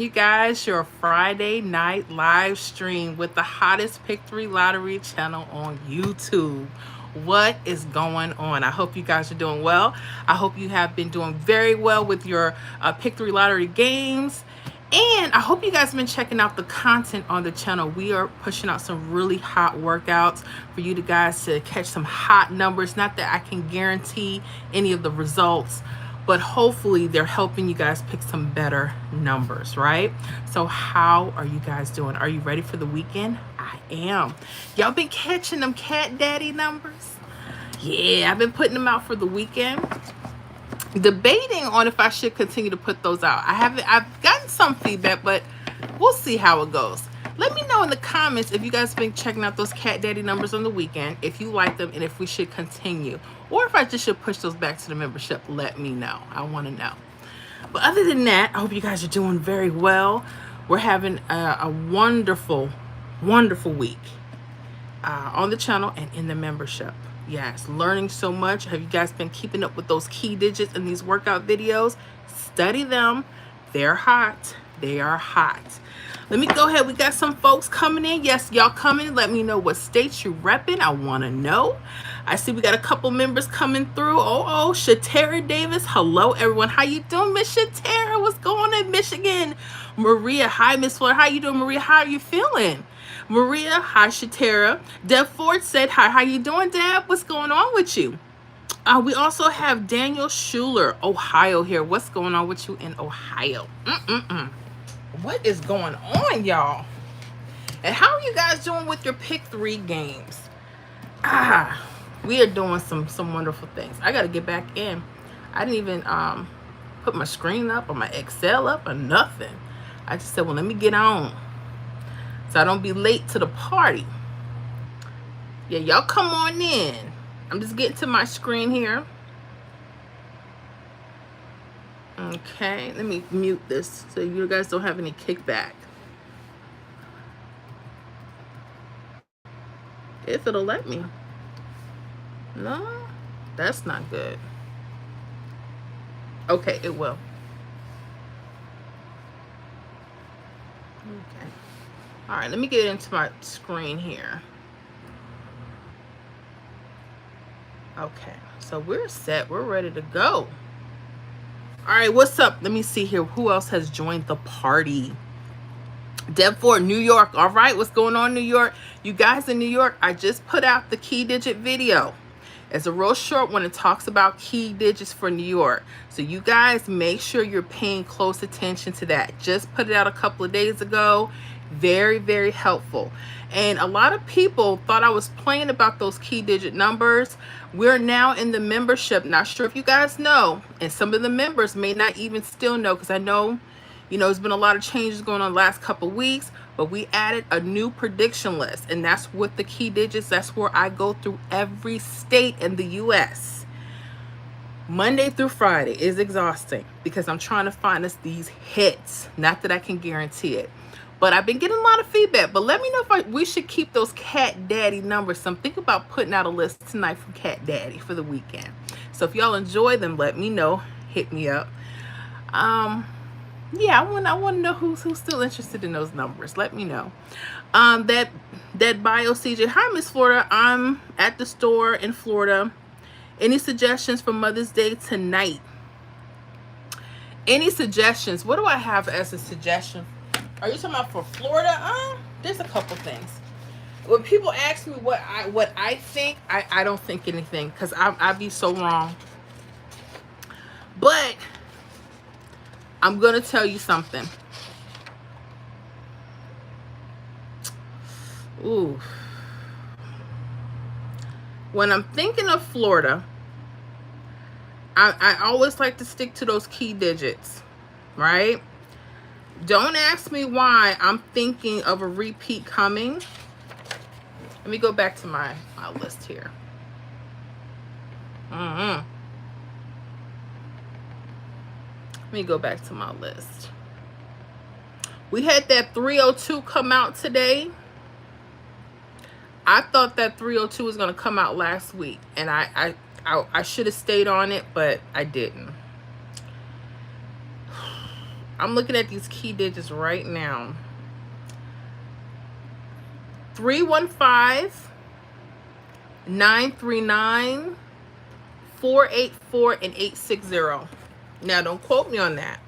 You guys, your Friday night live stream with the hottest Pick 3 Lottery channel on YouTube. What is going on? I hope you guys are doing well. I hope you have been doing very well with your Pick 3 Lottery games. And I hope you guys have been checking out the content on the channel. We are pushing out some really hot workouts for you guys to catch some hot numbers. Not that I can guarantee any of the results, but hopefully they're helping you guys pick some better numbers, right? So how are you guys doing? Are you ready for the weekend? I am. Y'all been catching them cat daddy numbers? Yeah, I've been putting them out for the weekend. Debating on if I should continue to put those out. I've gotten some feedback, but we'll see how it goes. Let me know in the comments if you guys have been checking out those cat daddy numbers on the weekend, if you like them, and if we should continue, or if I just should push those back to the membership. Let me know. I want to know. But other than that, I hope you guys are doing very well. We're having a wonderful, wonderful week on the channel and in the membership. Yes, learning so much. Have you guys been keeping up with those key digits in these workout videos? Study them. They're hot. They are hot. Let me go ahead. We got some folks coming in. Yes, y'all coming. Let me know what states you repping. I want to know. I see we got a couple members coming through. Shatara Davis. Hello, everyone. How you doing, Miss Shatara? What's going on in Michigan? Maria. Hi, Miss Flora. How you doing, Maria? How are you feeling? Maria, hi, Shatara. Deb Ford said hi. How you doing, Deb? What's going on with you? We also have Daniel Schuler, Ohio here. What's going on with you in Ohio? What is going on, y'all? And how are you guys doing with your Pick 3 games? We are doing some wonderful things. I got to get back in. I didn't even put my screen up or my Excel up or nothing. I just said, well, let me get on, so I don't be late to the party. Yeah, y'all come on in. I'm just getting to my screen here. Okay, let me mute this so you guys don't have any kickback. If it'll let me. No, that's not good. Okay, it will. Okay. All right, let me get into my screen here. Okay, so we're set. We're ready to go. All right, what's up? Let me see here. Who else has joined the party? Deb Ford, New York. All right, what's going on, New York? You guys in New York, I just put out the key digit video. It's a real short one. It talks about key digits for New York. So you guys make sure you're paying close attention to that. Just put it out a couple of days ago. Very, very helpful. And a lot of people thought I was playing about those key digit numbers. We're now in the membership. Not sure if you guys know, and some of the members may not even still know, because I know, there's been a lot of changes going on the last couple of weeks, but we added a new prediction list, and that's with the key digits. That's where I go through every state in the U.S. Monday through Friday is exhausting because I'm trying to find us these hits. Not that I can guarantee it, but I've been getting a lot of feedback. But let me know if we should keep those cat daddy numbers. So I'm thinking about putting out a list tonight from cat daddy for the weekend. So if y'all enjoy them, let me know. Hit me up. Yeah, I want to know who's still interested in those numbers. Let me know. That bio CJ. Hi, Miss Florida. I'm at the store in Florida. Any suggestions for Mother's Day tonight? Any suggestions? What do I have as a suggestion? Are you talking about for Florida? There's a couple things. When people ask me what I think, I don't think anything, because I'd be so wrong. But I'm going to tell you something. Ooh. When I'm thinking of Florida, I always like to stick to those key digits, right? Don't ask me why I'm thinking of a repeat coming. Let me go back to my list here. Let me go back to my list. We had that 302 come out today. I thought that 302 was going to come out last week, and I should have stayed on it, but I didn't. I'm looking at these key digits right now. 315, 939, 484, and 860. Now, don't quote me on that.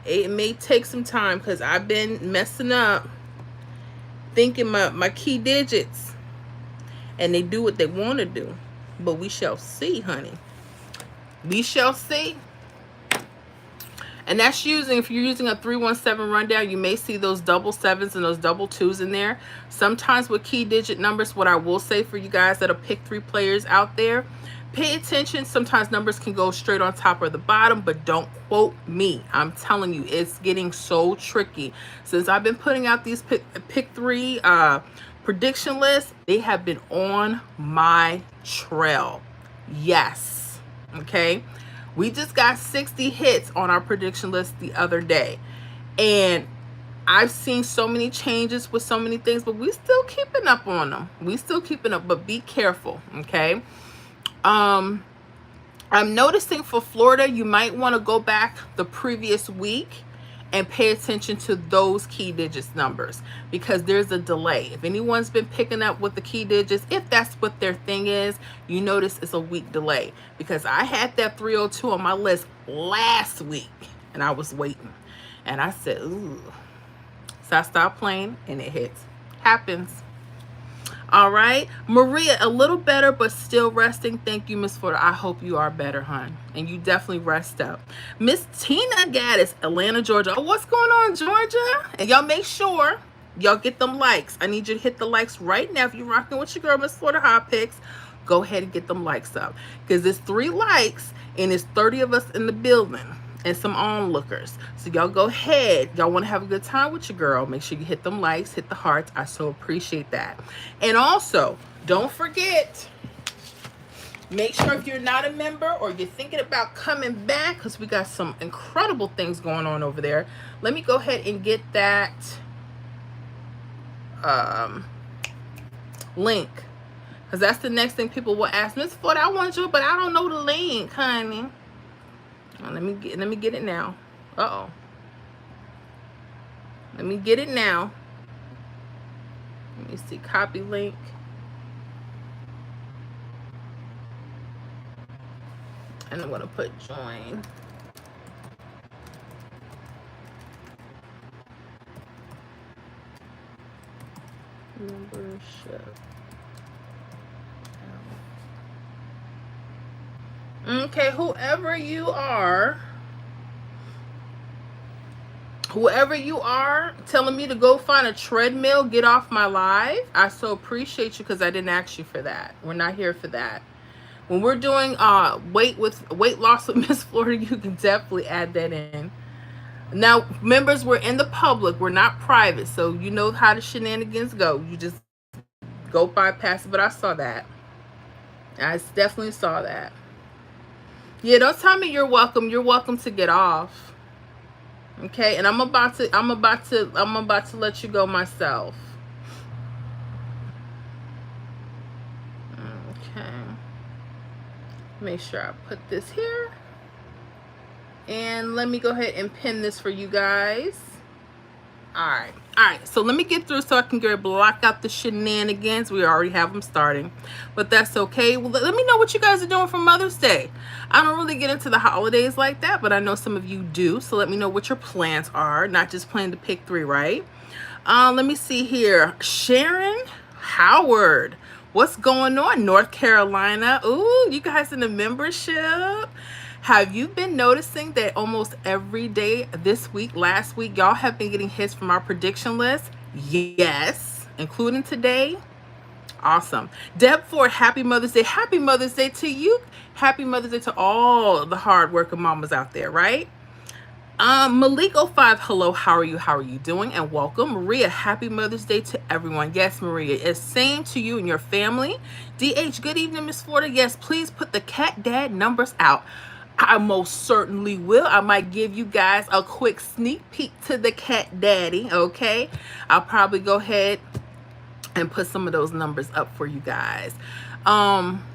It may take some time because I've been messing up thinking my key digits, and they do what they want to do. But we shall see, honey. We shall see. And that's using, if you're using a 317 rundown, you may see those double sevens and those double twos in there. Sometimes with key digit numbers, what I will say for you guys that are pick 3 players out there, pay attention. Sometimes numbers can go straight on top or the bottom, but don't quote me. I'm telling you, it's getting so tricky. Since I've been putting out these pick 3 prediction lists, they have been on my trail. Yes. Okay. We just got 60 hits on our prediction list the other day. And I've seen so many changes with so many things, but we still keeping up on them. We still keeping up, but be careful, okay? I'm noticing for Florida, you might want to go back the previous week and pay attention to those key digits numbers, because there's a delay. If anyone's been picking up with the key digits, if that's what their thing is, you notice it's a week delay, because I had that 302 on my list last week and I was waiting and I said, ooh. So I stopped playing and it hits. Happens. All right, Maria, a little better, but still resting. Thank you, Miss Florida. I hope you are better, hon, and you definitely rest up. Miss Tina Gaddis, Atlanta, Georgia. Oh, what's going on, Georgia? And y'all make sure y'all get them likes. I need you to hit the likes right now. If you're rocking with your girl, Miss Florida Hot Picks, go ahead and get them likes up, because it's 3 likes and it's 30 of us in the building and some onlookers. So y'all go ahead. Y'all want to have a good time with your girl, make sure you hit them likes, hit the hearts. I so appreciate that. And also, don't forget, make sure if you're not a member or you're thinking about coming back, because we got some incredible things going on over there. Let me go ahead and get that link, because that's the next thing people will ask. Miss Florida, I want you, but I don't know the link, honey. Let me get it now. Uh-oh. Let me get it now. Let me see. Copy link. And I'm going to put join. Membership. Okay, whoever you are telling me to go find a treadmill, get off my live, I so appreciate you, because I didn't ask you for that. We're not here for that. When we're doing weight loss with Miss Florida, you can definitely add that in. Now, members, we're in the public, we're not private, so you know how the shenanigans go. You just go bypass it. But I saw that. I definitely saw that. Yeah, don't tell me you're welcome. You're welcome to get off. Okay, and I'm about to let you go myself. Okay. Make sure I put this here. And let me go ahead and pin this for you guys. All right, so let me get through so I can block out the shenanigans. We already have them starting, but that's okay. Well, let me know what you guys are doing for Mother's Day. I don't really get into the holidays like that, but I know some of you do, so let me know what your plans are, not just playing to pick 3, right? Let me see here. Sharon Howard, what's going on? North Carolina. Ooh, you guys in the membership. Have you been noticing that almost every day this week, last week, y'all have been getting hits from our prediction list? Yes, including today. Awesome. Deb Ford, happy Mother's Day. Happy Mother's Day to you. Happy Mother's Day to all the hardworking mamas out there, right? Malik05, hello, how are you? How are you doing? And welcome. Maria, happy Mother's Day to everyone. Yes, Maria, it's same to you and your family. DH, good evening, Miss Florida. Yes, please put the cat dad numbers out. I most certainly will. I might give you guys a quick sneak peek to the cat daddy, okay? I'll probably go ahead and put some of those numbers up for you guys.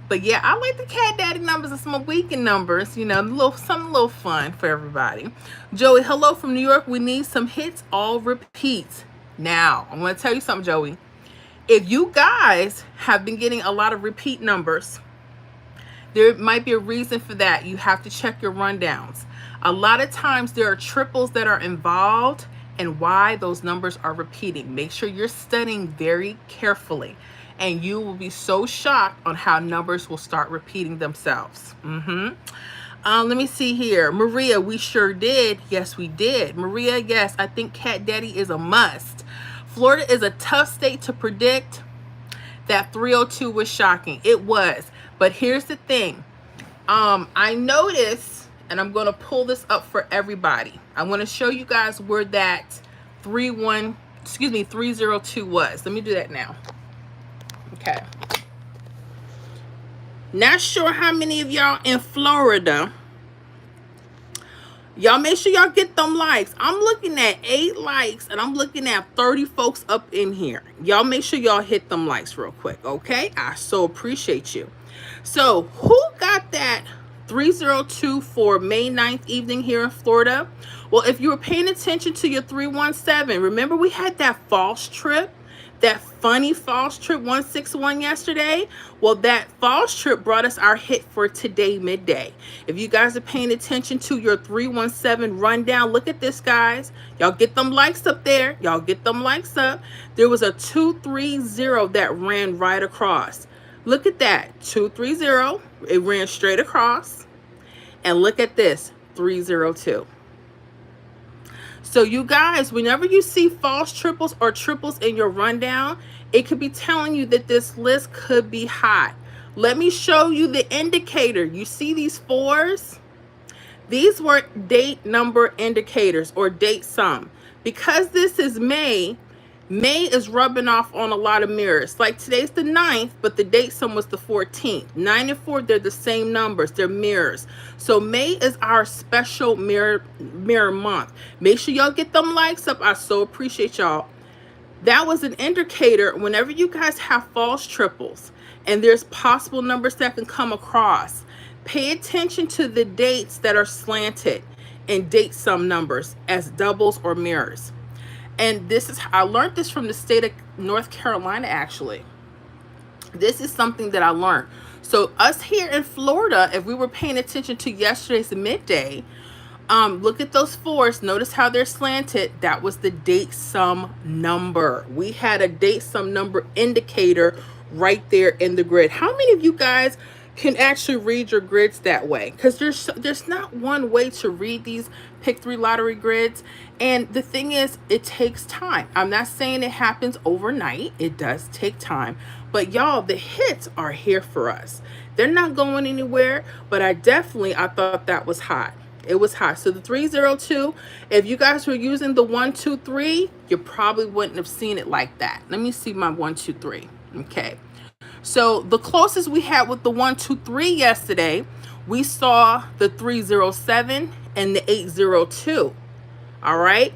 But yeah, I like the Cat Daddy numbers and some weekend numbers, you know, something a little fun for everybody. Joey, hello from New York. We need some hits, all repeats. Now, I'm going to tell you something, Joey. If you guys have been getting a lot of repeat numbers, there might be a reason for that. You have to check your rundowns. A lot of times there are triples that are involved and why those numbers are repeating. Make sure you're studying very carefully and you will be so shocked on how numbers will start repeating themselves. Let me see here. Maria, we sure did. Yes, we did. Maria, yes, I think Cat Daddy is a must. Florida is a tough state to predict. That 302 was shocking. It was. But here's the thing. I noticed, and I'm going to pull this up for everybody. I want to show you guys where that 302 was. Let me do that now. Okay. Not sure how many of y'all in Florida. Y'all make sure y'all get them likes. I'm looking at 8 likes and I'm looking at 30 folks up in here. Y'all make sure y'all hit them likes real quick, okay? I so appreciate you. So who got that 302 for May 9th evening here in Florida? Well, if you were paying attention to your 317, remember we had that false trip? That funny false trip 161 yesterday? Well, that false trip brought us our hit for today midday. If you guys are paying attention to your 317 rundown, look at this, guys. Y'all get them likes up there. Y'all get them likes up. There was a 230 that ran right across. Look at that, 230. It ran straight across. And look at this, 302. So you guys, whenever you see false triples or triples in your rundown, it could be telling you that this list could be hot. Let me show you the indicator. You see these 4s? These were date number indicators or date sum. Because this is May is rubbing off on a lot of mirrors. Like today's the 9th, but the date sum was the 14th. 9 and 4, they're the same numbers. They're mirrors. So May is our special mirror month. Make sure y'all get them likes up. I so appreciate y'all. That was an indicator whenever you guys have false triples and there's possible numbers that can come across. Pay attention to the dates that are slanted and date sum numbers as doubles or mirrors. And this is, I learned this from the state of North Carolina, actually. This is something that I learned. So us here in Florida, if we were paying attention to yesterday's midday, look at those 4s. Notice how they're slanted. That was the date sum number. We had a date sum number indicator right there in the grid. How many of you guys can actually read your grids that way? Because there's not one way to read these Pick 3 lottery grids. And the thing is, it takes time. I'm not saying it happens overnight. It does take time. But y'all, the hits are here for us. They're not going anywhere, but I thought that was hot. It was hot. So the 302, if you guys were using the 123, you probably wouldn't have seen it like that. Let me see my 123. Okay. So the closest we had with the 123 yesterday, we saw the 307 and the 802. All right.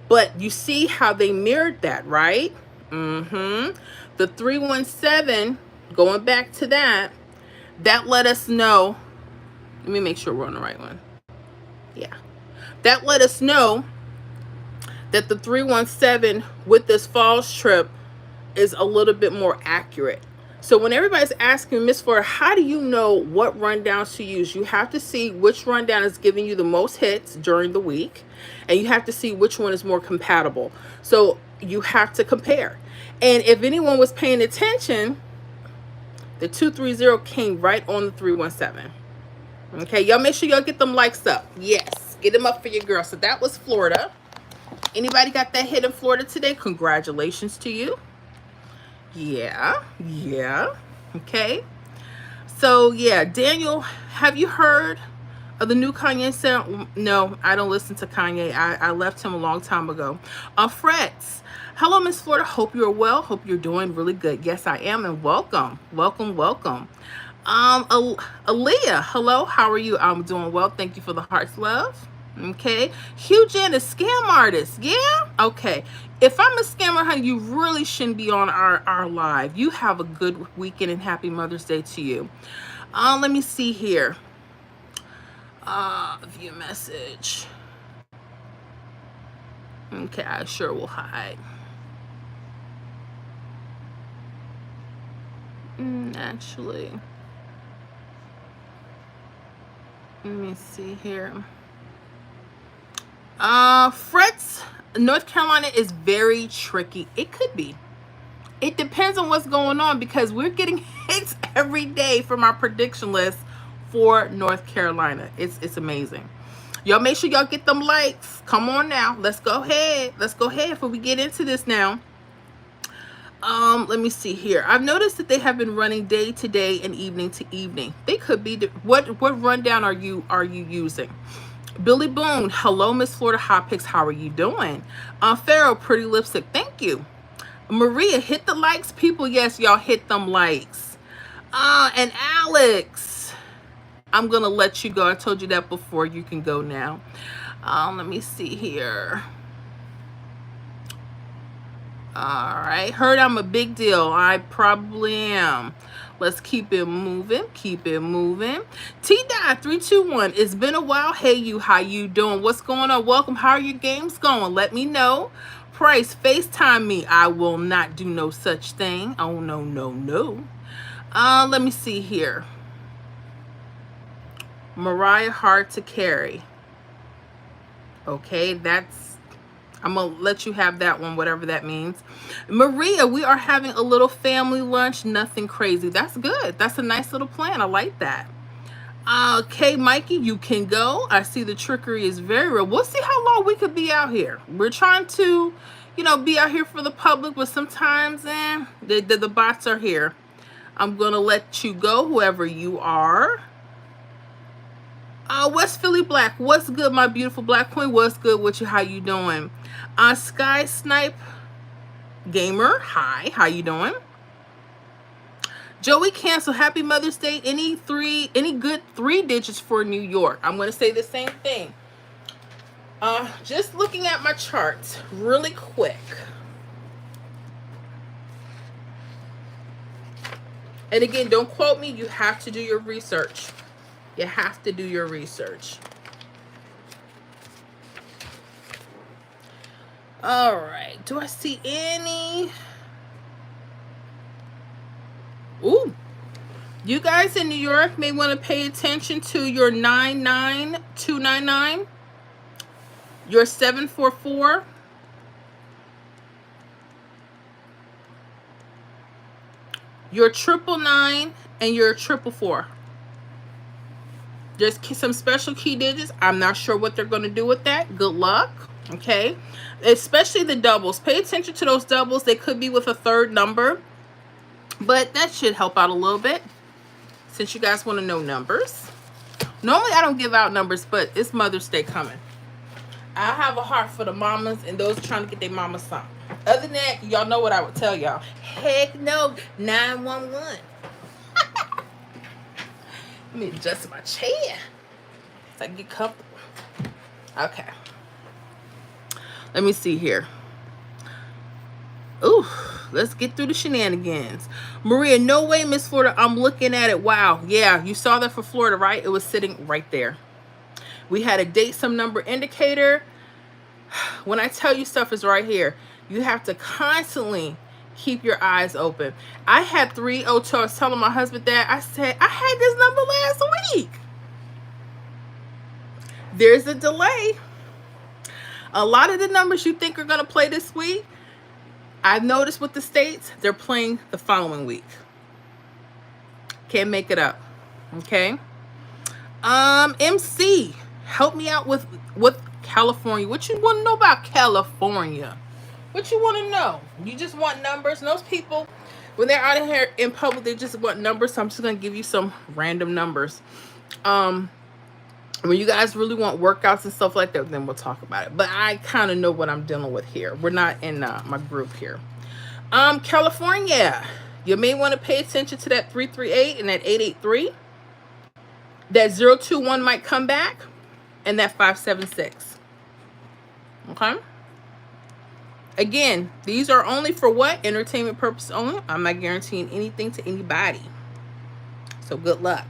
But you see how they mirrored that, right? The 317, going back to that let us know. Let me make sure we're on the right one. Yeah. That let us know that the 317 with this false trip is a little bit more accurate. So when everybody's asking Miss Florida, how do you know what rundowns to use? You have to see which rundown is giving you the most hits during the week, and you have to see which one is more compatible. So you have to compare. And if anyone was paying attention, the 230 came right on the 317. Okay, y'all make sure y'all get them likes up. Yes, get them up for your girl. So that was Florida. Anybody got that hit in Florida today? Congratulations to you. Yeah. Okay. So yeah, Daniel, have you heard of the new Kanye sound? No, I don't listen to Kanye. I left him a long time ago. Frets. Hello, Miss Florida. Hope you're well. Hope you're doing really good. Yes, I am, and welcome. Aaliyah, hello. How are you? I'm doing well. Thank you for the hearts, love. Okay. Hugh Janis, scam artist. Yeah? Okay. If I'm a scammer, honey, you really shouldn't be on our live. You have a good weekend and happy Mother's Day to you. Let me see here. View message. Okay, I sure will hide. Actually, let me see here. Fretz, North Carolina is very tricky. It could be. It depends on what's going on because we're getting hits every day from our prediction list for North Carolina. It's amazing. Y'all make sure y'all get them likes. Come on now. Let's go ahead. Let's go ahead before we get into this now. Let me see here. I've noticed that they have been running day to day and evening to evening. They could be what rundown are you using? Billy Boone, hello, Miss Florida Hot Picks. How are you doing? Pharaoh, pretty lipstick. Thank you. Maria, hit the likes, people. Yes, y'all hit them likes. And Alex, I'm gonna let you go. I told you that before. You can go now. Let me see here. All right, heard I'm a big deal. I probably am. Let's keep it moving. Keep it moving. T-Dot321. It's been a while. Hey, you. How you doing? What's going on? Welcome. How are your games going? Let me know. Price, FaceTime me. I will not do no such thing. Oh, no, no, no. Let me see here. Mariah, hard to carry. Okay, I'm going to let you have that one, whatever that means. Maria, we are having a little family lunch. Nothing crazy. That's good. That's a nice little plan. I like that. Okay, Mikey, you can go. I see the trickery is very real. We'll see how long we could be out here. We're trying to, be out here for the public, but sometimes, the bots are here. I'm going to let you go, whoever you are. West Philly Black, what's good, my beautiful black queen? What's good with you? How you doing? Sky Snipe Gamer, hi, how you doing? Joey Cancel, happy Mother's Day. Any good 3 digits for New York? I'm going to say the same thing. Just looking at my charts really quick. And again, don't quote me. You have to do your research. You have to do your research. All right. Do I see any? Ooh. You guys in New York may want to pay attention to your 99299, your 744, your 999, and your 444. There's some special key digits. I'm not sure what they're going to do with that. Good luck. Okay. Especially the doubles. Pay attention to those doubles. They could be with a third number. But that should help out a little bit. Since you guys want to know numbers. Normally I don't give out numbers, but it's Mother's Day coming. I have a heart for the mamas and those trying to get their mama something. Other than that, y'all know what I would tell y'all. Heck no. 911. Let me adjust my chair so I can get comfortable. Okay. Let me see here. Ooh, let's get through the shenanigans. Maria, no way, Miss Florida. I'm looking at it. Wow. Yeah, you saw that for Florida, right? It was sitting right there. We had a date some number indicator. When I tell you stuff is right here, you have to constantly keep your eyes open. I had 302. I was telling my husband that. I said, I had this number last week. There's a delay. A lot of the numbers you think are going to play this week, I've noticed with the states, they're playing the following week. Can't make it up. Okay. MC, help me out with California. What you want to know about California? What you want to know? You just want numbers. And those people, when they're out of here in public, they just want numbers. So I'm just going to give you some random numbers. When you guys really want workouts and stuff like that, then we'll talk about it. But I kind of know what I'm dealing with here. We're not in my group here. California, you may want to pay attention to that 338 and that 883. That 021 might come back. and that 576. Okay. Again, these are only for what? Entertainment purpose only. I'm not guaranteeing anything to anybody. So good luck.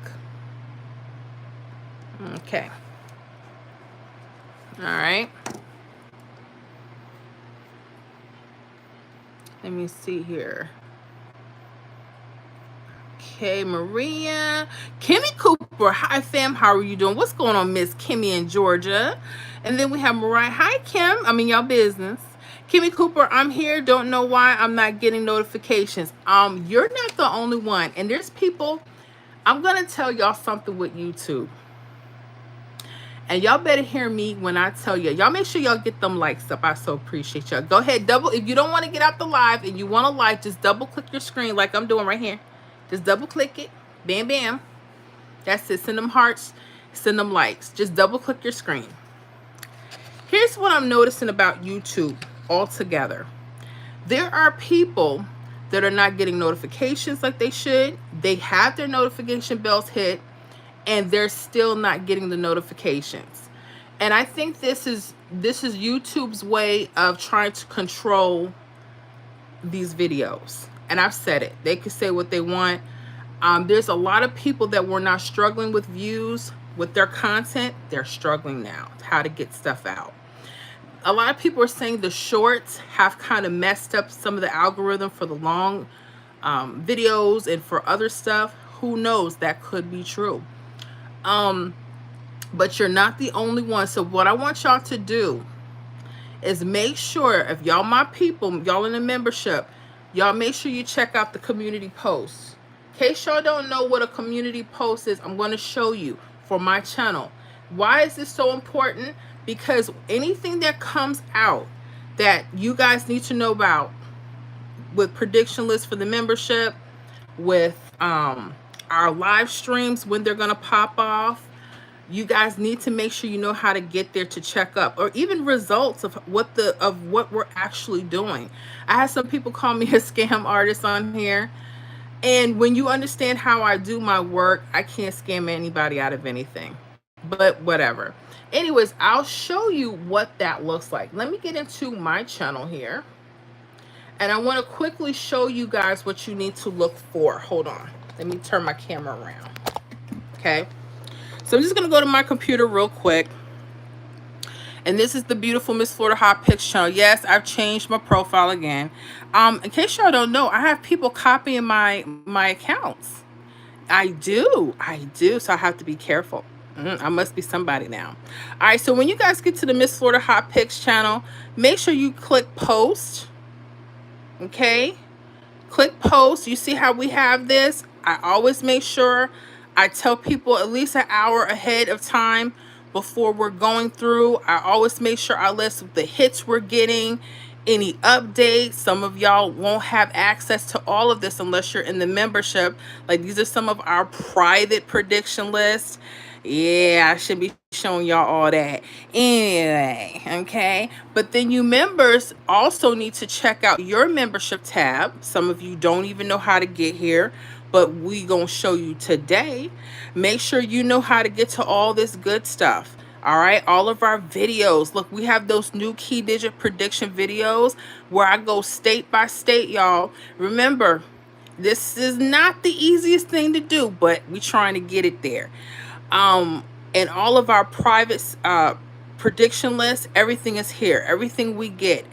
Okay. All right. Let me see here. Okay, Maria. Kimmy Cooper. Hi, fam. How are you doing? What's going on, Miss Kimmy in Georgia? And then we have Mariah. Hi, Kim. I'm in y'all business. Kimmy Cooper, I'm here. Don't know why I'm not getting notifications. You're not the only one. And there's people. I'm going to tell y'all something with YouTube. And y'all better hear me when I tell you. Y'all make sure y'all get them likes up. I so appreciate y'all. Go ahead, double. If you don't want to get out the live and you want to like, just double click your screen like I'm doing right here. Just double click it. Bam, bam. That's it. Send them hearts. Send them likes. Just double click your screen. Here's what I'm noticing about YouTube altogether. There are people that are not getting notifications like they should. They have their notification bells hit, and they're still not getting the notifications. And I think this is YouTube's way of trying to control these videos. And I've said it. They can say what they want. There's a lot of people that were not struggling with views with their content. They're struggling now how to get stuff out. A lot of people are saying the shorts have kind of messed up some of the algorithm for the long videos and for other stuff. Who knows? That could be true. But you're not the only one. So what I want y'all to do is make sure, if y'all my people, y'all in the membership, y'all make sure you check out the community posts. In case y'all don't know what a community post is, I'm going to show you for my channel. Why is this so important? Because anything that comes out that you guys need to know about with prediction lists for the membership, with our live streams, when they're going to pop off, you guys need to make sure you know how to get there to check up, or even results of what we're actually doing. I had some people call me a scam artist on here. And when you understand how I do my work, I can't scam anybody out of anything. But whatever. Anyways, I'll show you what that looks like. Let me get into my channel here. And I want to quickly show you guys what you need to look for. Hold on. Let me turn my camera around. Okay. So I'm just going to go to my computer real quick. And this is the beautiful Miss Florida Hot Picks channel. Yes, I've changed my profile again. In case y'all don't know, I have people copying my accounts. I do. So I have to be careful. I must be somebody now. All right. So when you guys get to the Miss Florida Hot Picks channel, make sure you click post. Okay. Click post. You see how we have this? I always make sure I tell people at least an hour ahead of time before we're going through. I always make sure I list the hits we're getting, any updates. Some of y'all won't have access to all of this unless you're in the membership. Like, these are some of our private prediction lists. Yeah, I should be showing y'all all that anyway, okay? But then you members also need to check out your membership tab. Some of you don't even know how to get here, but we gonna show you today. Make sure you know how to get to all this good stuff. All right, all of our videos. Look, we have those new key digit prediction videos where I go state by state, y'all. Remember, this is not the easiest thing to do, but we're trying to get it there. And all of our private prediction lists, everything is here. Everything we get,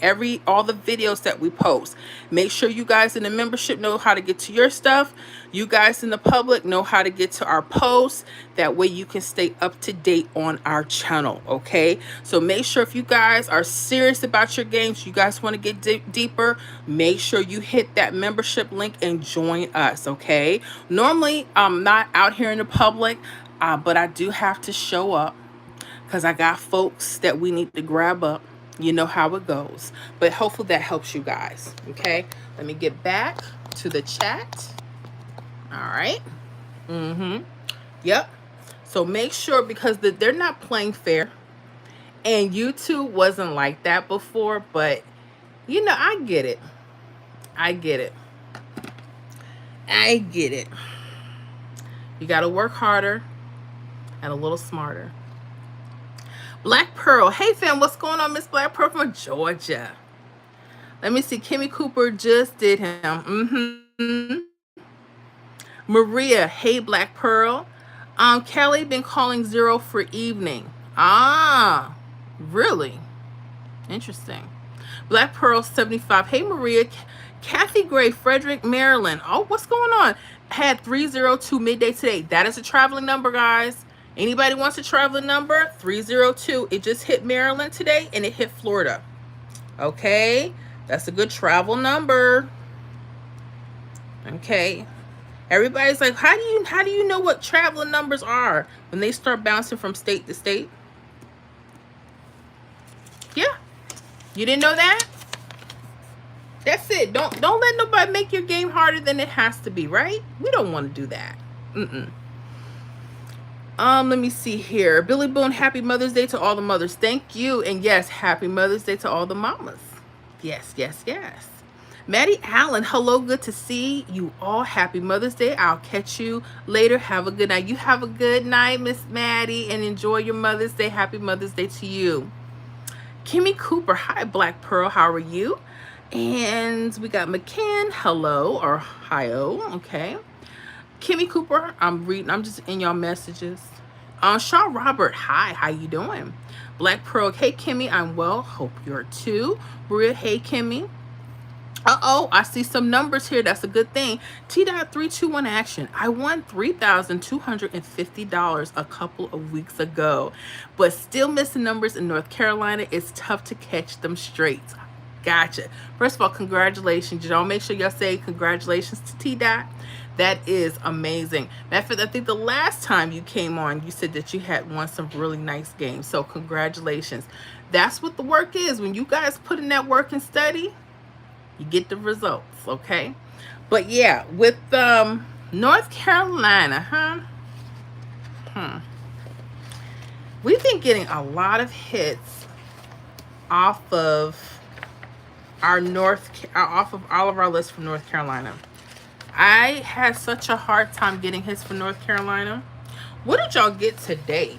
all the videos that we post. Make sure you guys in the membership know how to get to your stuff. You guys in the public know how to get to our posts. That way you can stay up to date on our channel, okay? So make sure, if you guys are serious about your games, you guys want to get deeper, make sure you hit that membership link and join us, okay? Normally, I'm not out here in the public, but I do have to show up because I got folks that we need to grab up. You know how it goes. But hopefully that helps you guys, okay? Let me get back to the chat. All right. Yep. So make sure, because they're not playing fair. And YouTube wasn't like that before, but, you know, I get it. I get it. You got to work harder and a little smarter. Black Pearl. Hey fam, what's going on, Miss Black Pearl from Georgia? Let me see. Kimmy Cooper just did him. Maria. Hey Black Pearl. Kelly been calling 0 for evening. Ah, really? Interesting. Black Pearl 75. Hey Maria. Kathy Gray, Frederick, Maryland. Oh, what's going on? Had 302 midday today. That is a traveling number, guys. Anybody wants a traveling number? 302. It just hit Maryland today and it hit Florida. Okay, that's a good travel number. Okay. Everybody's like, how do you know what traveling numbers are when they start bouncing from state to state? Yeah. You didn't know that? That's it. Don't let nobody make your game harder than it has to be, right? We don't want to do that. Let me see here. Billy Boone, happy Mother's Day to all the mothers. Thank you. And yes, happy Mother's Day to all the mamas. Yes, yes, yes. Maddie Allen, hello, good to see you all. Happy Mother's Day. I'll catch you later. Have a good night. You have a good night, Miss Maddie, and enjoy your Mother's Day. Happy Mother's Day to you. Kimmy Cooper, hi, Black Pearl. How are you? And we got McCann, hello, or hi-oh, okay. Kimmy Cooper, I'm just in y'all messages. Shaw Robert, hi, how you doing? Black Pearl, hey Kimmy, I'm well, hope you're too. Maria, hey Kimmy. Uh-oh, I see some numbers here. That's a good thing. T.321 action. I won $3,250 a couple of weeks ago, but still missing numbers in North Carolina. It's tough to catch them straight. Gotcha. First of all, congratulations. Y'all make sure y'all say congratulations to T-Dot. That is amazing. Matter of fact, I think the last time you came on, you said that you had won some really nice games. So congratulations. That's what the work is. When you guys put in that work and study, you get the results, okay? But yeah, with North Carolina, we've been getting a lot of hits off of off of all of our lists from North Carolina. I had such a hard time getting hits from North Carolina. What did y'all get today?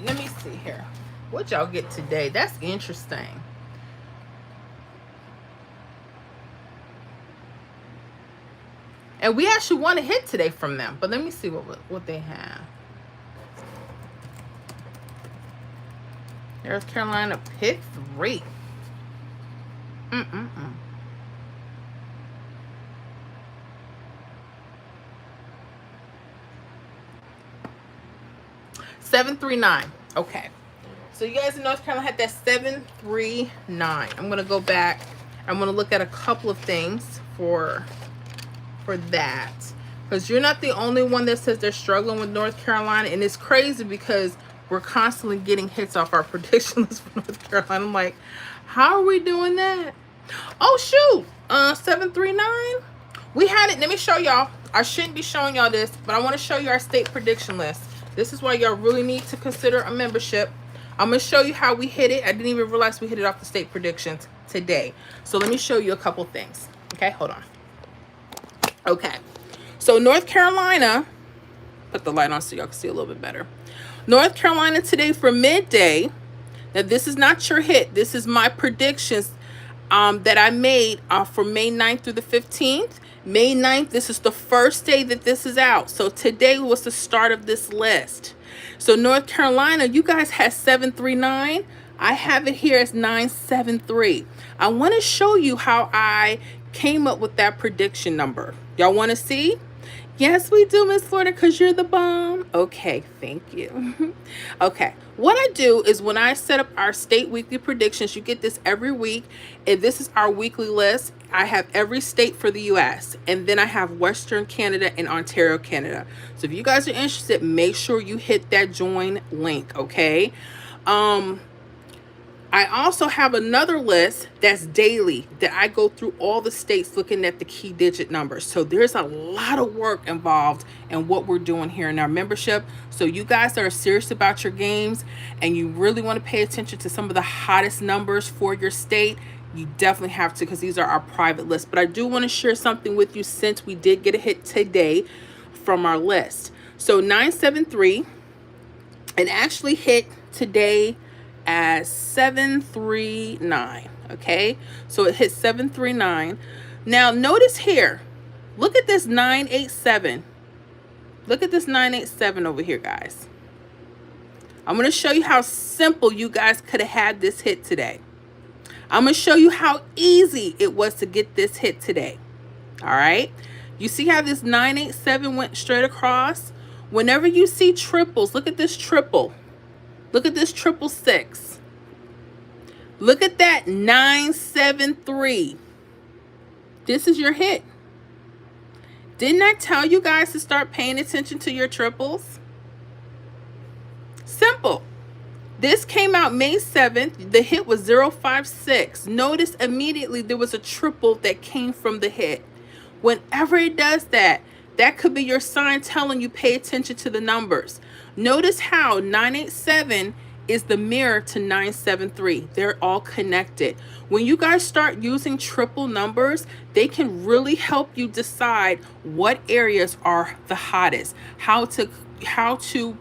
Let me see here. What y'all get today? That's interesting. And we actually won a hit today from them. But let me see what they have. North Carolina pick 3. 739. Okay. So you guys in North Carolina had that 739. I'm going to go back. I'm going to look at a couple of things for that, because you're not the only one that says they're struggling with North Carolina. And it's crazy because we're constantly getting hits off our prediction list for North Carolina. I'm like, how are we doing that? Oh shoot, 739. We had it. Let me show y'all. I shouldn't be showing y'all this, but I want to show you our state prediction list. This is why y'all really need to consider a membership. I'm going to show you how we hit it. I didn't even realize we hit it off the state predictions today. So let me show you a couple things. Okay, hold on. Okay, so North Carolina, put the light on so y'all can see a little bit better. North Carolina today for midday. Now this is not your hit. This is my predictions that I made for May 9th through the 15th. May 9th, this is the first day that this is out. So today was the start of this list. So North Carolina, you guys had 739. I have it here as 973. I want to show you how I came up with that prediction number. Y'all want to see? Yes, we do, Miss Florida, because you're the bomb. Okay, thank you. Okay, what I do is when I set up our state weekly predictions, you get this every week, and this is our weekly list. I have every state for the U.S., and then I have Western Canada and Ontario, Canada. So if you guys are interested, make sure you hit that join link, okay? I also have another list that's daily that I go through all the states looking at the key digit numbers. So there's a lot of work involved in what we're doing here in our membership. So you guys that are serious about your games and you really want to pay attention to some of the hottest numbers for your state, you definitely have to, because these are our private lists. But I do want to share something with you since we did get a hit today from our list. So 973. It actually hit today as 739. Okay, so it hit 739. Now notice here, look at this 987. Look at this 987 over here, guys. I'm going to show you how simple you guys could have had this hit today. I'm going to show you how easy it was to get this hit today. All right. You see how this 987 went straight across? Whenever you see triples, look at this triple. Look at this 666. Look at that 973. This is your hit. Didn't I tell you guys to start paying attention to your triples? Simple. This came out May 7th. The hit was 056. Notice immediately there was a triple that came from the hit. Whenever it does that, that could be your sign telling you pay attention to the numbers. Notice how 987 is the mirror to 973. They're all connected. When you guys start using triple numbers, they can really help you decide what areas are the hottest, how to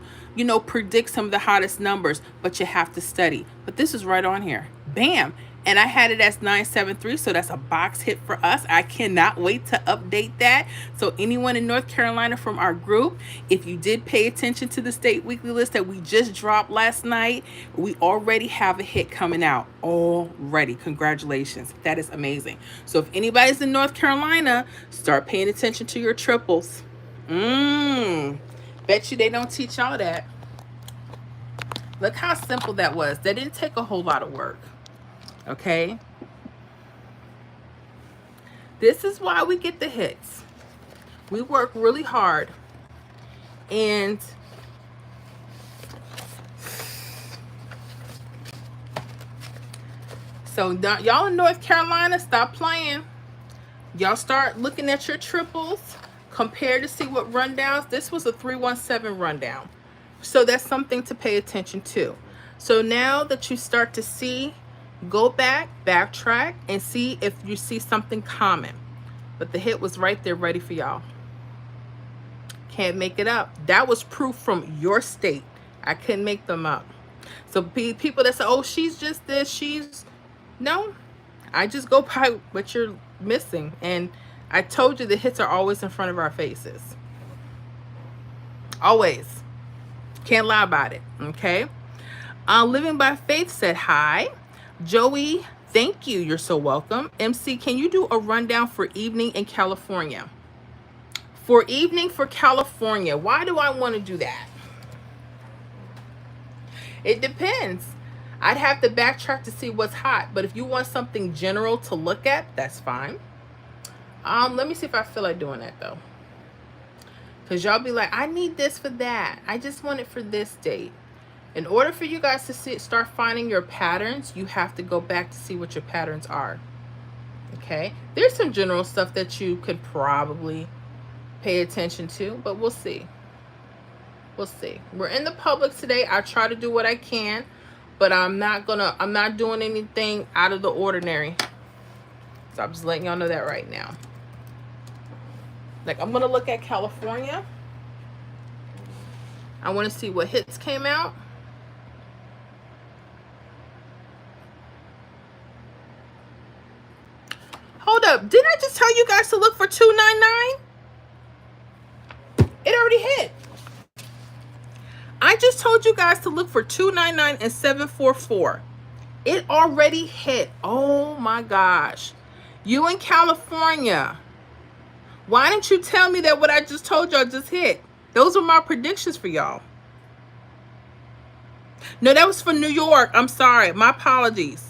predict some of the hottest numbers, but you have to study. But this is right on here. Bam. And I had it as 973, so that's a box hit for us. I cannot wait to update that. So anyone in North Carolina from our group, if you did pay attention to the state weekly list that we just dropped last night, we already have a hit coming out already. Congratulations. That is amazing. So if anybody's in North Carolina, start paying attention to your triples. Bet you they don't teach y'all that. Look how simple that was. That didn't take a whole lot of work. Okay, this is why we get the hits. We work really hard, and so y'all in North Carolina, stop playing. Y'all start looking at your triples, compare to see what rundowns. This was a 317 rundown, so that's something to pay attention to. So now that you start to see, go back, backtrack, and see if you see something common. But the hit was right there ready for y'all. Can't make it up. That was proof from your state. I couldn't make them up. So people that say, oh, she's just this, no. I just go by what you're missing. And I told you the hits are always in front of our faces. Always. Can't lie about it, okay? Living by Faith said hi. Joey, thank you. You're so welcome. MC, can you do a rundown for evening in California? For evening for California, why do I want to do that? It depends. I'd have to backtrack to see what's hot, but if you want something general to look at, that's fine. Let me see if I feel like doing that though. Because y'all be like, I need this for that. I just want it for this date. In order for you guys to start finding your patterns, you have to go back to see what your patterns are. Okay? There's some general stuff that you could probably pay attention to, but we'll see. We'll see. We're in the public today. I try to do what I can, but I'm not doing anything out of the ordinary. So I'm just letting y'all know that right now. Like, I'm going to look at California. I want to see what hits came out. Hold up. Didn't I just tell you guys to look for 299? It already hit. I just told you guys to look for 299 and 744. It already hit. Oh my gosh. You in California. Why didn't you tell me that what I just told y'all just hit? Those were my predictions for y'all. No, that was for New York. I'm sorry. My apologies.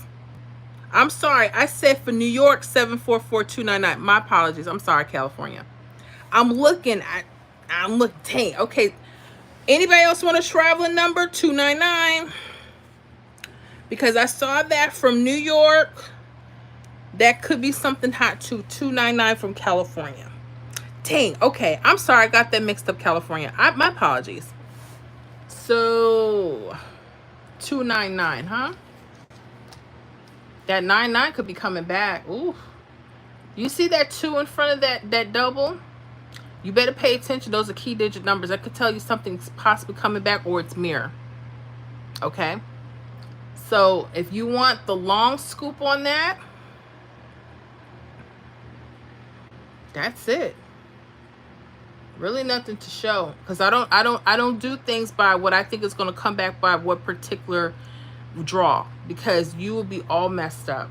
I'm sorry. I said for New York, 744-299. My apologies. I'm sorry, California. I'm looking. Dang. Okay. Anybody else want a traveling number? 299. Because I saw that from New York. That could be something hot too. 299 from California. Dang. Okay. I'm sorry. I got that mixed up, California. My apologies. So, 299, huh? That 99 could be coming back. Ooh. You see that 2 in front of that double? You better pay attention. Those are key digit numbers. That could tell you something's possibly coming back or it's mirror. Okay. So if you want the long scoop on that, that's it. Really nothing to show, because I don't do things by what I think is going to come back by what particular draw, because you will be all messed up.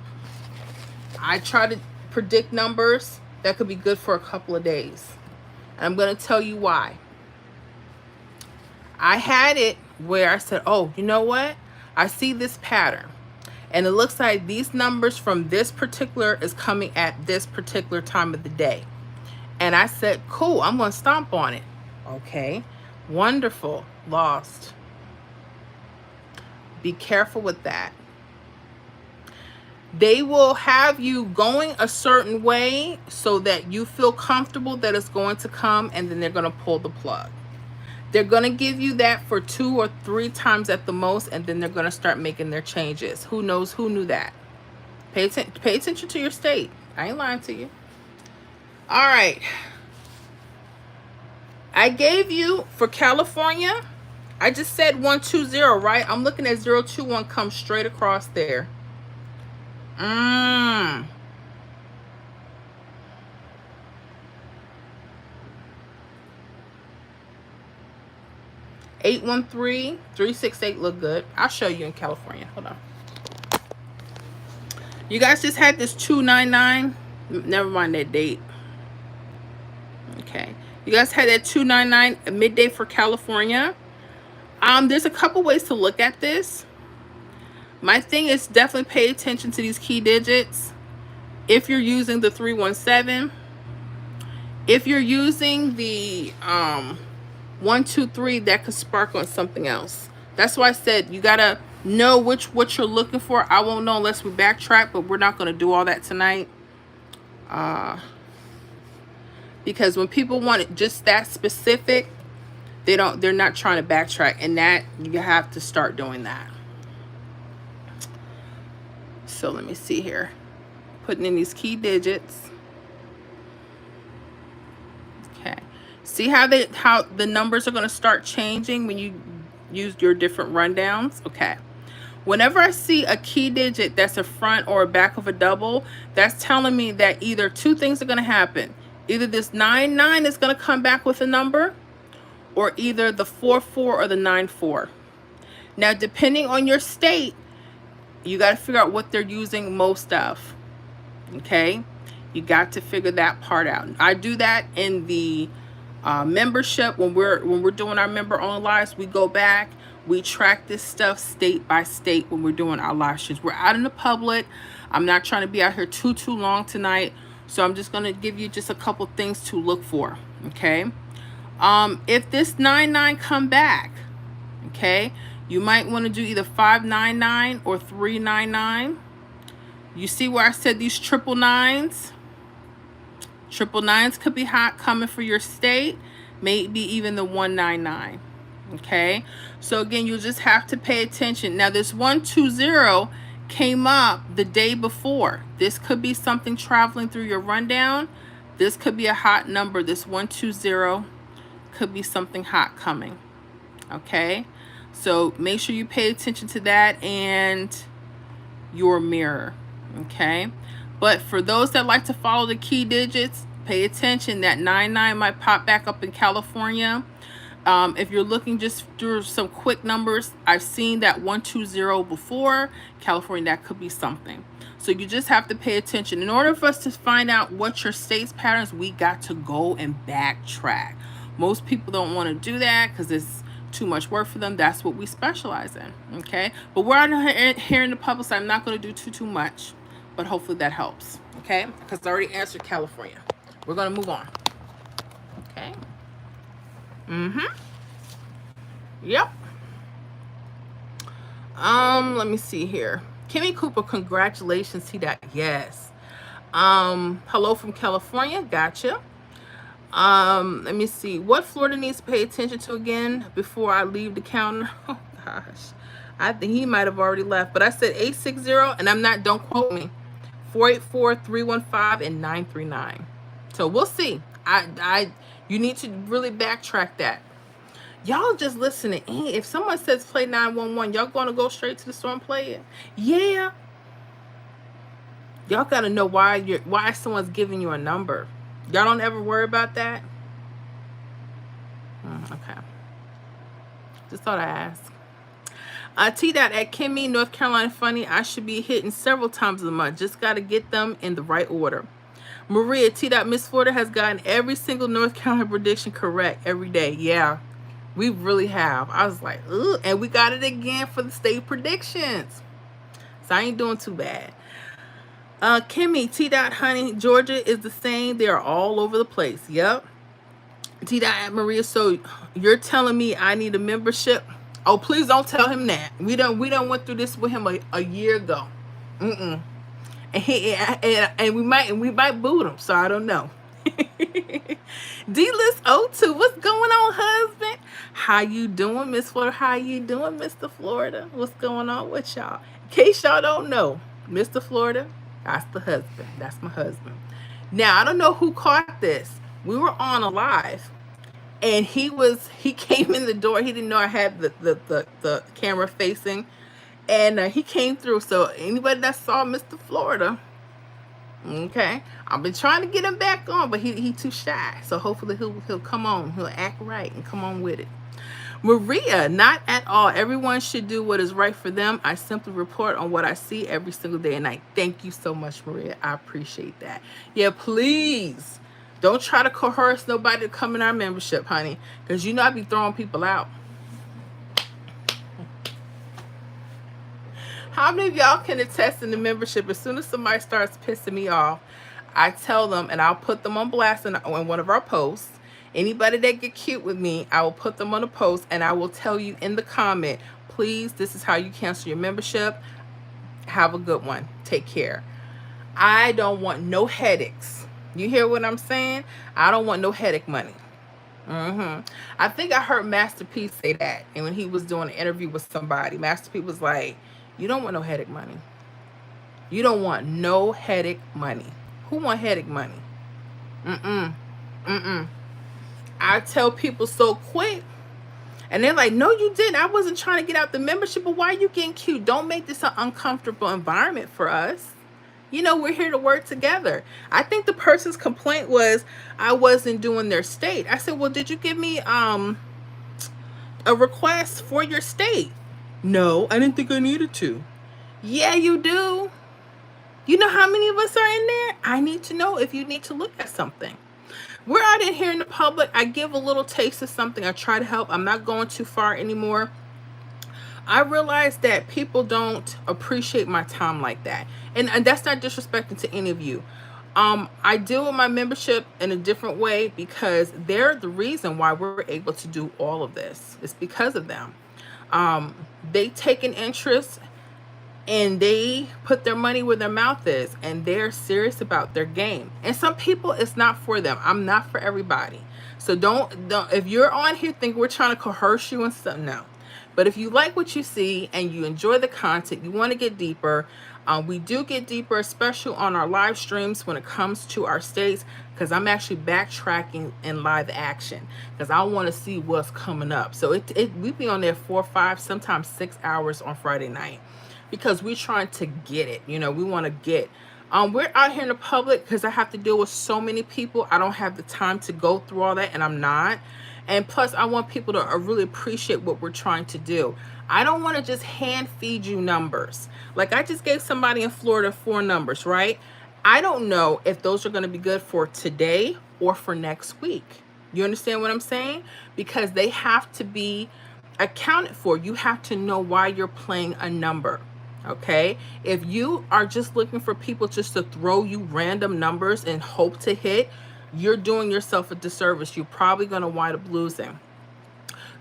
I try to predict numbers that could be good for a couple of days. And I'm going to tell you why. I had it where I said, oh, you know what? I see this pattern. And it looks like these numbers from this particular is coming at this particular time of the day. And I said, cool, I'm going to stomp on it. Okay, wonderful. Lost. Be careful with that. They will have you going a certain way so that you feel comfortable that it's going to come, and then they're going to pull the plug. They're going to give you that for 2 or 3 times at the most, and then they're going to start making their changes. Who knows? Who knew that? Pay attention to your state. I ain't lying to you. All right. I gave you for California, I just said 120, right? I'm looking at 021 come straight across there. 813 368 look good. I'll show you in California. Hold on. You guys just had this 299. Never mind that date. Okay. You guys had that 299 midday for California. There's a couple ways to look at this. My thing is definitely pay attention to these key digits. If you're using the 317, if you're using the 123, that could spark on something else. That's why I said you gotta know what you're looking for. I won't know unless we backtrack, but we're not gonna do all that tonight. Because when people want it just that specific, they're not trying to backtrack, and that you have to start doing that. So let me see here. Putting in these key digits. Okay. See how the numbers are going to start changing when you use your different rundowns? Okay. Whenever I see a key digit that's a front or a back of a double, that's telling me that either 2 things are going to happen. Either this 99 is going to come back with a number, or either the 44 or the 94. Now, depending on your state, you got to figure out what they're using most of. Okay? You got to figure that part out. I do that in the membership. When we're doing our member only lives, we go back, we track this stuff state by state when we're doing our live streams. We're out in the public. I'm not trying to be out here too long tonight, so I'm just going to give you just a couple things to look for. Okay? If this 99 come back, okay, you might want to do either 599 or 399. You see where I said these 999s? 999s could be hot coming for your state. Maybe even the 199. Okay? So again, you just have to pay attention. Now this 120 came up the day before. This could be something traveling through your rundown. This could be a hot number. This 120 could be something hot coming. Okay? So make sure you pay attention to that and your mirror. Okay? But for those that like to follow the key digits, pay attention. That 99 might pop back up in California. If you're looking just through some quick numbers, I've seen that 120 before. California, that could be something. So you just have to pay attention. In order for us to find out what your state's patterns, we got to go and backtrack. Most people don't want to do that because it's too much work for them. That's what we specialize in. Okay? But we're out here in the public, so I'm not going to do too much. But hopefully that helps. Okay? Because I already answered California. We're going to move on. Okay? Yep. Let me see here. Kimmy Cooper, congratulations. See that? Yes. Hello from California. Gotcha. Let me see. What Florida needs to pay attention to again before I leave the counter? Oh gosh. I think he might have already left. But I said 860, and I'm not, don't quote me. 484, 315, and 939. So we'll see. You need to really backtrack that. Y'all just listening in. If someone says play 911, y'all gonna go straight to the store and play it? Yeah. Y'all gotta know why someone's giving you a number. Y'all don't ever worry about that? Okay. Just thought I'd ask. T dot at Kimmy, North Carolina funny. I should be hitting several times a month. Just gotta get them in the right order. Maria T dot Miss Florida has gotten every single North Carolina prediction correct every day. Yeah, we really have. I was like, ooh, and we got it again for the state predictions. So I ain't doing too bad. Kimmy T dot honey, Georgia is the same. They are all over the place. Yep. T dot at Maria. So you're telling me I need a membership? Oh, please don't tell him that. We don't went through this with him a year ago. And and we might boot him. So I don't know. D-List O2, what's going on, husband? How you doing, Miss Florida? How you doing, Mr. Florida? What's going on with y'all? In case y'all don't know, Mr. Florida, that's the husband. That's my husband. Now, I don't know who caught this. We were on a live, and he came in the door. He didn't know I had the camera facing, and he came through. So anybody that saw Mr. Florida, okay, I've been trying to get him back on, but he too shy. So hopefully he'll come on. He'll act right and come on with it. Maria, not at all. Everyone should do what is right for them. I simply report on what I see every single day and night. Thank you so much, Maria. I appreciate that. Yeah, please don't try to coerce nobody to come in our membership, honey, because you know I be throwing people out. How many of y'all can attest in the membership? As soon as somebody starts pissing me off, I tell them, and I'll put them on blast in one of our posts. Anybody that get cute with me, I will put them on a post, and I will tell you in the comment, please, this is how you cancel your membership. Have a good one. Take care. I don't want no headaches. You hear what I'm saying? I don't want no headache money. I think I heard Master P say that, and when he was doing an interview with somebody, Master P was like, you don't want no headache money. You don't want no headache money. Who want headache money? I tell people so quick, and they're like, no, you didn't. I wasn't trying to get out the membership, but why are you getting cute? Don't make this an uncomfortable environment for us. You know, we're here to work together. I think the person's complaint was I wasn't doing their state. I said, well, did you give me a request for your state? No, I didn't think I needed to. Yeah, you do. You know how many of us are in there? I need to know if you need to look at something. We're out in here in the public. I give a little taste of something. I try to help. I'm not going too far anymore. I realize that people don't appreciate my time like that. And that's not disrespecting to any of you. I deal with my membership in a different way because they're the reason why we're able to do all of this. It's because of them. They take an interest and they put their money where their mouth is, and they're serious about their game. And some people, it's not for them. I'm not for everybody. So don't if you're on here think we're trying to coerce you and stuff, no. But if you like what you see and you enjoy the content, you want to get deeper, we do get deeper, especially on our live streams when it comes to our states, because I'm actually backtracking in live action because I want to see what's coming up. So we be on there 4, 5, sometimes 6 hours on Friday night because we're trying to get it. You know, we want to get. We're out here in the public because I have to deal with so many people. I don't have the time to go through all that, and I'm not. And plus, I want people to really appreciate what we're trying to do. I don't want to just hand feed you numbers. Like I just gave somebody in Florida 4 numbers, right? I don't know if those are going to be good for today or for next week. You understand what I'm saying? Because they have to be accounted for. You have to know why you're playing a number. Okay? If you are just looking for people just to throw you random numbers and hope to hit, you're doing yourself a disservice. You're probably going to wind up losing.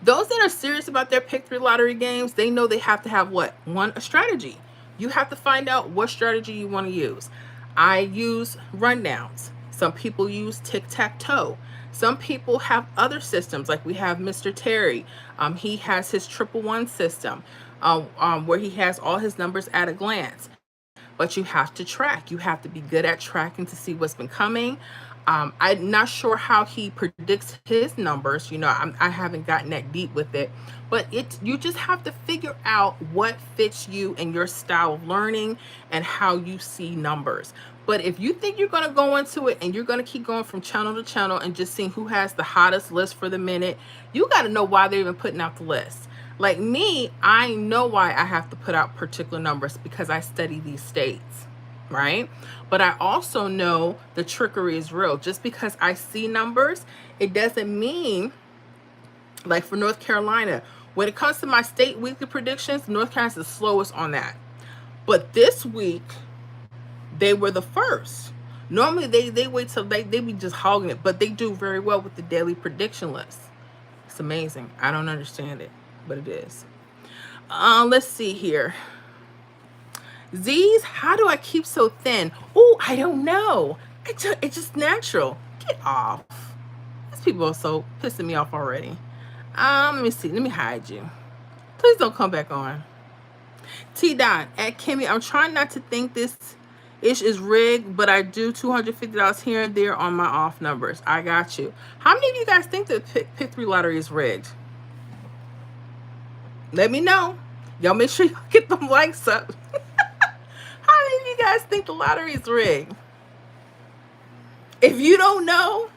Those that are serious about their pick 3 lottery games, they know they have to have what? A strategy. You have to find out what strategy you want to use. I use rundowns. Some people use tic-tac-toe. Some people have other systems, like we have Mr. Terry. He has his 111 system, where he has all his numbers at a glance. But you have to track. You have to be good at tracking to see what's been coming. I'm not sure how he predicts his numbers. I haven't gotten that deep with it, but you just have to figure out what fits you and your style of learning and how you see numbers. But if you think you're going to go into it and you're going to keep going from channel to channel and just seeing who has the hottest list for the minute, you got to know why they're even putting out the list. Like me, I know why I have to put out particular numbers because I study these states, right? But I also know the trickery is real. Just because I see numbers, it doesn't mean, like for North Carolina, when it comes to my state weekly predictions, North Carolina's the slowest on that. But this week, they were the first. Normally they wait till they be just hogging it, but they do very well with the daily prediction list. It's amazing. I don't understand it, but it is. Let's see here. Z's, how do I keep so thin? Oh, I don't know. It's just natural. Get off. These people are so pissing me off already. Let me see. Let me hide you. Please don't come back on. T Dot at Kimmy, I'm trying not to think this ish is rigged, but I do $250 here and there on my off numbers. I got you. How many of you guys think the Pick 3 lottery is rigged? Let me know. Y'all make sure y'all get them likes up. How many of you guys think the lottery is rigged? If you don't know,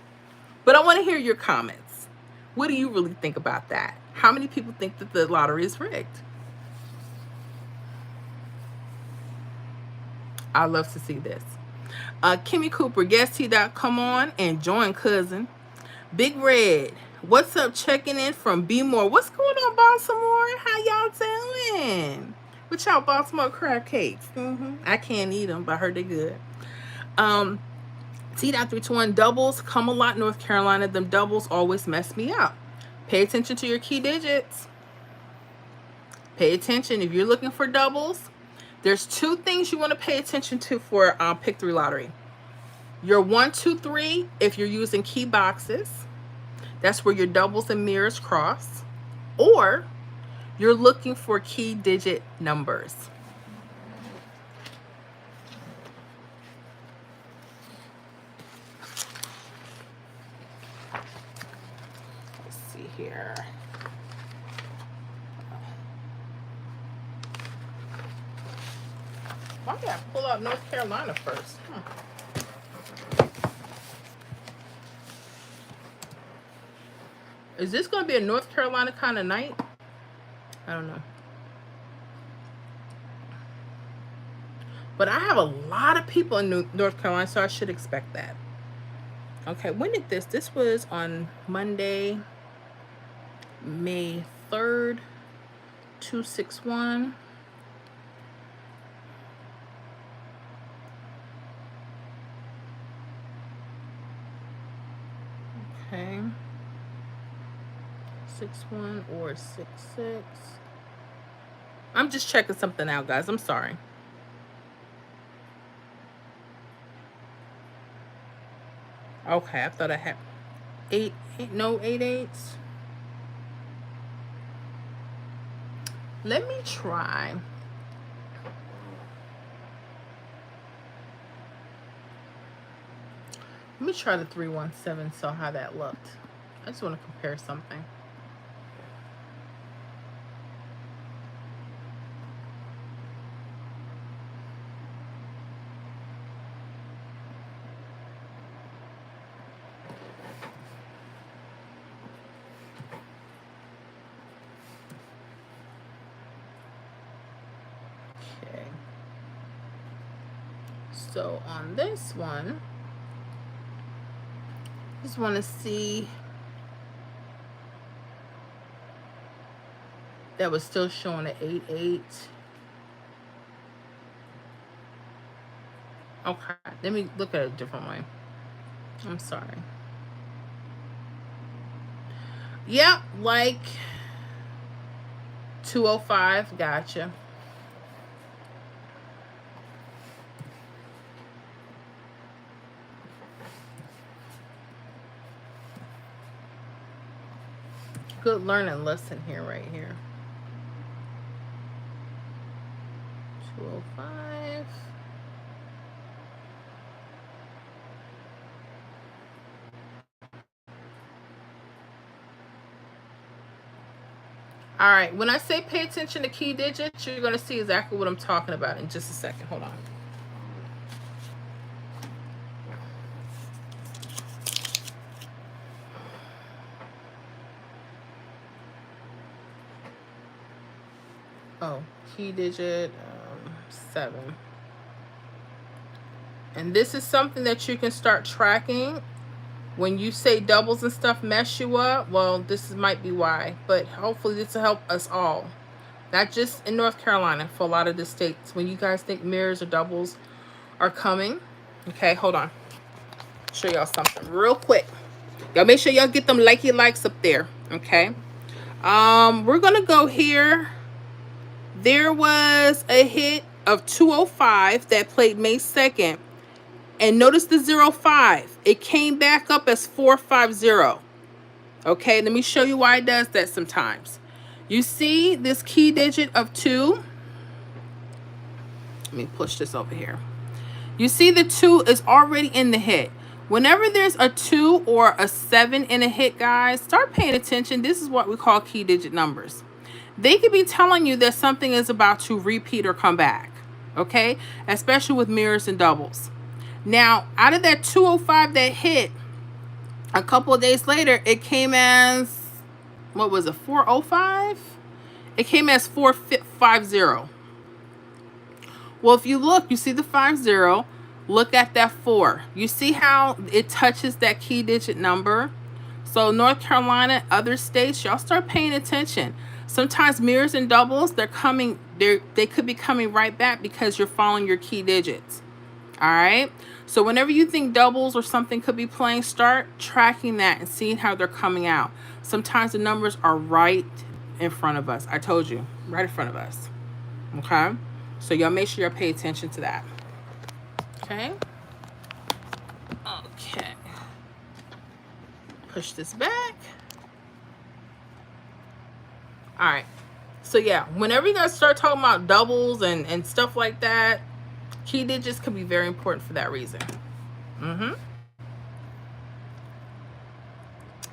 but I want to hear your comments. What do you really think about that? How many people think that the lottery is rigged? I love to see this. Kimmy Cooper, yes, T-Dot, come on and join, cousin. Big Red, what's up? Checking in from B-More. What's going on, Baltimore? How y'all doing? What y'all Baltimore crab cakes? I can't eat them, but I heard they're good. T.321, doubles come a lot, North Carolina. Them doubles always mess me up. Pay attention to your key digits. Pay attention. If you're looking for doubles, there's two things you want to pay attention to for Pick 3 lottery. Your 1, 2, 3, if you're using key boxes, that's where your doubles and mirrors cross. Or you're looking for key digit numbers. Let's see here. Why did I pull out North Carolina first? Is this going to be a North Carolina kind of night? I don't know. But I have a lot of people in North Carolina, so I should expect that. Okay, when did this? This was on Monday, May 3rd, 261. Okay. 61 or 66. I'm just checking something out, guys. I'm sorry. Okay, I thought I had eight, no 8/8s. Let me try. Let me try the 317, so how that looked. I just want to compare something. Okay. So on this one, just want to see that was still showing an 8/8. Okay, let me look at it a different way. I'm sorry. Yep, like 205. Gotcha. Good learning lesson here, right here. 205. All right, when I say pay attention to key digits, you're going to see exactly what I'm talking about in just a second. Hold on. Oh, key digit 7. And this is something that you can start tracking. When you say doubles and stuff mess you up, well, might be why. But hopefully this will help us all. Not just in North Carolina, for a lot of the states. When you guys think mirrors or doubles are coming. Okay, hold on. Show y'all something real quick. Y'all make sure y'all get them likey likes up there. Okay. We're gonna go here. There was a hit of 205 that played May 2nd. And notice the 05. It came back up as 450. Okay, let me show you why it does that sometimes. You see this key digit of 2. Let me push this over here. You see the 2 is already in the hit. Whenever there's a 2 or a 7 in a hit, guys, start paying attention. This is what we call key digit numbers. They could be telling you that something is about to repeat or come back. Okay, especially with mirrors and doubles. Now, out of that 205 that hit, a couple of days later, it came as, what was it, 405? It came as 450. Well, if you look, you see the 50. Look at that 4. You see how it touches that key digit number? So North Carolina, other states, y'all start paying attention. Sometimes mirrors and doubles, they could be coming right back because you're following your key digits. All right. So whenever you think doubles or something could be playing, start tracking that and seeing how they're coming out. Sometimes the numbers are right in front of us. I told you, right in front of us. Okay. So y'all make sure y'all pay attention to that. Okay. Okay. Push this back. All right. So yeah, whenever you guys start talking about doubles and stuff like that, key digits can be very important for that reason.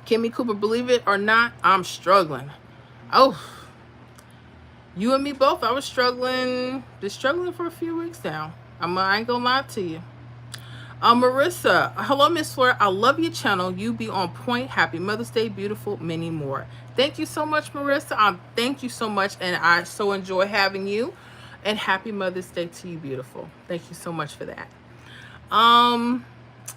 Kimmy Cooper, believe it or not, I'm struggling. Oh, you and me both. I was struggling for a few weeks now. I ain't gonna lie to you. Marissa, hello, Miss Flora. I love your channel. You be on point. Happy Mother's Day, beautiful, many more. Thank you so much, Marissa. Thank you so much, and I so enjoy having you. And happy Mother's Day to you, beautiful. Thank you so much for that.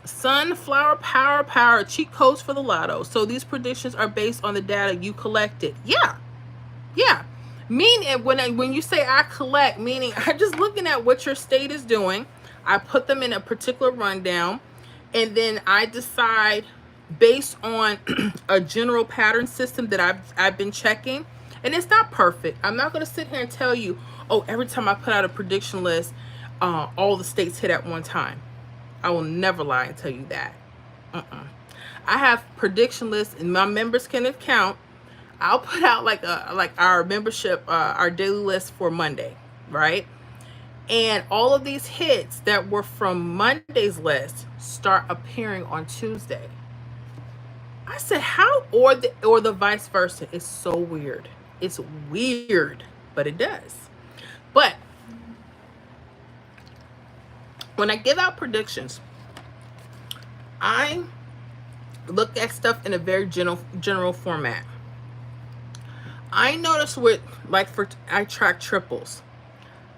Sunflower power cheat codes for the lotto. So these predictions are based on the data you collected. Yeah. Meaning when you say I collect, meaning I'm just looking at what your state is doing. I put them in a particular rundown, and then I decide based on a general pattern system that I've been checking. And it's not perfect. I'm not going to sit here and tell you, oh, every time I put out a prediction list, all the states hit at one time. I will never lie and tell you that. I have prediction lists, and my members can count. I'll put out like our membership, our daily list for Monday, right? And all of these hits that were from Monday's list start appearing on Tuesday. I said, how? Or the vice versa. It's so weird. It's weird, but it does. But when I give out predictions, I look at stuff in a very general format. I notice I track triples.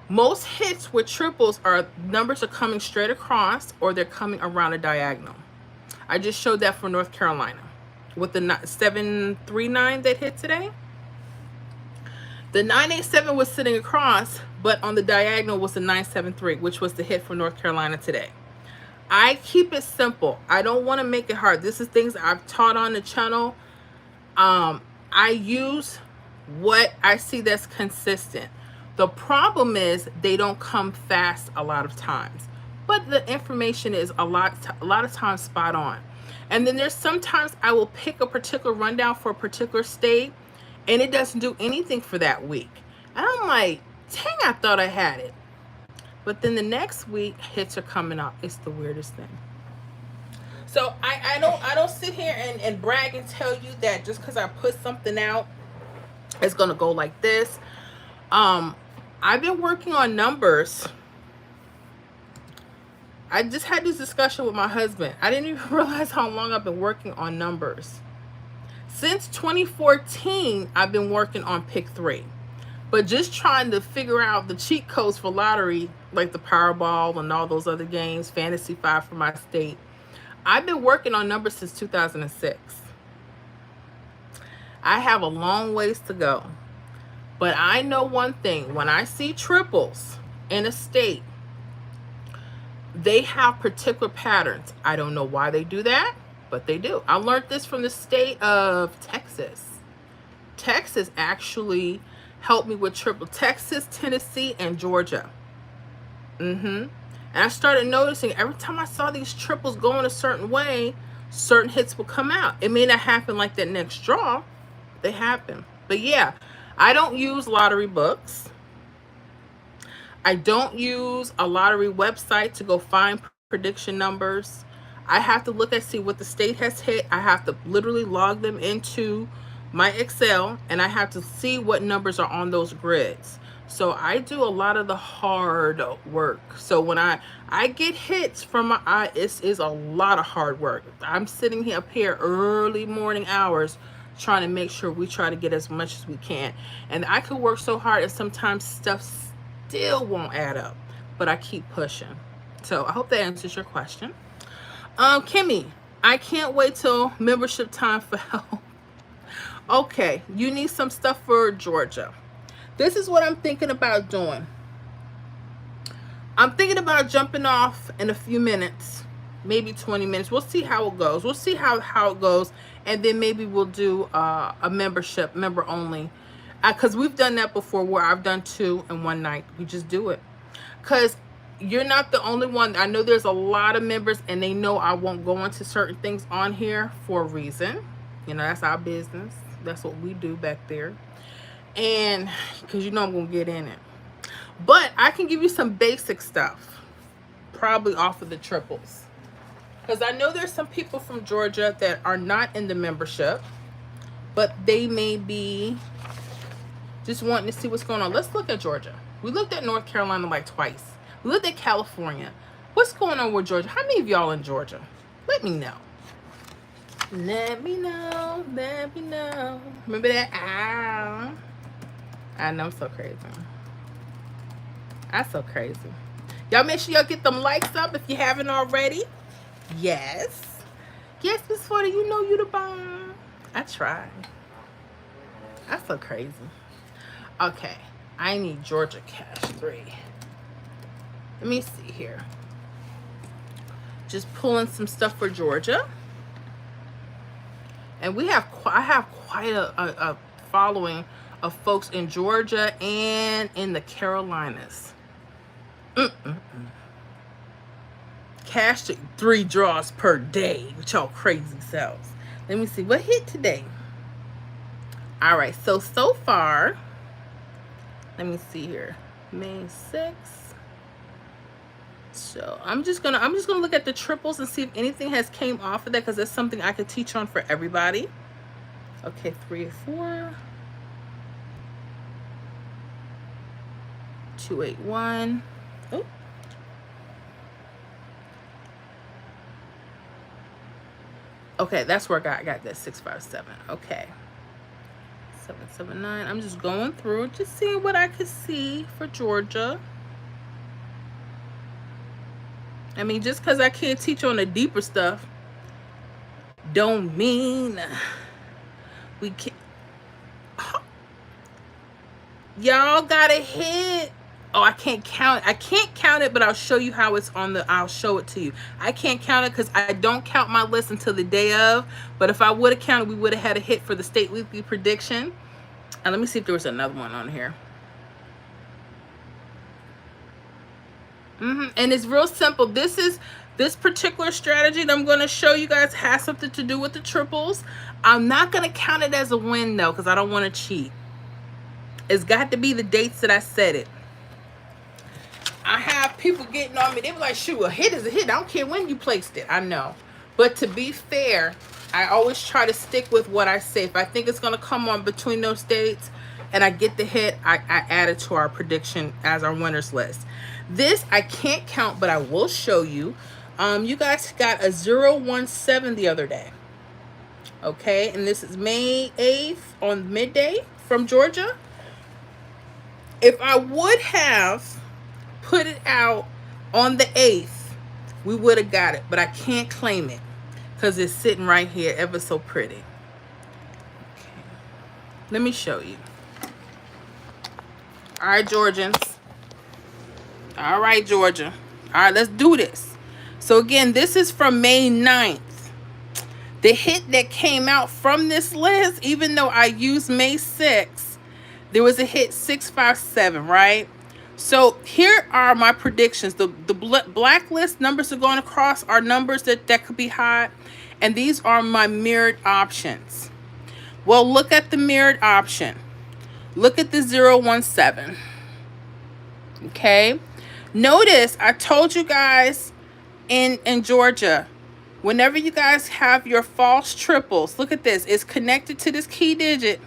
Most hits with triples numbers are coming straight across, or they're coming around a diagonal. I just showed that for North Carolina with the 739 that hit today. The 987 was sitting across, but on the diagonal was the 973, which was the hit for North Carolina today. I keep it simple. I don't want to make it hard. This is things I've taught on the channel. I use what I see that's consistent. The problem is they don't come fast a lot of times, but the information is a lot of times spot on. And then there's sometimes I will pick a particular rundown for a particular state, and it doesn't do anything for that week. And I'm like, dang, I thought I had it. But then the next week, hits are coming up. It's the weirdest thing. So I don't sit here and brag and tell you that just because I put something out It's going to go like this. I've been working on numbers. I just had this discussion with my husband. I didn't even realize how long I've been working on numbers. Since 2014, I've been working on Pick 3. But just trying to figure out the cheat codes for lottery, like the Powerball and all those other games, Fantasy 5 for my state. I've been working on numbers since 2006. I have a long ways to go. But I know one thing. When I see triples in a state, they have particular patterns. I don't know why they do that, but they do. I learned this from the state of Texas. Texas actually helped me with triple. Texas, Tennessee, and Georgia. And I started noticing every time I saw these triples going a certain way, certain hits will come out. It may not happen like that next draw. They happen. But yeah, I don't use lottery books. I don't use a lottery website to go find prediction numbers. I have to look and see what the state has hit. I have to literally log them into my Excel, and I have to see what numbers are on those grids. So I do a lot of the hard work. So when I get hits from my eye, it is a lot of hard work. I'm sitting here up here early morning hours trying to make sure we try to get as much as we can. And I could work so hard and sometimes stuff still won't add up, but I keep pushing. So I hope that answers your question. Kimmy, I can't wait till membership time for help. Okay, you need some stuff for Georgia. This is what I'm thinking about doing. I'm thinking about jumping off in a few minutes, maybe 20 minutes. We'll see how it goes. We'll see how it goes, and then maybe we'll do a member only. Because we've done that before where I've done 2 in one night. We just do it. Because you're not the only one. I know there's a lot of members and they know I won't go into certain things on here for a reason. You know, that's our business. That's what we do back there. And because you know I'm going to get in it. But I can give you some basic stuff. Probably off of the triples. Because I know there's some people from Georgia that are not in the membership. But they may be just wanting to see what's going on. Let's look at Georgia. We looked at North Carolina like twice. We looked at California. What's going on with Georgia? How many of y'all in Georgia? Let me know. Let me know. Let me know. Remember that? I know I'm so crazy. I'm so crazy. Y'all make sure y'all get them likes up if you haven't already. Yes. Yes, Miss 40, you know you the bomb. I try. I'm so crazy. Okay, I need Georgia Cash 3. Let me see here. Just pulling some stuff for Georgia. And I have quite a following of folks in Georgia and in the Carolinas. Cash 3 draws per day, with y'all crazy selves. Let me see what hit today. All right, so far, let me see here. May 6th. So I'm just gonna look at the triples and see if anything has came off of that, because that's something I could teach on for everybody. Okay, 3 and 4. 281. Oh. Okay, that's where I got that 657. Okay. 779. I'm just going through, just seeing what I could see for Georgia. I mean, just because I can't teach on the deeper stuff don't mean we can't. Y'all got a hit. Oh, I can't count it. I can't count it, but I'll show you how it's on the, I'll show it to you. I can't count it because I don't count my list until the day of. But if I would have counted, we would have had a hit for the state weekly prediction. And let me see if there was another one on here. And it's real simple. This particular strategy that I'm going to show you guys has something to do with the triples. I'm not going to count it as a win though, because I don't want to cheat. It's got to be the dates that I said it. I have people getting on me. They be like, shoot, a hit is a hit. I don't care when you placed it. I know. But to be fair, I always try to stick with what I say. If I think it's going to come on between those dates, and I get the hit, I add it to our prediction as our winners list. This I can't count, but I will show you. You guys got a 017 the other day. Okay, and this is May 8th on midday from Georgia. If I would have put it out on the 8th, we would have got it, but I can't claim it because it's sitting right here ever so pretty. Okay. Let me show you. All right, Georgians. All right, Georgia. All right, let's do this. So again, this is from May 9th. The hit that came out from this list, even though I used May 6th, there was a hit 657, right? So here are my predictions. The blacklist numbers are going across are numbers that could be hot. And these are my mirrored options. Well, look at the mirrored option. Look at the 017. Okay. Notice I told you guys in Georgia, whenever you guys have your false triples, look at this. It's connected to this key digit,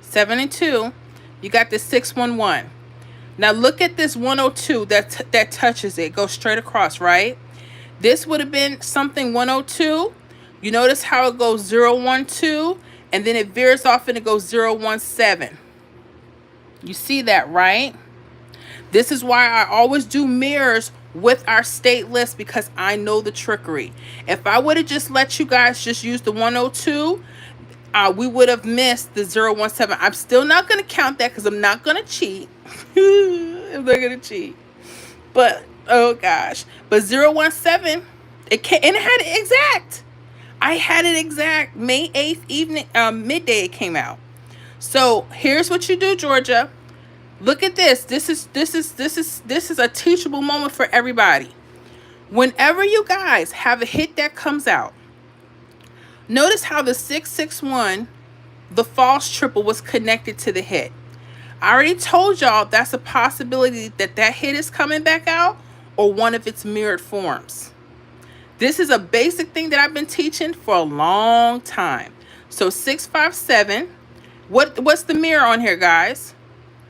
7 and 2. You got this 611. Now look at this 102 that touches it. Goes straight across, right? This would have been something 102. You notice how it goes 012, and then it veers off and it goes 017. You see that, right? This is why I always do mirrors with our state list, because I know the trickery. If I would have just let you guys just use the 102, we would have missed the 017. I'm still not going to count that because I'm not going to cheat. I'm not going to cheat. But, oh gosh. But 017, it came, and it had it exact. I had it exact. May 8th evening, midday it came out. So here's what you do, Georgia. Look at this. This is a teachable moment for everybody. Whenever you guys have a hit that comes out, notice how the 661, the false triple, was connected to the hit. I already told y'all that's a possibility that hit is coming back out, or one of its mirrored forms. This is a basic thing that I've been teaching for a long time. So 657, what's the mirror on here, guys?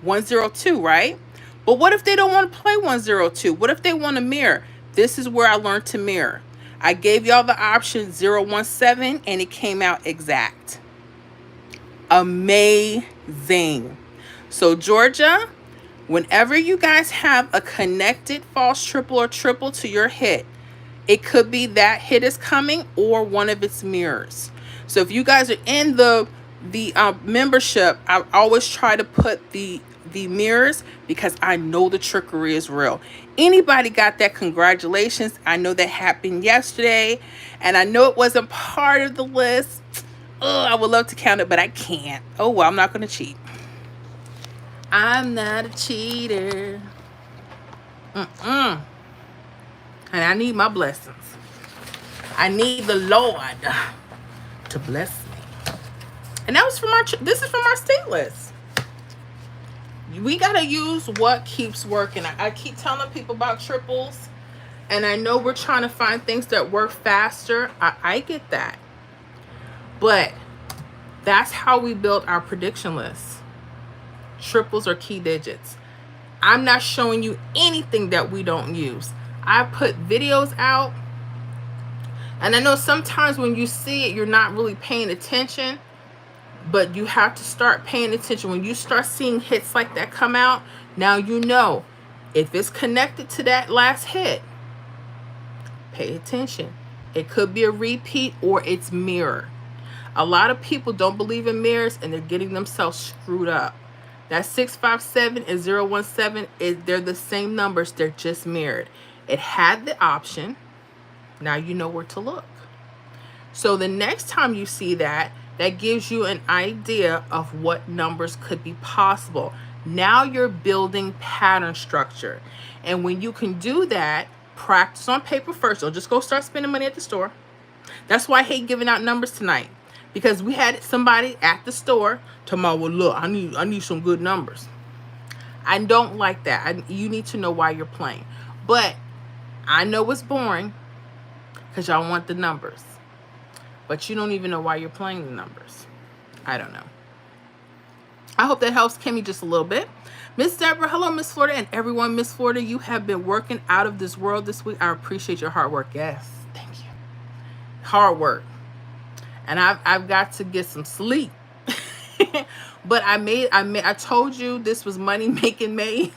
102, right? But what if they don't want to play 102? What if they want to mirror? This is where I learned to mirror. I gave y'all the option 017 and it came out exact. Amazing. So Georgia, whenever you guys have a connected false triple or triple to your hit, it could be that hit is coming or one of its mirrors. So if you guys are in the membership, I always try to put the mirrors, because I know the trickery is real. Anybody got that? Congratulations. I know that happened yesterday, and I know it wasn't part of the list. Oh, I would love to count it, but I can't. Oh well, I'm not going to cheat. I'm not a cheater. And I need my blessings. I need the Lord to bless me. And that was from this is from our state list. We got to use what keeps working. I keep telling people about triples, and I know we're trying to find things that work faster. I get that. But that's how we built our prediction list. Triples are key digits. I'm not showing you anything that we don't use. I put videos out, and I know sometimes when you see it, you're not really paying attention. But you have to start paying attention. When you start seeing hits like that come out, now you know if it's connected to that last hit, pay attention. It could be a repeat or it's mirror. A lot of people don't believe in mirrors, and they're getting themselves screwed up. That 657 and 017, they're the same numbers. They're just mirrored. It had the option. Now you know where to look. So the next time you see that gives you an idea of what numbers could be possible. Now you're building pattern structure. And when you can do that, practice on paper first. Don't just go start spending money at the store. That's why I hate giving out numbers tonight. Because we had somebody at the store tomorrow, well, look, I need some good numbers. I don't like that. You need to know why you're playing. But I know it's boring because y'all want the numbers. But you don't even know why you're playing the numbers. I don't know. I hope that helps Kimmy just a little bit. Miss Deborah, hello, Miss Florida, and everyone. Miss Florida, you have been working out of this world this week. I appreciate your hard work. Yes, thank you. Hard work. And I've got to get some sleep. But I told you this was money making May.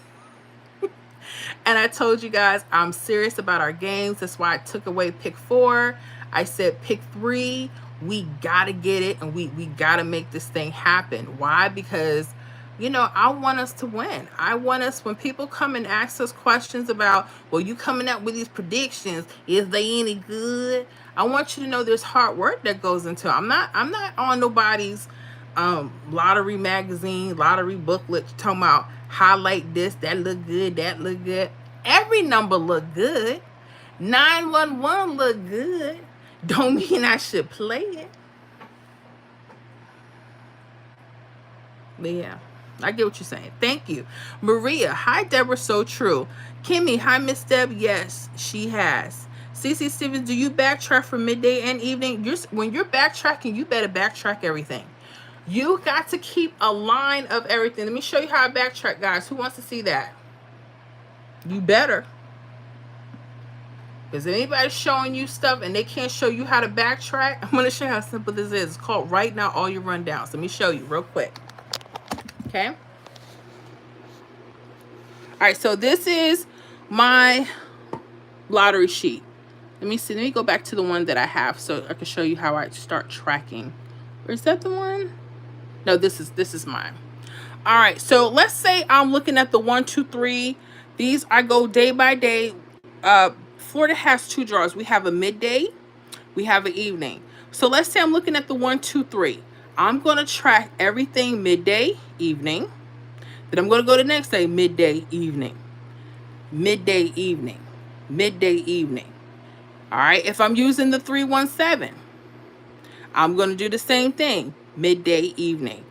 And I told you guys I'm serious about our games. That's why I took away pick 4. I said pick 3. We gotta get it, and we gotta make this thing happen. Why? Because I want us to win. I want us, when people come and ask us questions about, well, you coming out with these predictions, is they any good? I want you to know there's hard work that goes into it. I'm not on nobody's lottery magazine, lottery booklet talking about highlight this, that look good, that look good. Every number look good. 911 look good. Don't mean I should play it. But yeah, I get what you're saying. Thank you. Maria, hi Deborah, so true. Kimmy, hi Miss Deb. Yes, she has. CC Stevens, do you backtrack for midday and evening? When you're backtracking, you better backtrack everything. You got to keep a line of everything. Let me show you how I backtrack, guys. Who wants to see that? You better. Because if anybody's showing you stuff and they can't show you how to backtrack, I'm going to show you how simple this is. It's called Write Now All Your Rundowns. Let me show you real quick. Okay. All right. So this is my lottery sheet. Let me see. Let me go back to the one that I have so I can show you how I start tracking. Or is that the one? No, this is mine. All right. So let's say I'm looking at the 1, 2, 3. These I go day by day. Florida has 2 draws. We have a midday, we have an evening. So let's say I'm looking at the 1, 2, 3. I'm going to track everything midday, evening. Then I'm going to go to the next day, midday, evening. Midday, evening. Midday, evening. All right. If I'm using the 317, I'm going to do the same thing. Midday, evening.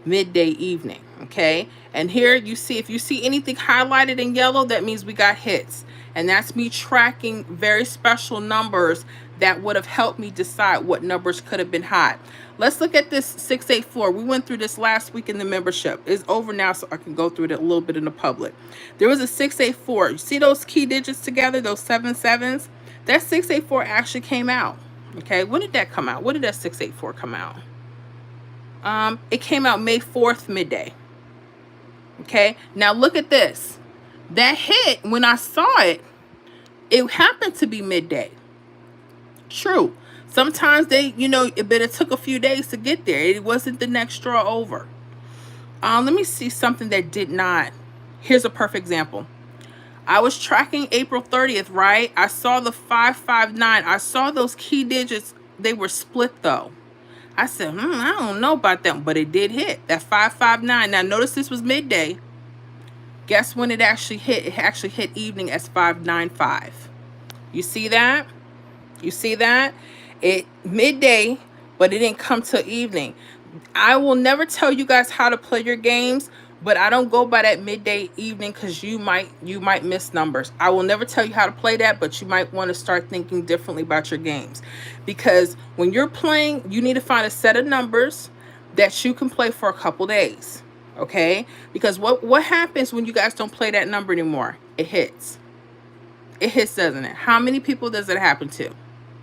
Midday, evening. Okay. And here you see, if you see anything highlighted in yellow, that means we got hits. And that's me tracking very special numbers that would have helped me decide what numbers could have been hot. Let's look at this 684. We went through this last week in the membership. It's over now, so I can go through it a little bit in the public. There was a 684. You see those key digits together, those 7 sevens? That 684 actually came out. Okay, when did that come out? When did that 684 come out? It came out May 4th, midday. Okay, now look at this. That hit, when I saw it, it happened to be midday. True. Sometimes but it took a few days to get there. It wasn't the next draw over. Let me see something that did not. Here's a perfect example. I was tracking April 30th, right? I saw the 559. I saw those key digits. They were split though. I said, I don't know about that, but it did hit. That 559. Now notice this was midday. Guess when it actually hit? It actually hit evening as 595. You see that? You see that? It midday, but it didn't come till evening. I will never tell you guys how to play your games, but I don't go by that midday evening because you might miss numbers. I will never tell you how to play that, but you might want to start thinking differently about your games. Because when you're playing, you need to find a set of numbers that you can play for a couple days. Okay? Because what happens when you guys don't play that number anymore? It hits. It hits, doesn't it? How many people does it happen to?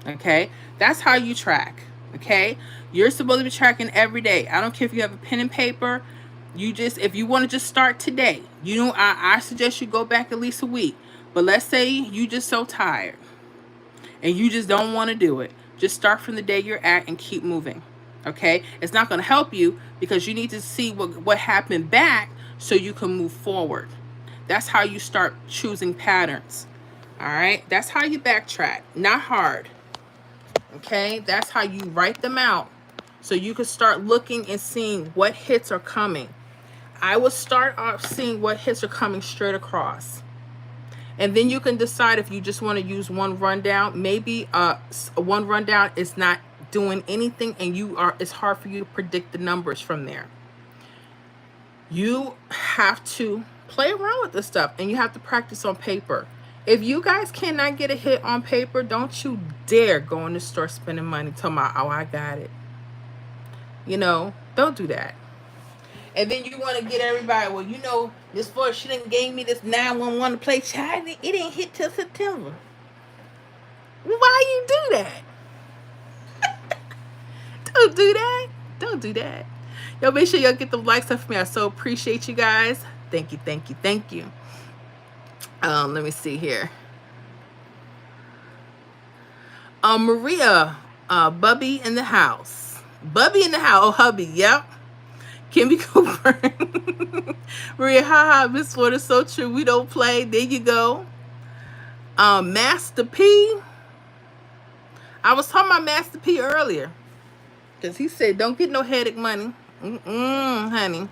Okay? That's how you track. Okay? You're supposed to be tracking every day. I don't care if you have a pen and paper. If you want to just start today, I suggest you go back at least a week. But let's say you just so tired and you just don't want to do it. Just start from the day you're at and keep moving. Okay? It's not going to help you because you need to see what happened back so you can move forward. That's how you start choosing patterns. All right? That's how you backtrack. Not hard. Okay? That's how you write them out so you can start looking and seeing what hits are coming. I will start off seeing what hits are coming straight across. And then you can decide if you just want to use one rundown. Maybe one rundown is not doing anything and it's hard for you to predict the numbers from there. You have to play around with this stuff and you have to practice on paper. If you guys cannot get a hit on paper, don't you dare go in the store spending money talking about, oh, I got it. Don't do that. And then you want to get everybody, well, you know, Miss Ford, she done gave me this 911 to play child. It didn't hit till September. Why you do that? Don't do that. Don't do that. Yo, make sure y'all get the likes up for me. I so appreciate you guys. Thank you, thank you, thank you. Let me see here. Maria, Bubby in the house. Bubby in the house. Oh, hubby. Yep. Kimmy Cooper. Maria, haha, Miss Ford is so true. We don't play. There you go. Master P. I was talking about Master P earlier. Because he said, don't get no headache money. Honey.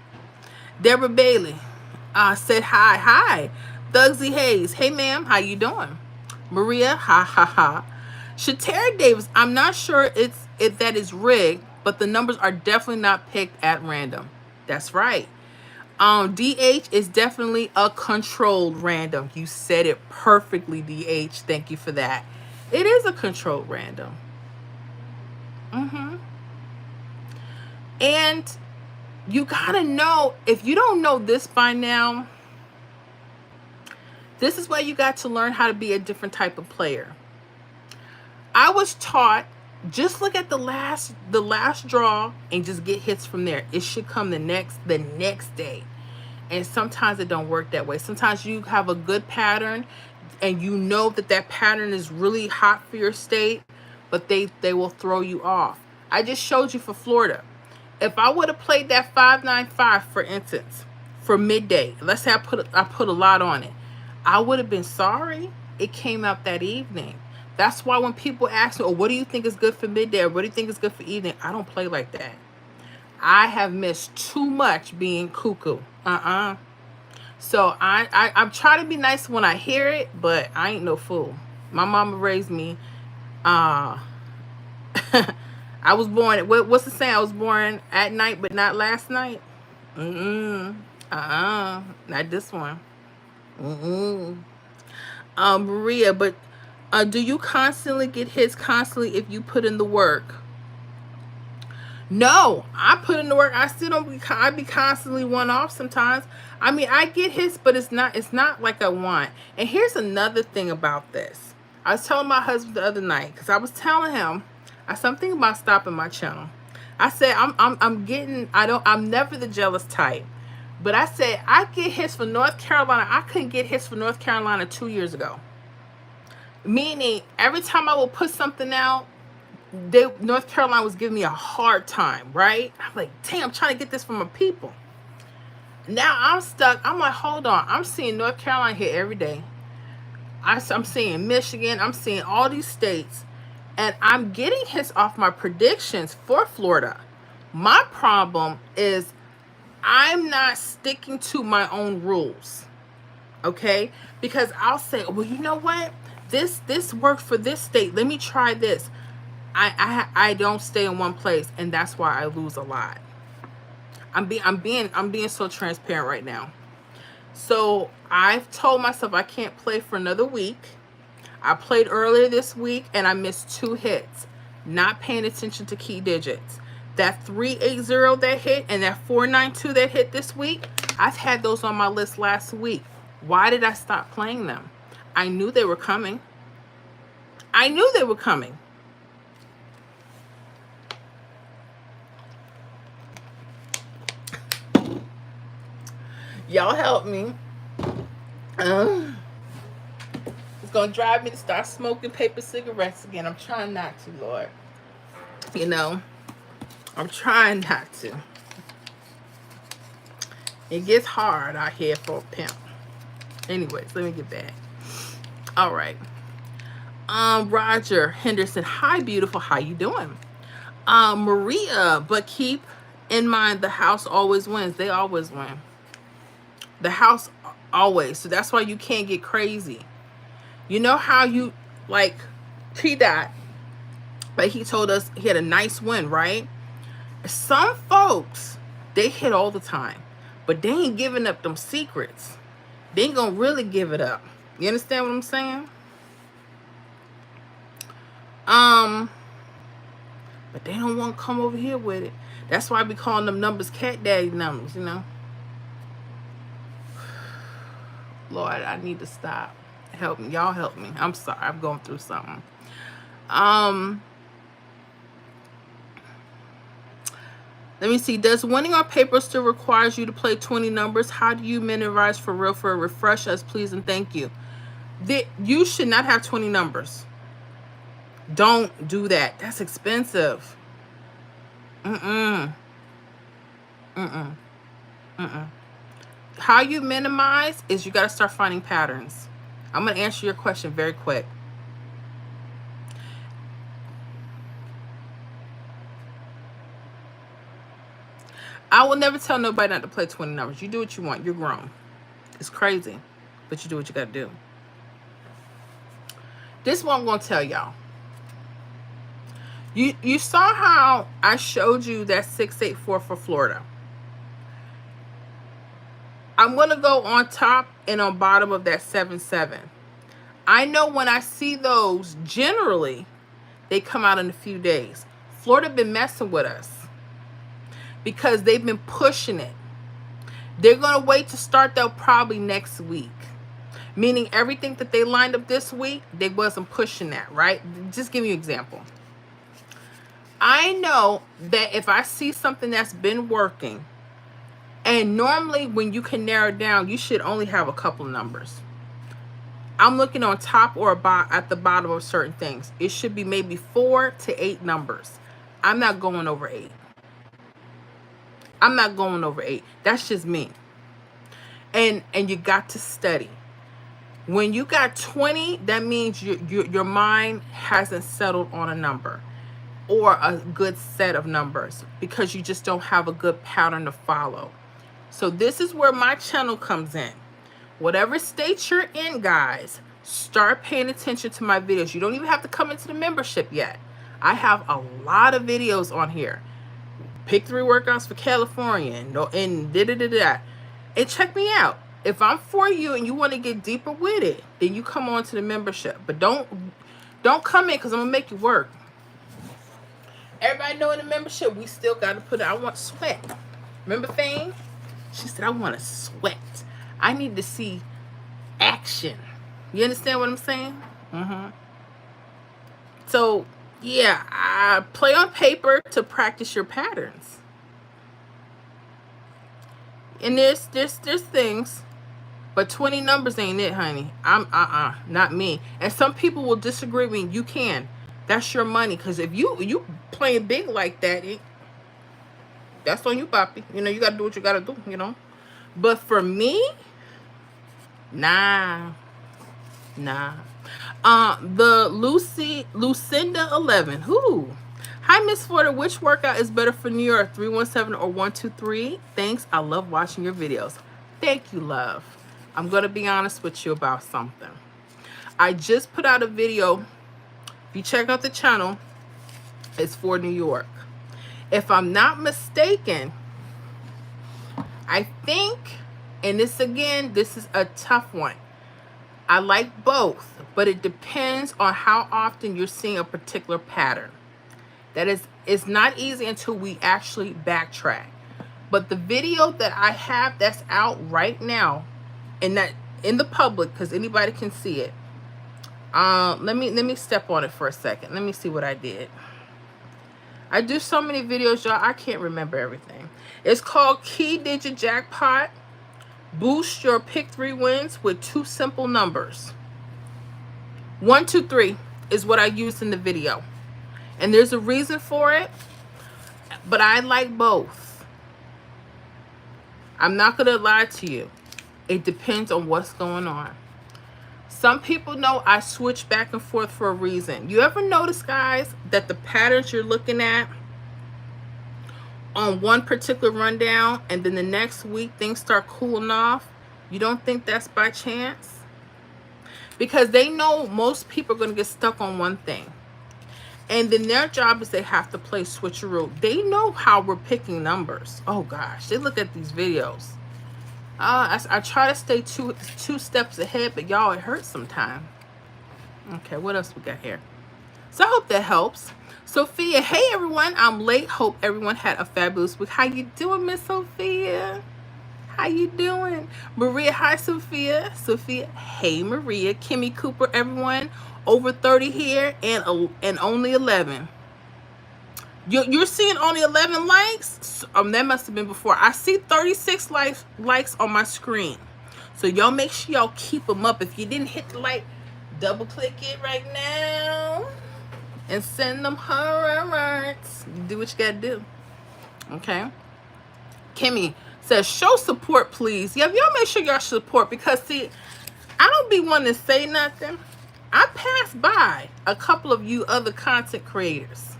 Deborah Bailey said hi. Hi. Thugsy Hayes. Hey, ma'am. How you doing? Maria. Ha, ha, ha. Shatera Davis. I'm not sure if that is rigged, but the numbers are definitely not picked at random. That's right. DH is definitely a controlled random. You said it perfectly, DH. Thank you for that. It is a controlled random. And you gotta know, if you don't know this by now, this is where you got to learn how to be a different type of player. I was taught, just look at the last draw and just get hits from there. It should come the next day. And sometimes it don't work that way. Sometimes you have a good pattern and you know that pattern is really hot for your state, but they will throw you off. I just showed you for Florida. If I would have played that 595, for instance, for midday, let's say I put a lot on it, I would have been sorry. It came out that evening. That's why when people ask me, oh, what do you think is good for midday, or what do you think is good for evening? I don't play like that. I have missed too much being cuckoo. So I'm trying to be nice when I hear it, but I ain't no fool. My mama raised me. I was born. What's the saying? I was born at night, but not last night. Not this one. Maria, but do you constantly get hits constantly if you put in the work? No, I put in the work. I still don't. I be constantly one off sometimes. I mean, I get hits, but it's not like I want. And here's another thing about this. I was telling my husband the other night, because I was telling him, I said, I'm thinking about stopping my channel. I said, I'm never the jealous type. But I said, I get hits for North Carolina. I couldn't get hits for North Carolina 2 years ago. Meaning, every time I would put something out, North Carolina was giving me a hard time, right? I'm like, damn, I'm trying to get this from my people. Now I'm stuck. I'm like, hold on. I'm seeing North Carolina here every day. I'm seeing Michigan. I'm seeing all these states. And I'm getting hits off my predictions for Florida. My problem is I'm not sticking to my own rules. Okay? Because I'll say, well, you know what? This worked for this state. Let me try this. I don't stay in one place, and that's why I lose a lot. I'm being so transparent right now. So I've told myself I can't play for another week. I played earlier this week and I missed 2 hits, not paying attention to key digits. That 380 that hit and that 492 that hit this week, I've had those on my list last week. Why did I stop playing them? I knew they were coming. Y'all help me. It's gonna drive me to start smoking paper cigarettes again. I'm trying not to, Lord. You know, I'm trying not to. It gets hard out here for a pimp. Anyways, let me get back. All right. Roger Henderson. Hi, beautiful. How you doing? Maria, but keep in mind the house always wins. They always win. The house always. So that's why you can't get crazy. You know how you, like, T-Dot, like he told us he had a nice win, right? Some folks, they hit all the time, but they ain't giving up them secrets. They ain't gonna really give it up. You understand what I'm saying? But they don't want to come over here with it. That's why we calling them numbers cat daddy numbers, you know. Lord, I need to stop. Help me. Y'all help me. I'm sorry. I'm going through something. Let me see. Does winning on paper still requires you to play 20 numbers? How do you memorize for real? For a refresh us, please, and thank you. You should not have 20 numbers. Don't do that. That's expensive. How you minimize is you got to start finding patterns. I'm going to answer your question very quick. I will never tell nobody not to play 20 numbers. You do what you want. You're grown. It's crazy, but you do what you got to do. This is what I'm going to tell y'all. You saw how I showed you that 684 for Florida. I'm going to go on top and on bottom of that 77. I know when I see those, generally, they come out in a few days. Florida been messing with us because they've been pushing it. They're going to wait to start, though, probably next week. Meaning everything that they lined up this week, they wasn't pushing that, right? Just give you an example. I know that if I see something that's been working, and normally when you can narrow it down, you should only have a couple of numbers. I'm looking on top or at the bottom of certain things. It should be maybe 4 to 8 numbers. I'm not going over 8. I'm not going over 8. That's just me. And you got to study. When you got 20, that means your mind hasn't settled on a number or a good set of numbers because you just don't have a good pattern to follow. So this is where my channel comes in. Whatever state you're in, guys, start paying attention to my videos. You don't even have to come into the membership yet. I have a lot of videos on here. Pick 3 workouts for California and da-da-da-da. And check me out. If I'm for you and you want to get deeper with it, then you come on to the membership. But don't come in because I'm going to make you work. Everybody know in the membership, we still got to put it. I want sweat. Remember Fame? She said, I want to sweat. I need to see action. You understand what I'm saying? So, yeah, I play on paper to practice your patterns. And there's things, but 20 numbers ain't it, honey. Not me. And some people will disagree with me. You can. That's your money. Because if you playing big like that, that's on you, Poppy. You know, you got to do what you got to do, you know. But for me, nah. The Lucinda 11. Who? Hi, Miss Florida. Which workout is better for New York? 317 or 123? Thanks. I love watching your videos. Thank you, love. I'm going to be honest with you about something. I just put out a video. If you check out the channel, it's for New York. If I'm not mistaken, I think, and this is a tough one. I like both, but it depends on how often you're seeing a particular pattern. It's not easy until we actually backtrack. But the video that I have that's out right now, and that in the public, because anybody can see it. Let me step on it for a second. Let me see what I did. I do so many videos, y'all. I can't remember everything. It's called Key Digit Jackpot. Boost your pick 3 wins with 2 simple numbers. 1, 2, 3 is what I used in the video. And there's a reason for it, but I like both. I'm not going to lie to you. It depends on what's going on. Some people know I switch back and forth for a reason. You ever notice, guys, that the patterns you're looking at on one particular rundown and then the next week things start cooling off? You don't think that's by chance? Because they know most people are going to get stuck on one thing. And then their job is they have to play switcheroo. They know how we're picking numbers. Oh, gosh. They look at these videos. I try to stay two steps ahead, but y'all, it hurts sometimes. Okay, what else we got here? So I hope that helps. Sophia, hey everyone, I'm late. Hope everyone had a fabulous week. How you doing, Miss Sophia? How you doing? Maria, hi Sophia. Sophia, hey Maria. Kimmy Cooper, everyone. Over 30 here and only 11. You're seeing only 11 likes? That must have been before. I see 36 likes on my screen. So y'all make sure y'all keep them up. If you didn't hit the like, double click it right now and send them hearts. Do what you gotta do. Okay. Kimmy says, show support, please. Yeah, y'all make sure y'all support, because see, I don't be wanting to say nothing. I pass by a couple of you other content creators.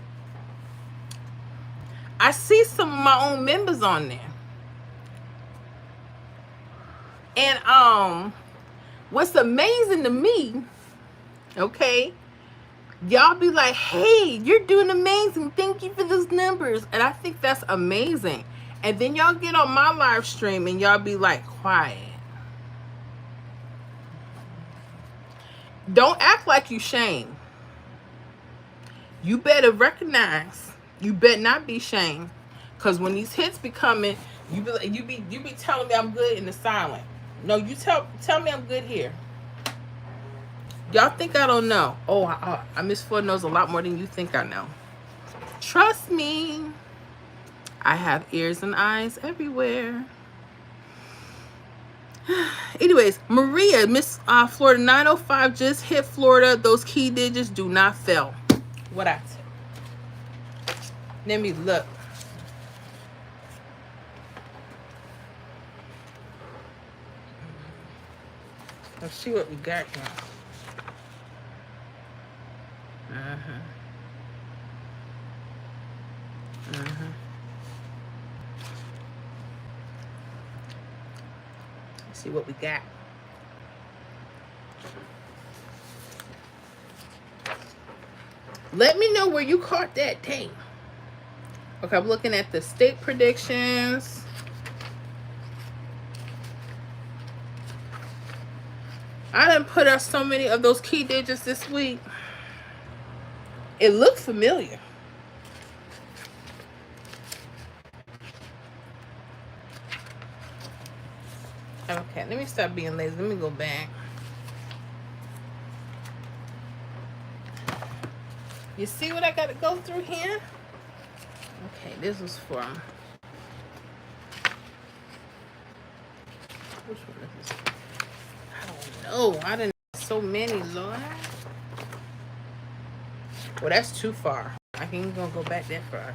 I see some of my own members on there. And what's amazing to me, okay, y'all be like, hey, you're doing amazing. Thank you for those numbers. And I think that's amazing. And then y'all get on my live stream and y'all be like, quiet. Don't act like you shame. You better recognize. You better not be shamed. Because when these hits be coming, you be telling me I'm good in the silent. No, you tell me I'm good here. Y'all think I don't know. Oh, I Miss Ford knows a lot more than you think I know. Trust me. I have ears and eyes everywhere. Anyways, Maria, Miss Florida 905 just hit Florida. Those key digits do not fail. What I said. Let me look. Let's see what we got here. Let's see what we got. Let me know where you caught that date. Okay, I'm looking at the state predictions. I done put up so many of those key digits this week. It looked familiar. Okay, let me stop being lazy. Let me go back. You see what I got to go through here? Okay, this was from... Which one is this? I don't know. I didn't have so many, Lord. Well, that's too far. I ain't gonna go back that far.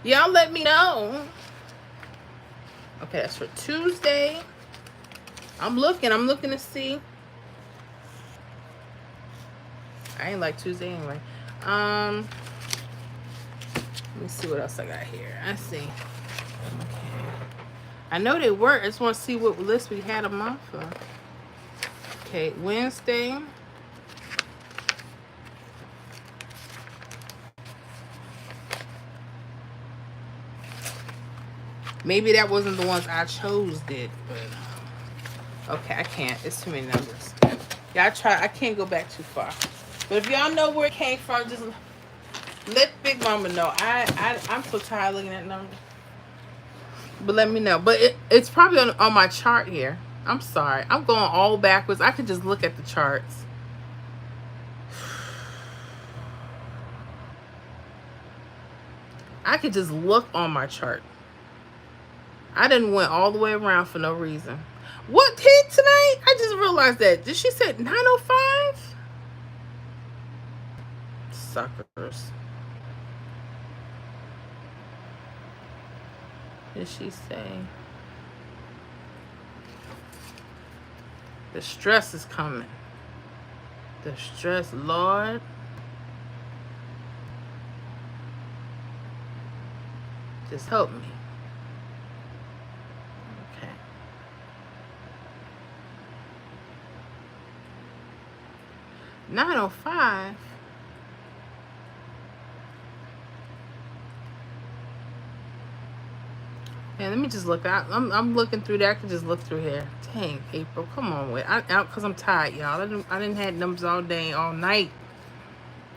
Y'all let me know. Okay, that's for Tuesday. I'm looking to see. I ain't like Tuesday anyway. Let me see what else I got here. I see. Okay. I know they work. I just want to see what list we had them off of. Okay, Wednesday. Maybe that wasn't the ones I chose, but okay, I can't. It's too many numbers. Yeah, I can't go back too far. But if y'all know where it came from, just let Big Mama know. I'm so tired looking at numbers. But let me know. But it's probably on my chart here. I'm sorry. I'm going all backwards. I could just look at the charts. I could just look on my chart. I didn't went all the way around for no reason. What hit tonight? I just realized that. Did she say 905? Suckers. Did she say? The stress is coming. The stress, Lord. Just help me. Okay. $905. Okay, let me just look. I'm looking through there. I can just look through here. Dang, April, come on, wait. Cause I'm tired, y'all. I didn't had numbers all day, all night.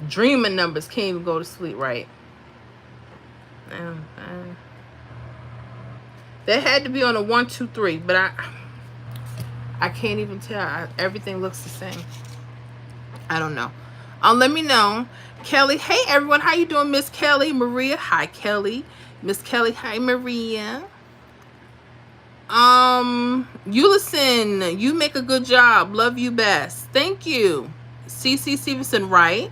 Dreaming numbers, can't even go to sleep right. That had to be on a 1, 2, 3, but I can't even tell. Everything looks the same. I don't know. Let me know. Kelly, hey everyone, how you doing? Miss Kelly, Maria, hi Kelly. Miss Kelly, hi Maria. Eulison, you make a good job. Love you best. Thank you. CC Stevenson, right?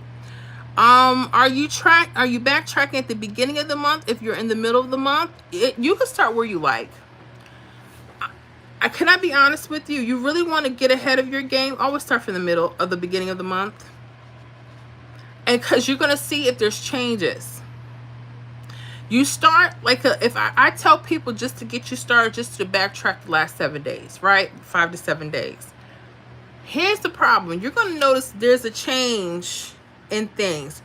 Are you backtracking at the beginning of the month? If you're in the middle of the month, you can start where you like. I cannot be honest with you. You really want to get ahead of your game, always start from the middle of the beginning of the month. And because you're going to see if there's changes. You start if I tell people just to get you started, just to backtrack the last 7 days, right? 5 to 7 days. Here's the problem. You're going to notice there's a change in things.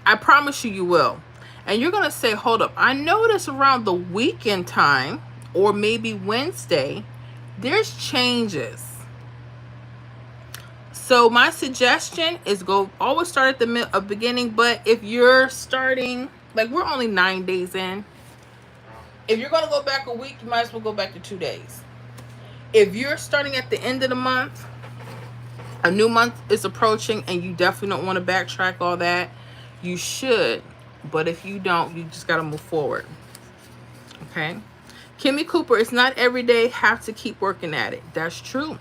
I promise you will. And you're going to say, hold up. I notice around the weekend time, or maybe Wednesday, there's changes. So my suggestion is always start at the beginning. But if you're starting, we're only 9 days in. If you're going to go back a week, you might as well go back to 2 days. If you're starting at the end of the month, a new month is approaching, and you definitely don't want to backtrack all that, you should. But if you don't, you just got to move forward. Okay? Kimmy Cooper, it's not every day, have to keep working at it. That's true.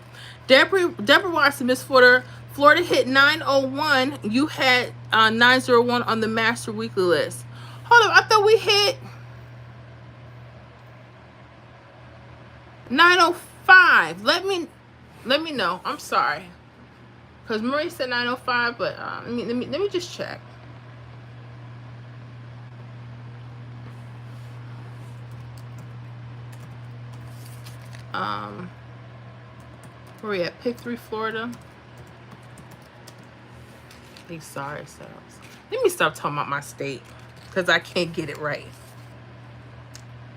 Deborah Watson, Miss Florida hit 901. You had 901 on the master weekly list. Hold up, I thought we hit 905. Let me know. I'm sorry, because Marie said 905, but let me just check. Where we at? Pick 3, Florida. These sorry selves. Let me stop talking about my state, because I can't get it right.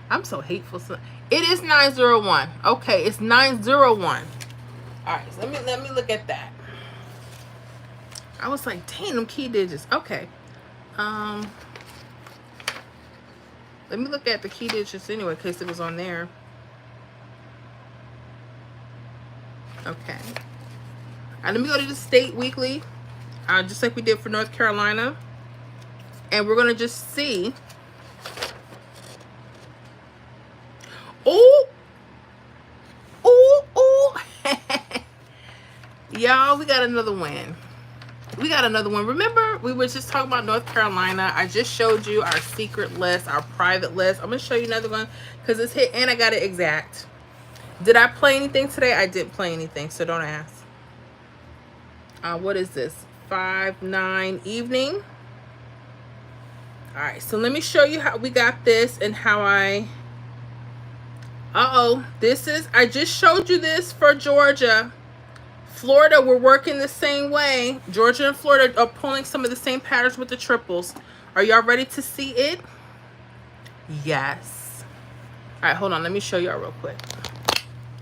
I'm so hateful. It is 901. Okay, it's 901. All right, so let me look at that. I was like, dang, them key digits. Okay. Let me look at the key digits anyway, in case it was on there. Okay. Let me go to the state weekly, just like we did for North Carolina. And we're going to just see. Oh! Y'all, we got another win. Remember, we were just talking about North Carolina. I just showed you our secret list, our private list. I'm going to show you another one because it's hit and I got it exact. Did I play anything today? I didn't play anything, so don't ask. What is this? 5/9 evening. All right, so let me show you how we got this and how I... this is... I just showed you this for Georgia. Florida, we're working the same way. Georgia and Florida are pulling some of the same patterns with the triples. Are y'all ready to see it? Yes. All right, hold on. Let me show y'all real quick,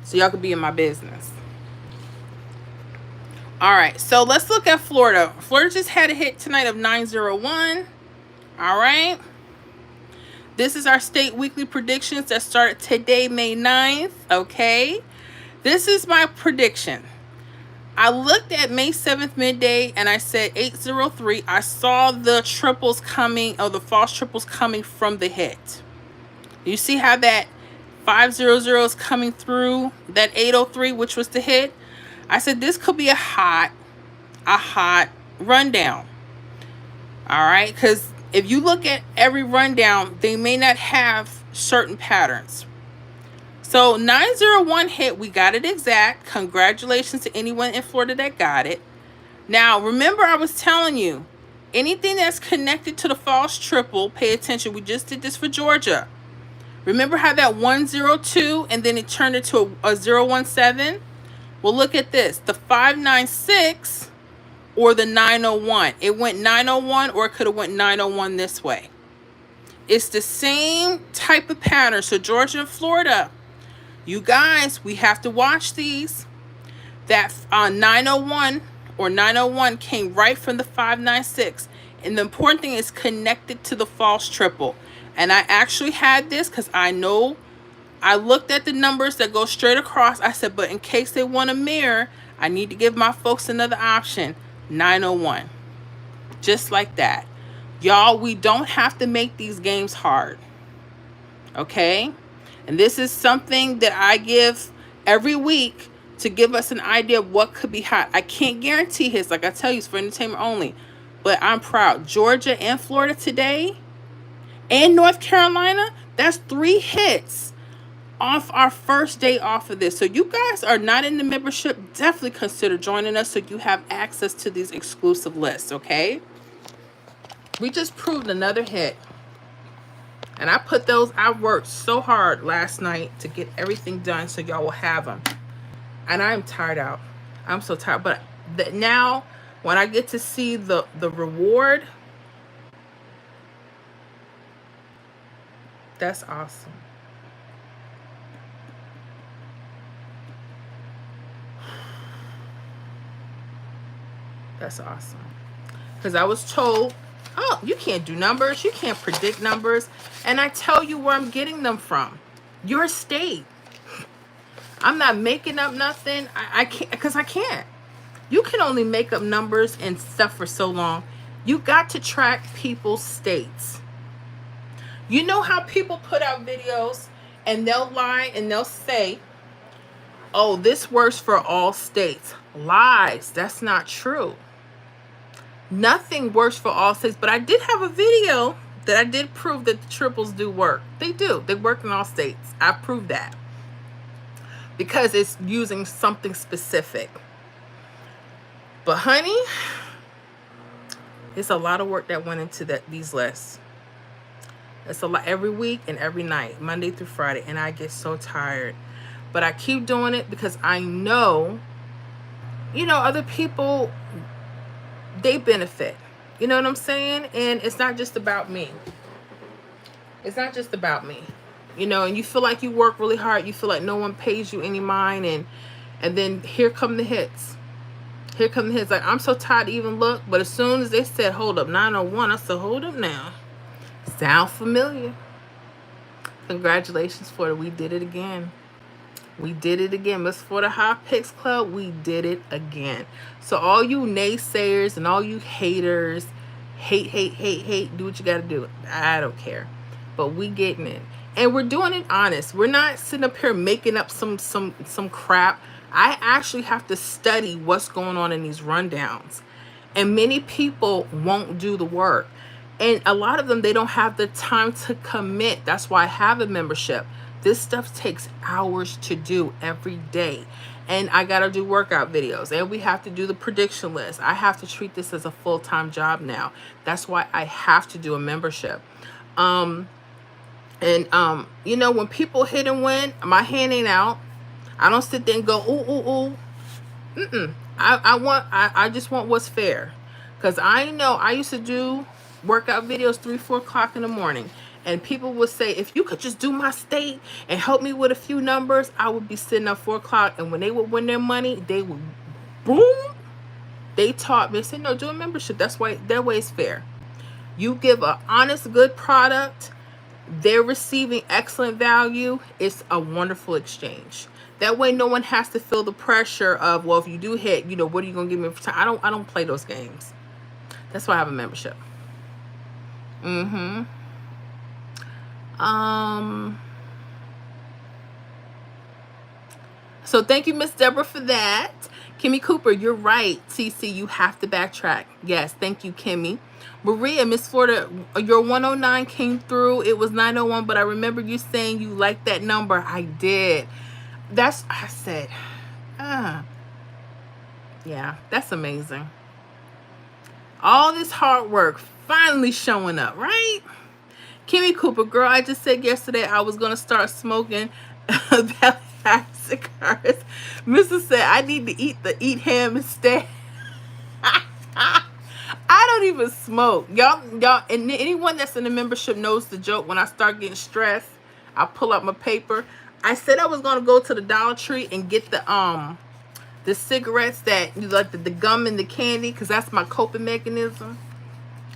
so y'all could be in my business. All right, so let's look at Florida. Florida just had a hit tonight of 901. All right. This is our state weekly predictions that start today, May 9th. Okay. This is my prediction. I looked at May 7th midday and I said 803. I saw the triples coming, or the false triples coming from the hit. You see how that 500 is coming through that 803, which was the hit? I said this could be a hot rundown. All right, because if you look at every rundown, they may not have certain patterns. So 901 hit, we got it exact. Congratulations to anyone in Florida that got it. Now, remember I was telling you, anything that's connected to the false triple, pay attention. We just did this for Georgia. Remember how that 102 and then it turned into a 017? Well, look at this. The 596 or the 901. It went 901, or it could have went 901 this way. It's the same type of pattern. So Georgia and Florida, you guys, we have to watch these. That 901 or 901 came right from the 596. And the important thing is connected to the false triple. And I actually had this because I know I looked at the numbers that go straight across. I said, but in case they want a mirror, I need to give my folks another option. 901. Just like that. Y'all, we don't have to make these games hard. Okay? And this is something that I give every week to give us an idea of what could be hot. I can't guarantee his, like I tell you, it's for entertainment only. But I'm proud. Georgia and Florida today and North Carolina, that's 3 hits off our first day off of this. So you guys are not in the membership, definitely consider joining us so you have access to these exclusive lists, okay? We just proved another hit. And I put those, I worked so hard last night to get everything done so y'all will have them. And I'm tired out. I'm so tired. But now, when I get to see the reward, that's awesome. That's awesome. Because I was told, oh, you can't do numbers. You can't predict numbers. And I tell you where I'm getting them from. Your state. I'm not making up nothing. I can't, because I can't. You can only make up numbers and stuff for so long. You got to track people's states. You know how people put out videos and they'll lie and they'll say, oh, this works for all states. Lies. That's not true. Nothing works for all states. But I did have a video that I did prove that the triples do work. They do. They work in all states. I proved that. Because it's using something specific. But honey, it's a lot of work that went into these lists. It's a lot every week and every night, Monday through Friday, and I get so tired. But I keep doing it because I know, you know, other people, they benefit. You know what I'm saying? And it's not just about me. It's not just about me. You know, and you feel like you work really hard. You feel like no one pays you any mind. And then here come the hits. Here come the hits. Like, I'm so tired to even look. But as soon as they said, hold up, 901, I said, hold up now. Sound familiar? Congratulations, Florida. We did it again. We did it again. Miss Florida High Picks Club, we did it again. So all you naysayers and all you haters, hate, do what you got to do. I don't care. But we getting it. And we're doing it honest. We're not sitting up here making up some crap. I actually have to study what's going on in these rundowns. And many people won't do the work. And a lot of them, they don't have the time to commit. That's why I have a membership. This stuff takes hours to do every day. And I got to do workout videos. And we have to do the prediction list. I have to treat this as a full-time job now. That's why I have to do a membership. You know, when people hit and win, my hand ain't out. I don't sit there and go, ooh. I just want what's fair. Because I know I used to do workout videos 3, 4 o'clock in the morning. And people would say, if you could just do my state and help me with a few numbers, I would be sitting up 4 o'clock. And when they would win their money, they would, boom. They taught me, I said, no, do a membership. That's why, that way it's fair. You give an honest, good product. They're receiving excellent value. It's a wonderful exchange. That way no one has to feel the pressure of, well, if you do hit, you know, what are you going to give me for time? I don't play those games. That's why I have a membership. So thank you, Miss Deborah, for that. Kimmy Cooper, you're right. CC, you have to backtrack. Yes, thank you, Kimmy. Maria, Miss Florida, your 109 came through. It was 901, but I remember you saying you liked that number. I did. I said, yeah, that's amazing. All this hard work finally showing up, right? Kimmy Cooper, girl, I just said yesterday I was going to start smoking Valley High cigars. Mrs. said I need to eat ham instead. I don't even smoke. Y'all, and anyone that's in the membership knows the joke. When I start getting stressed, I pull out my paper. I said I was gonna go to the Dollar Tree and get the cigarettes that like the gum and the candy, because that's my coping mechanism.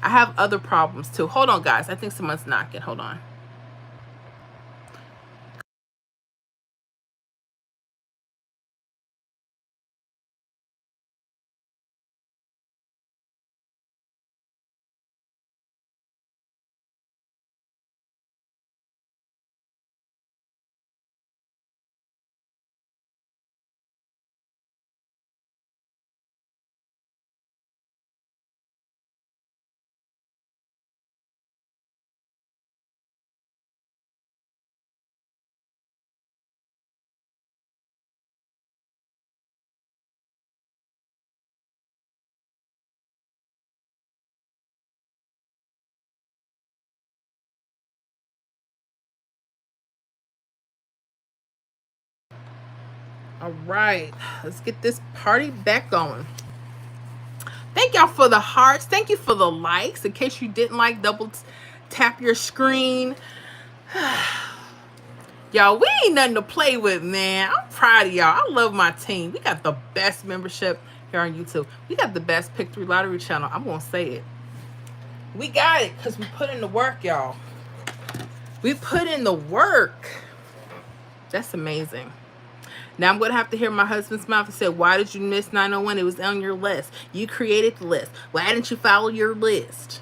I have other problems too. Hold on, guys. I think someone's knocking. Hold on. All right, let's get this party back going. Thank y'all for the hearts. Thank you for the likes. In case you didn't like, double tap your screen. Y'all, we ain't nothing to play with, man. I'm proud of y'all. I love my team. We got the best membership here on YouTube. We got the best Pick 3 Lottery channel. I'm going to say it. We got it because we put in the work, y'all. We put in the work. That's amazing. Now I'm going to have to hear my husband's mouth and say, why did you miss 901? It was on your list. You created the list. Why didn't you follow your list?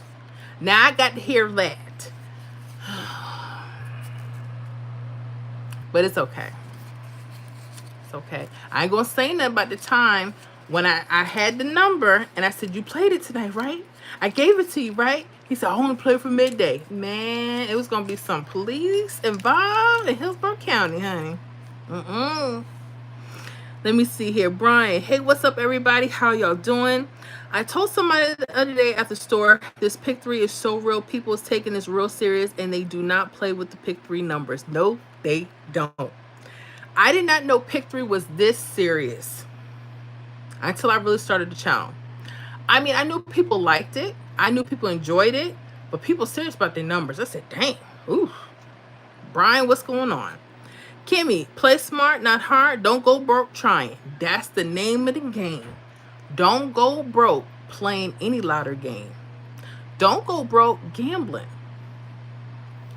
Now I got to hear that. But it's okay. It's okay. I ain't going to say nothing about the time when I had the number and I said, you played it tonight, right? I gave it to you, right? He said, I only played for midday. Man, it was going to be some police involved in Hillsborough County, honey. Let me see here. Brian, hey, what's up, everybody? How y'all doing? I told somebody the other day at the store, this Pick 3 is so real. People is taking this real serious, and they do not play with the Pick 3 numbers. No, they don't. I did not know Pick 3 was this serious until I really started the channel. I mean, I knew people liked it. I knew people enjoyed it, but people serious about their numbers. I said, dang, ooh. Brian, what's going on? Kimmy, play smart, not hard. Don't go broke trying. That's the name of the game. Don't go broke playing any lottery game. Don't go broke gambling.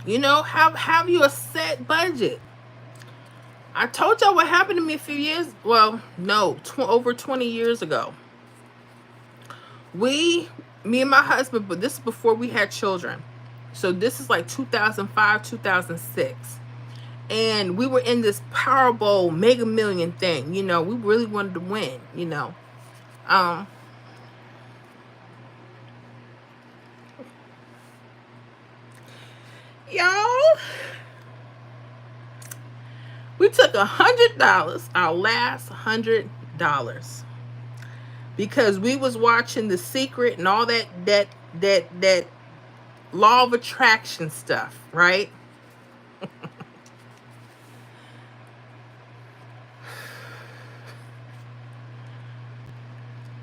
You know, have you a set budget. I told y'all what happened to me a few years, well, no, over 20 years ago. Me and my husband, but this is before we had children. So this is like 2005, 2006. And we were in this Powerball Mega Million thing. You know, we really wanted to win, you know. Y'all, we took $100, our last $100, because we was watching The Secret and all that law of attraction stuff, right?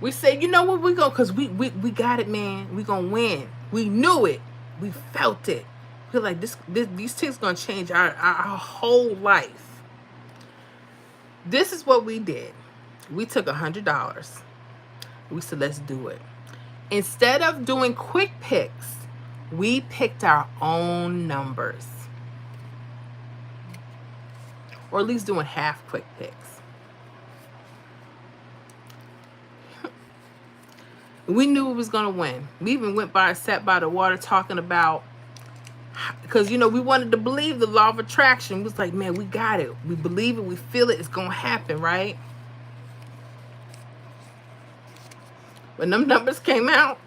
We said, you know what, we go, because we got it, man. We gonna win. We knew it. We felt it. We're like, these things gonna change our whole life. This is what we did. We took $100. We said, let's do it. Instead of doing quick picks, we picked our own numbers. Or at least doing half quick picks. We knew we was going to win. We even sat by the water talking about, because, you know, we wanted to believe the law of attraction. We was like, man, we got it. We believe it. We feel it. It's going to happen, right? When them numbers came out,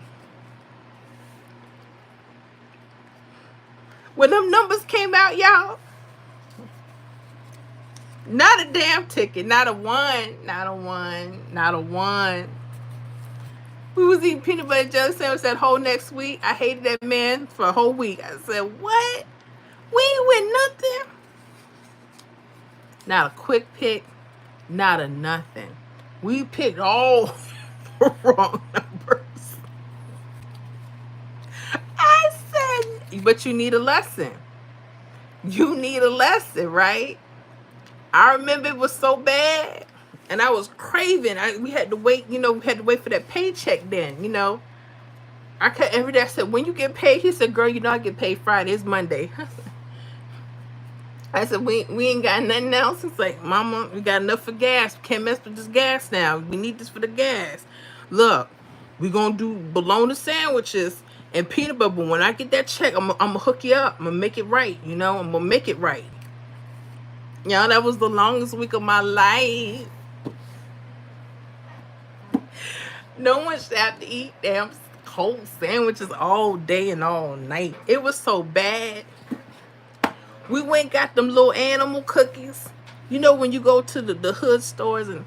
y'all, not a damn ticket, not a one. We was eating peanut butter jelly sandwich that whole next week. I hated that man for a whole week. I said, what? We ain't win nothing. Not a quick pick, not a nothing. We picked all the wrong numbers. But you need a lesson. You need a lesson, right? I remember it was so bad, and I was craving. We had to wait, we had to wait for that paycheck then, I could every day. I said, when you get paid? He said, girl, I get paid Friday. It's Monday. I said, we ain't got nothing else. It's like, mama, we got enough for gas. We can't mess with this gas now. We need this for the gas. Look, we gonna do bologna sandwiches and peanut butter. But when I get that check, I'm gonna hook you up. I'm gonna make it right. I'm gonna make it right. Y'all, that was the longest week of my life. No one should have to eat damn cold sandwiches all day and all night. It was so bad. We went and got them little animal cookies. When you go to the hood stores and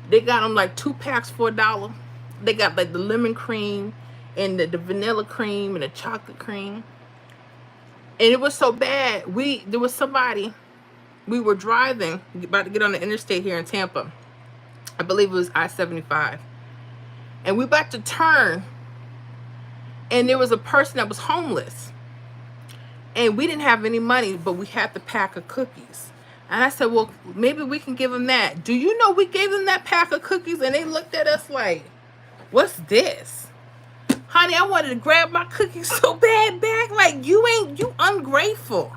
they got them like 2 packs for $1. They got like the lemon cream and the vanilla cream and the chocolate cream. And it was so bad. There was somebody, we were driving, about to get on the interstate here in Tampa. I believe it was I-75. And we about to turn. And there was a person that was homeless. And we didn't have any money, but we had the pack of cookies. And I said, well, maybe we can give them that. Do you know we gave them that pack of cookies? And they looked at us like, what's this? Honey, I wanted to grab my cookies so bad back. Like, you ungrateful.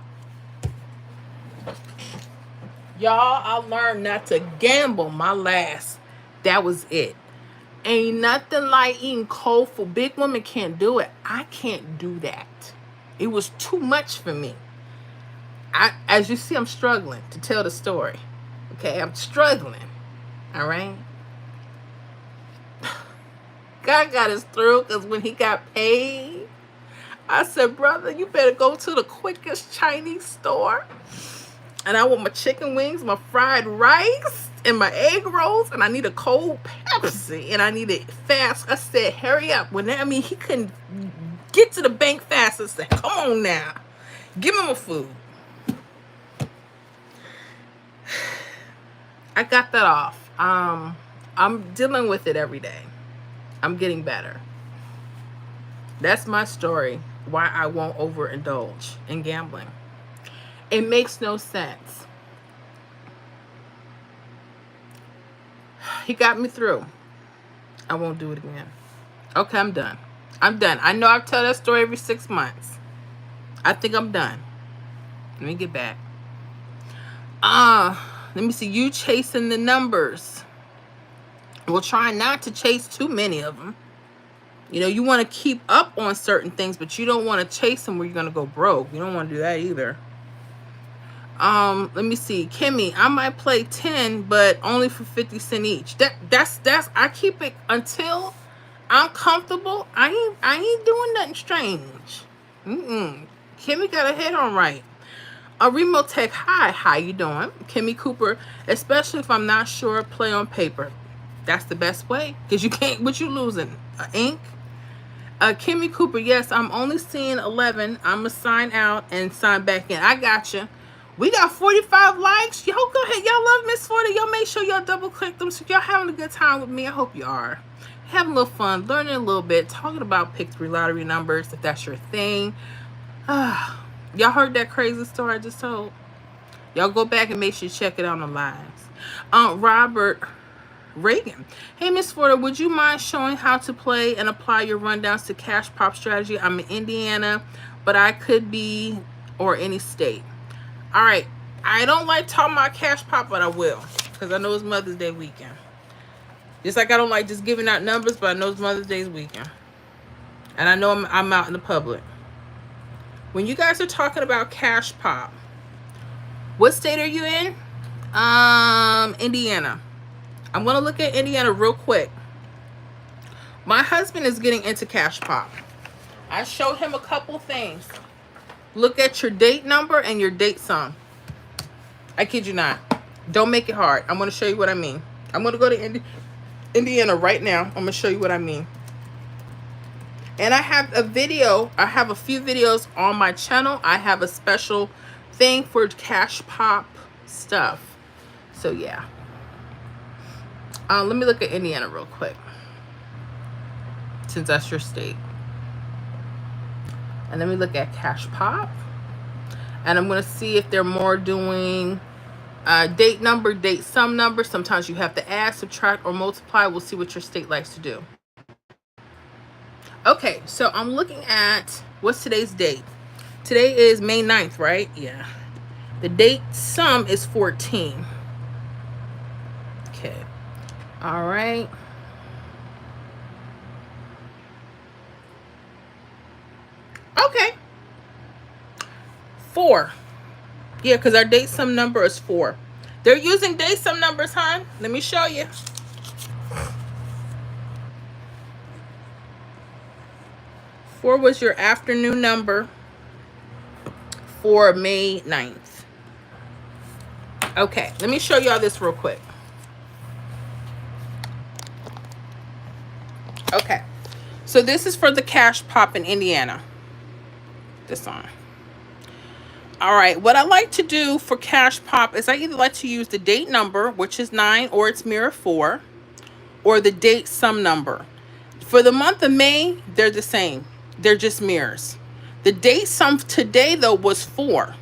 Y'all, I learned not to gamble my last. That was it. Ain't nothing like eating cold food. Big women can't do it. I can't do that. It was too much for me. As you see, I'm struggling to tell the story. Okay, I'm struggling. All right. God got us through, because when he got paid, I said, brother, you better go to the quickest Chinese store. And I want my chicken wings, my fried rice, and my egg rolls, and I need a cold Pepsi, and I need it fast. I said, hurry up. He couldn't get to the bank fast. I said, come on now. Give me my food. I got that off. I'm dealing with it every day. I'm getting better. That's my story, why I won't overindulge in gambling. It makes no sense. He got me through. I won't do it again. Okay, I'm done. I know I tell that story every 6 months. I think I'm done. Let me get back. Let me see. You chasing the numbers. Well, try not to chase too many of them. You want to keep up on certain things, but you don't want to chase them where you're going to go broke. You don't want to do that either. Let me see. Kimmy, I might play 10, but only for 50 cents each. That's I keep it until I'm comfortable. I ain't doing nothing strange. Kimmy got her head on right. Remote Tech, hi, how you doing? Kimmy Cooper, especially if I'm not sure, play on paper. That's the best way, because you can't, what you losing? Ink? Kimmy Cooper, yes, I'm only seeing 11. I'm going to sign out and sign back in. I got you. We got 45 likes. Y'all go ahead. Y'all love Miss 40. Y'all make sure y'all double click them. So y'all having a good time with me. I hope you are. Having a little fun, learning a little bit, talking about Pick 3 lottery numbers, if that's your thing. Y'all heard that crazy story I just told? Y'all go back and make sure you check it out on the lives. Robert Reagan. Hey, Miss Forder, would you mind showing how to play and apply your rundowns to Cash Pop strategy? I'm in Indiana, but I could be or any state. All right. I don't like talking about Cash Pop, but I will, because I know it's Mother's Day weekend. Just like I don't like just giving out numbers, but I know it's Mother's Day weekend. And I know I'm out in the public. When you guys are talking about Cash Pop, what state are you in? Indiana. I'm going to look at Indiana real quick. My husband is getting into Cash Pop. I showed him a couple things. Look at your date number and your date sum. I kid you not. Don't make it hard. I'm going to show you what I mean. I'm going to go to Indiana right now. I'm going to show you what I mean. And I have a video. I have a few videos on my channel. I have a special thing for Cash Pop stuff. So, yeah. Let me look at Indiana real quick, since that's your state. And let me look at Cash Pop. And I'm going to see if they're more doing date number, date sum number. Sometimes you have to add, subtract, or multiply. We'll see what your state likes to do. Okay, so I'm looking at, what's today's date? Today is May 9th, right? Yeah. The date sum is 14. Okay. All right. Okay. 4. Yeah, because our date sum number is 4. They're using date sum numbers, hon. Let me show you. Four was your afternoon number for May 9th. Okay, let me show y'all this real quick. Okay, so this is for the Cash Pop in Indiana. This on. All right, what I like to do for Cash Pop is I either like to use the date number, which is 9, or its mirror 4, or the date sum number. For the month of May, they're the same. They're just mirrors. The date sum today, though, was 4.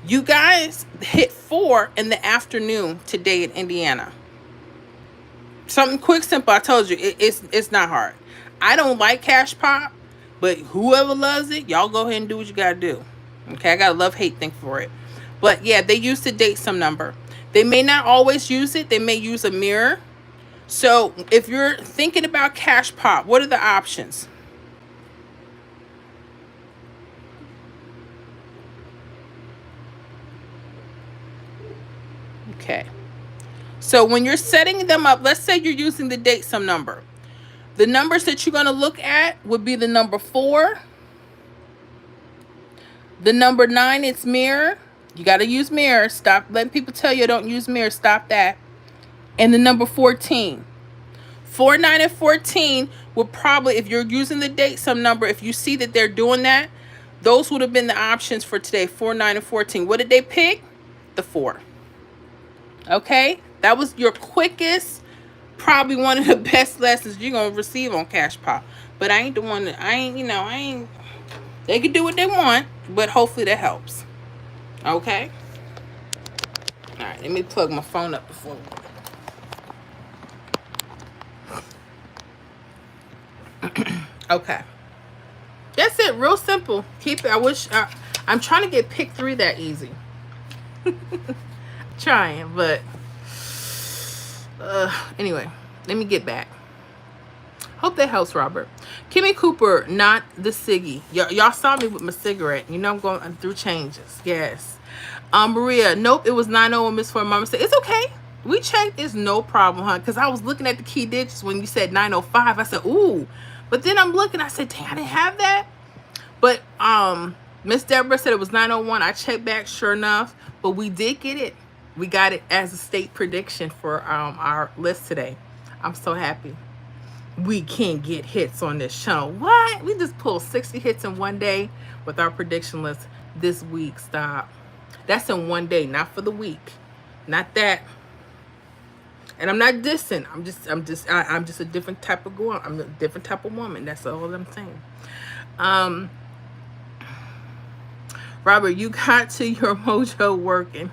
You guys hit 4 in the afternoon today in Indiana. Something quick, simple. I told you, it's not hard. I don't like Cash Pop, but whoever loves it, y'all go ahead and do what you got to do. Okay, I got a love-hate thing for it. But, yeah, they use the date sum number. They may not always use it. They may use a mirror. So, if you're thinking about Cash Pop, what are the options? Okay. So, when you're setting them up, let's say you're using the date sum number. The numbers that you're going to look at would be the number 4. The number 9, it's mirror. You got to use mirror. Stop letting people tell you don't use mirror. Stop that. And the number 14. 4, 9, and 14 would probably, if you're using the date sum number, if you see that they're doing that, those would have been the options for today, 4, 9, and 14. What did they pick? The 4. Okay? That was your quickest, probably one of the best lessons you're going to receive on Cash Pop. But I ain't the one that, they can do what they want, but hopefully that helps. Okay? All right, let me plug my phone up before okay. That's it. Real simple. Keep it. I'm trying to get pick 3 that easy. Trying, but anyway, let me get back. Hope that helps, Robert. Kimmy Cooper, not the Siggy. Y'all saw me with my cigarette. You know I'm going through changes. Yes. Maria, nope, it was 901 Miss for Mama said it's okay. We checked. It's no problem, huh? Because I was looking at the key digits when you said 905. I said, ooh. But then I'm looking. I said, dang, I didn't have that. But Miss Deborah said it was 901. I checked back, sure enough. But we did get it. We got it as a state prediction for our list today. I'm so happy. We can't get hits on this channel. What? We just pulled 60 hits in one day with our prediction list this week. Stop. That's in one day, not for the week. Not that. And I'm not dissing. I'm just a different type of girl. I'm a different type of woman. That's all I'm saying. Robert, you got to your mojo working.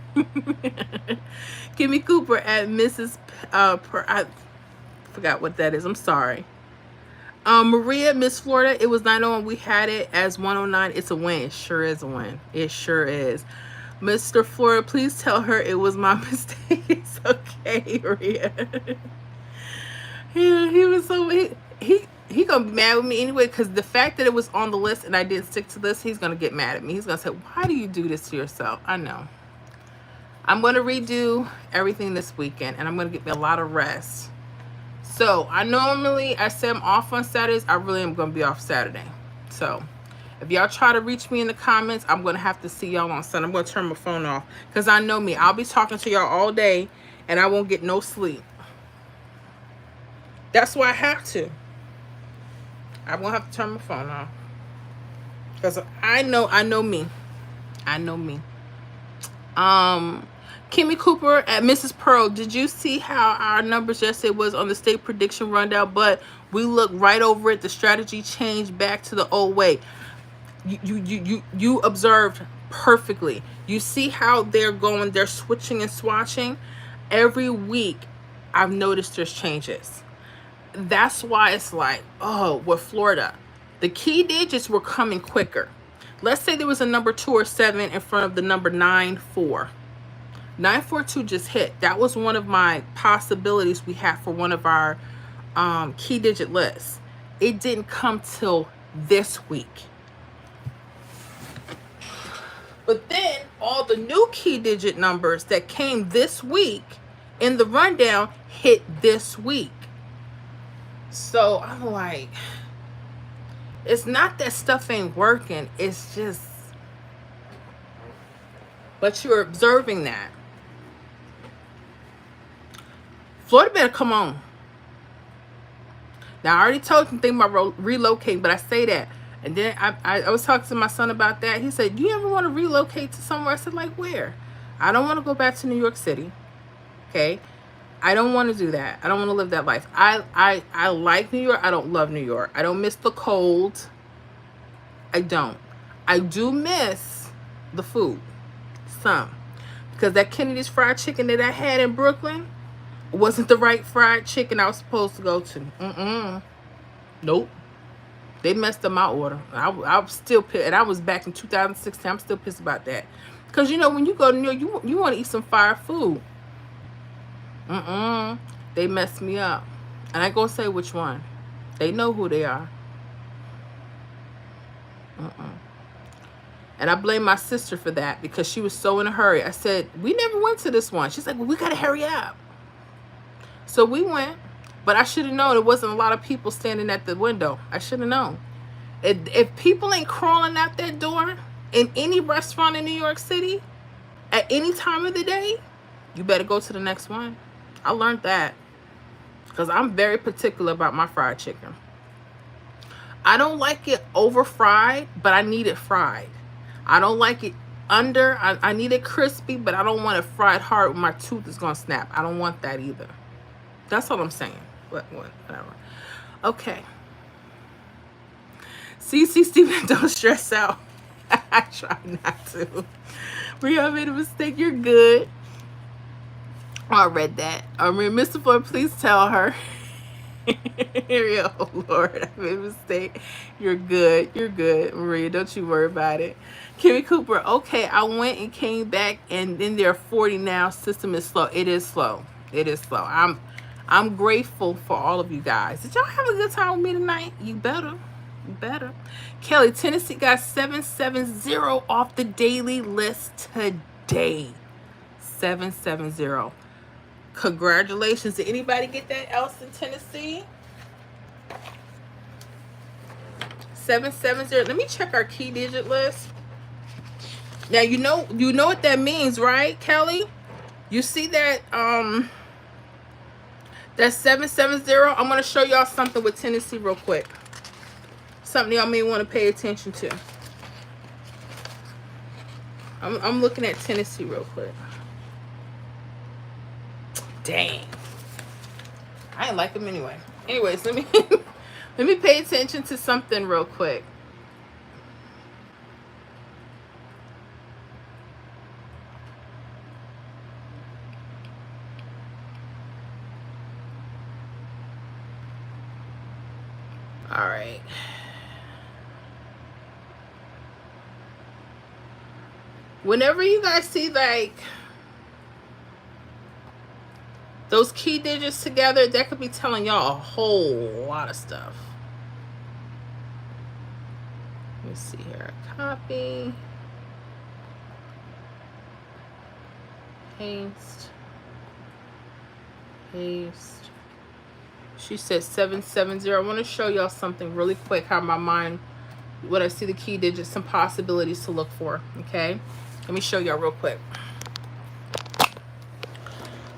Kimmy Cooper at Mrs. I forgot what that is. I'm sorry. Maria, Miss Florida, it was 901. We had it as 109. It's a win. It sure is a win. It sure is. Mr. Florida, please tell her it was my mistake. It's okay, Maria. he was so he gonna be mad with me anyway, because the fact that it was on the list and I didn't stick to this, he's gonna get mad at me. He's gonna say, why do you do this to yourself? I know. I'm gonna redo everything this weekend and I'm gonna get me a lot of rest. So I say I'm off on Saturdays. I really am gonna be off Saturday. So if y'all try to reach me in the comments, I'm gonna have to see y'all on Sunday. I'm gonna turn my phone off because I know me. I'll be talking to y'all all day and I won't get no sleep. That's why I have to. I'm gonna have to turn my phone off because I know me. I know me. Kimmy Cooper at Mrs. Pearl, did you see how our numbers yesterday was on the state prediction rundown? But we looked right over it. The strategy changed back to the old way. You observed perfectly. You see how they're switching and swatching every week. I've noticed there's changes. That's why it's like, oh, with Florida, the key digits were coming quicker. Let's say there was a number 2 or 7 in front of the number 9-4. 942 just hit. That was one of my possibilities we had for one of our key digit lists. It didn't come till this week. But then all the new key digit numbers that came this week in the rundown hit this week. So I'm like, it's not that stuff ain't working. It's just, but you're observing that. Florida better come on. Now, I already told you thinking about relocating, but I say that. And then I was talking to my son about that. He said, do you ever want to relocate to somewhere? I said, like, where? I don't want to go back to New York City. Okay? I don't want to do that. I don't want to live that life. I like New York. I don't love New York. I don't miss the cold. I don't. I do miss the food. Some. Because that Kennedy's Fried Chicken that I had in Brooklyn wasn't the right fried chicken I was supposed to go to. Nope. They messed up my order. I was still pissed. And I was back in 2016. I'm still pissed about that. Because, you know, when you go to New York, you want to eat some fire food. They messed me up. And I ain't gonna say which one. They know who they are. And I blame my sister for that because she was so in a hurry. I said, we never went to this one. She's like, well, we got to hurry up. So we went. But I should have known it wasn't a lot of people standing at the window. I should have known. If people ain't crawling out that door in any restaurant in New York City at any time of the day, you better go to the next one. I learned that because I'm very particular about my fried chicken. I don't like it over fried, but I need it fried. I don't like it under. I need it crispy, but I don't want it fried hard where my tooth is going to snap. I don't want that either. That's what I'm saying. Whatever. Okay. CC Steven, don't stress out. I try not to. Ria made a mistake. You're good. Oh, I read that. Mr. Floyd, please tell her. Ria, oh Lord, I made a mistake. You're good. You're good, Maria. Don't you worry about it. Kimmy Cooper, okay, I went and came back, and then there are 40 now. System is slow. It is slow. It is slow. I'm grateful for all of you guys. Did y'all have a good time with me tonight? You better. You better. Kelly, Tennessee got 770 off the daily list today. 770. Congratulations. Did anybody get that else in Tennessee? 770. Let me check our key digit list. Now you know what that means, right, Kelly? You see that that's 770. I'm going to show y'all something with Tennessee real quick. Something y'all may want to pay attention to. I'm looking at Tennessee real quick. Dang. I didn't like them anyway. Anyways, let me let me pay attention to something real quick. All right. Whenever you guys see like those key digits together, that could be telling y'all a whole lot of stuff. Let me see here. Copy. Paste. Paste. She said 770. I want to show y'all something really quick, how my mind, when I see the key digits, some possibilities to look for. Okay? Let me show y'all real quick.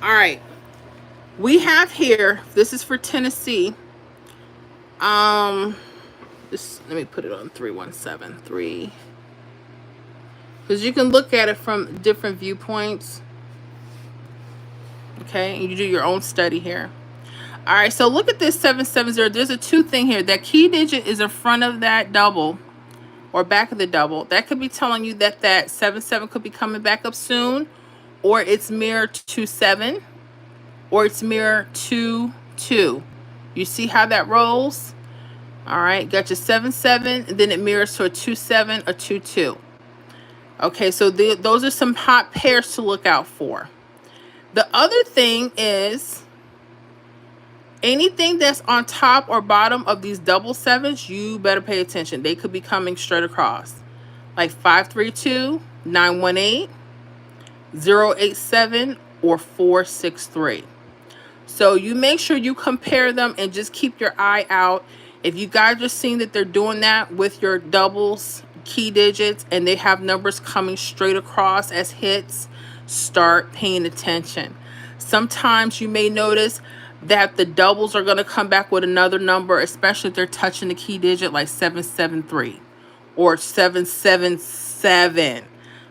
All right. We have here, this is for Tennessee. Let me put it on 3173. Because you can look at it from different viewpoints. Okay? And you do your own study here. All right, so look at this 770. There's a 2 thing here. That key digit is in front of that double. or back of the double, that could be telling you that that 7-7 could be coming back up soon, or it's mirror 2-7, or it's mirror 2-2. You see how that rolls? All right, got your 7-7, and then it mirrors to a 2-7 or 2-2. Okay, so those are some hot pairs to look out for. The other thing is anything that's on top or bottom of these double sevens, you better pay attention. They could be coming straight across. Like 532, 918, 087, or 463. So you make sure you compare them and just keep your eye out. If you guys are seeing that they're doing that with your doubles, key digits, and they have numbers coming straight across as hits, start paying attention. Sometimes you may notice that the doubles are going to come back with another number, especially if they're touching the key digit like 773 or 777.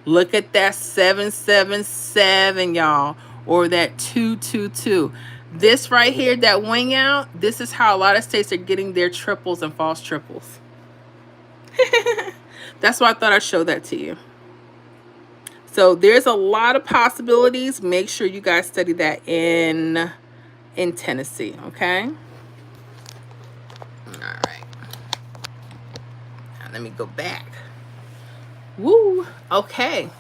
Look at that 777, y'all, or that 222. This right here, that wing out, this is how a lot of states are getting their triples and false triples. That's why I thought I'd show that to you. So there's a lot of possibilities. Make sure you guys study that in Tennessee, okay? All right. Now let me go back. Woo. Okay.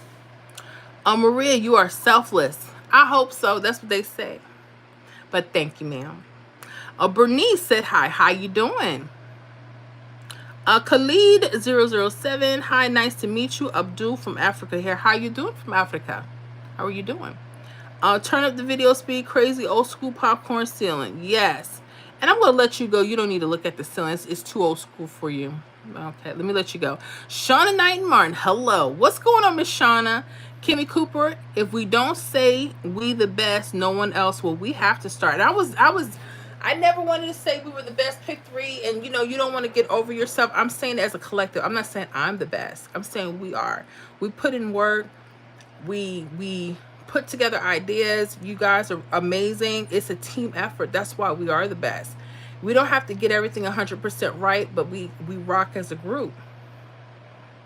Maria, you are selfless. I hope so. That's what they say. But thank you, ma'am. Bernice said hi. How you doing? Khalid 007. Hi, nice to meet you. Abdul from Africa here. How you doing from Africa? How are you doing? Turn up the video speed. Crazy old school popcorn ceiling. Yes. And I'm going to let you go. You don't need to look at the ceiling. It's too old school for you. Okay, let me let you go. Shauna Knight Martin. Hello. What's going on, Miss Shauna? Kimmy Cooper, if we don't say we the best, no one else will. We have to start. I never wanted to say we were the best pick three, and you don't want to get over yourself. I'm saying it as a collective. I'm not saying I'm the best. I'm saying we are. We put in work. We put together ideas. You guys are amazing. It's a team effort. That's why we are the best. We don't have to get everything 100% right, but we rock as a group.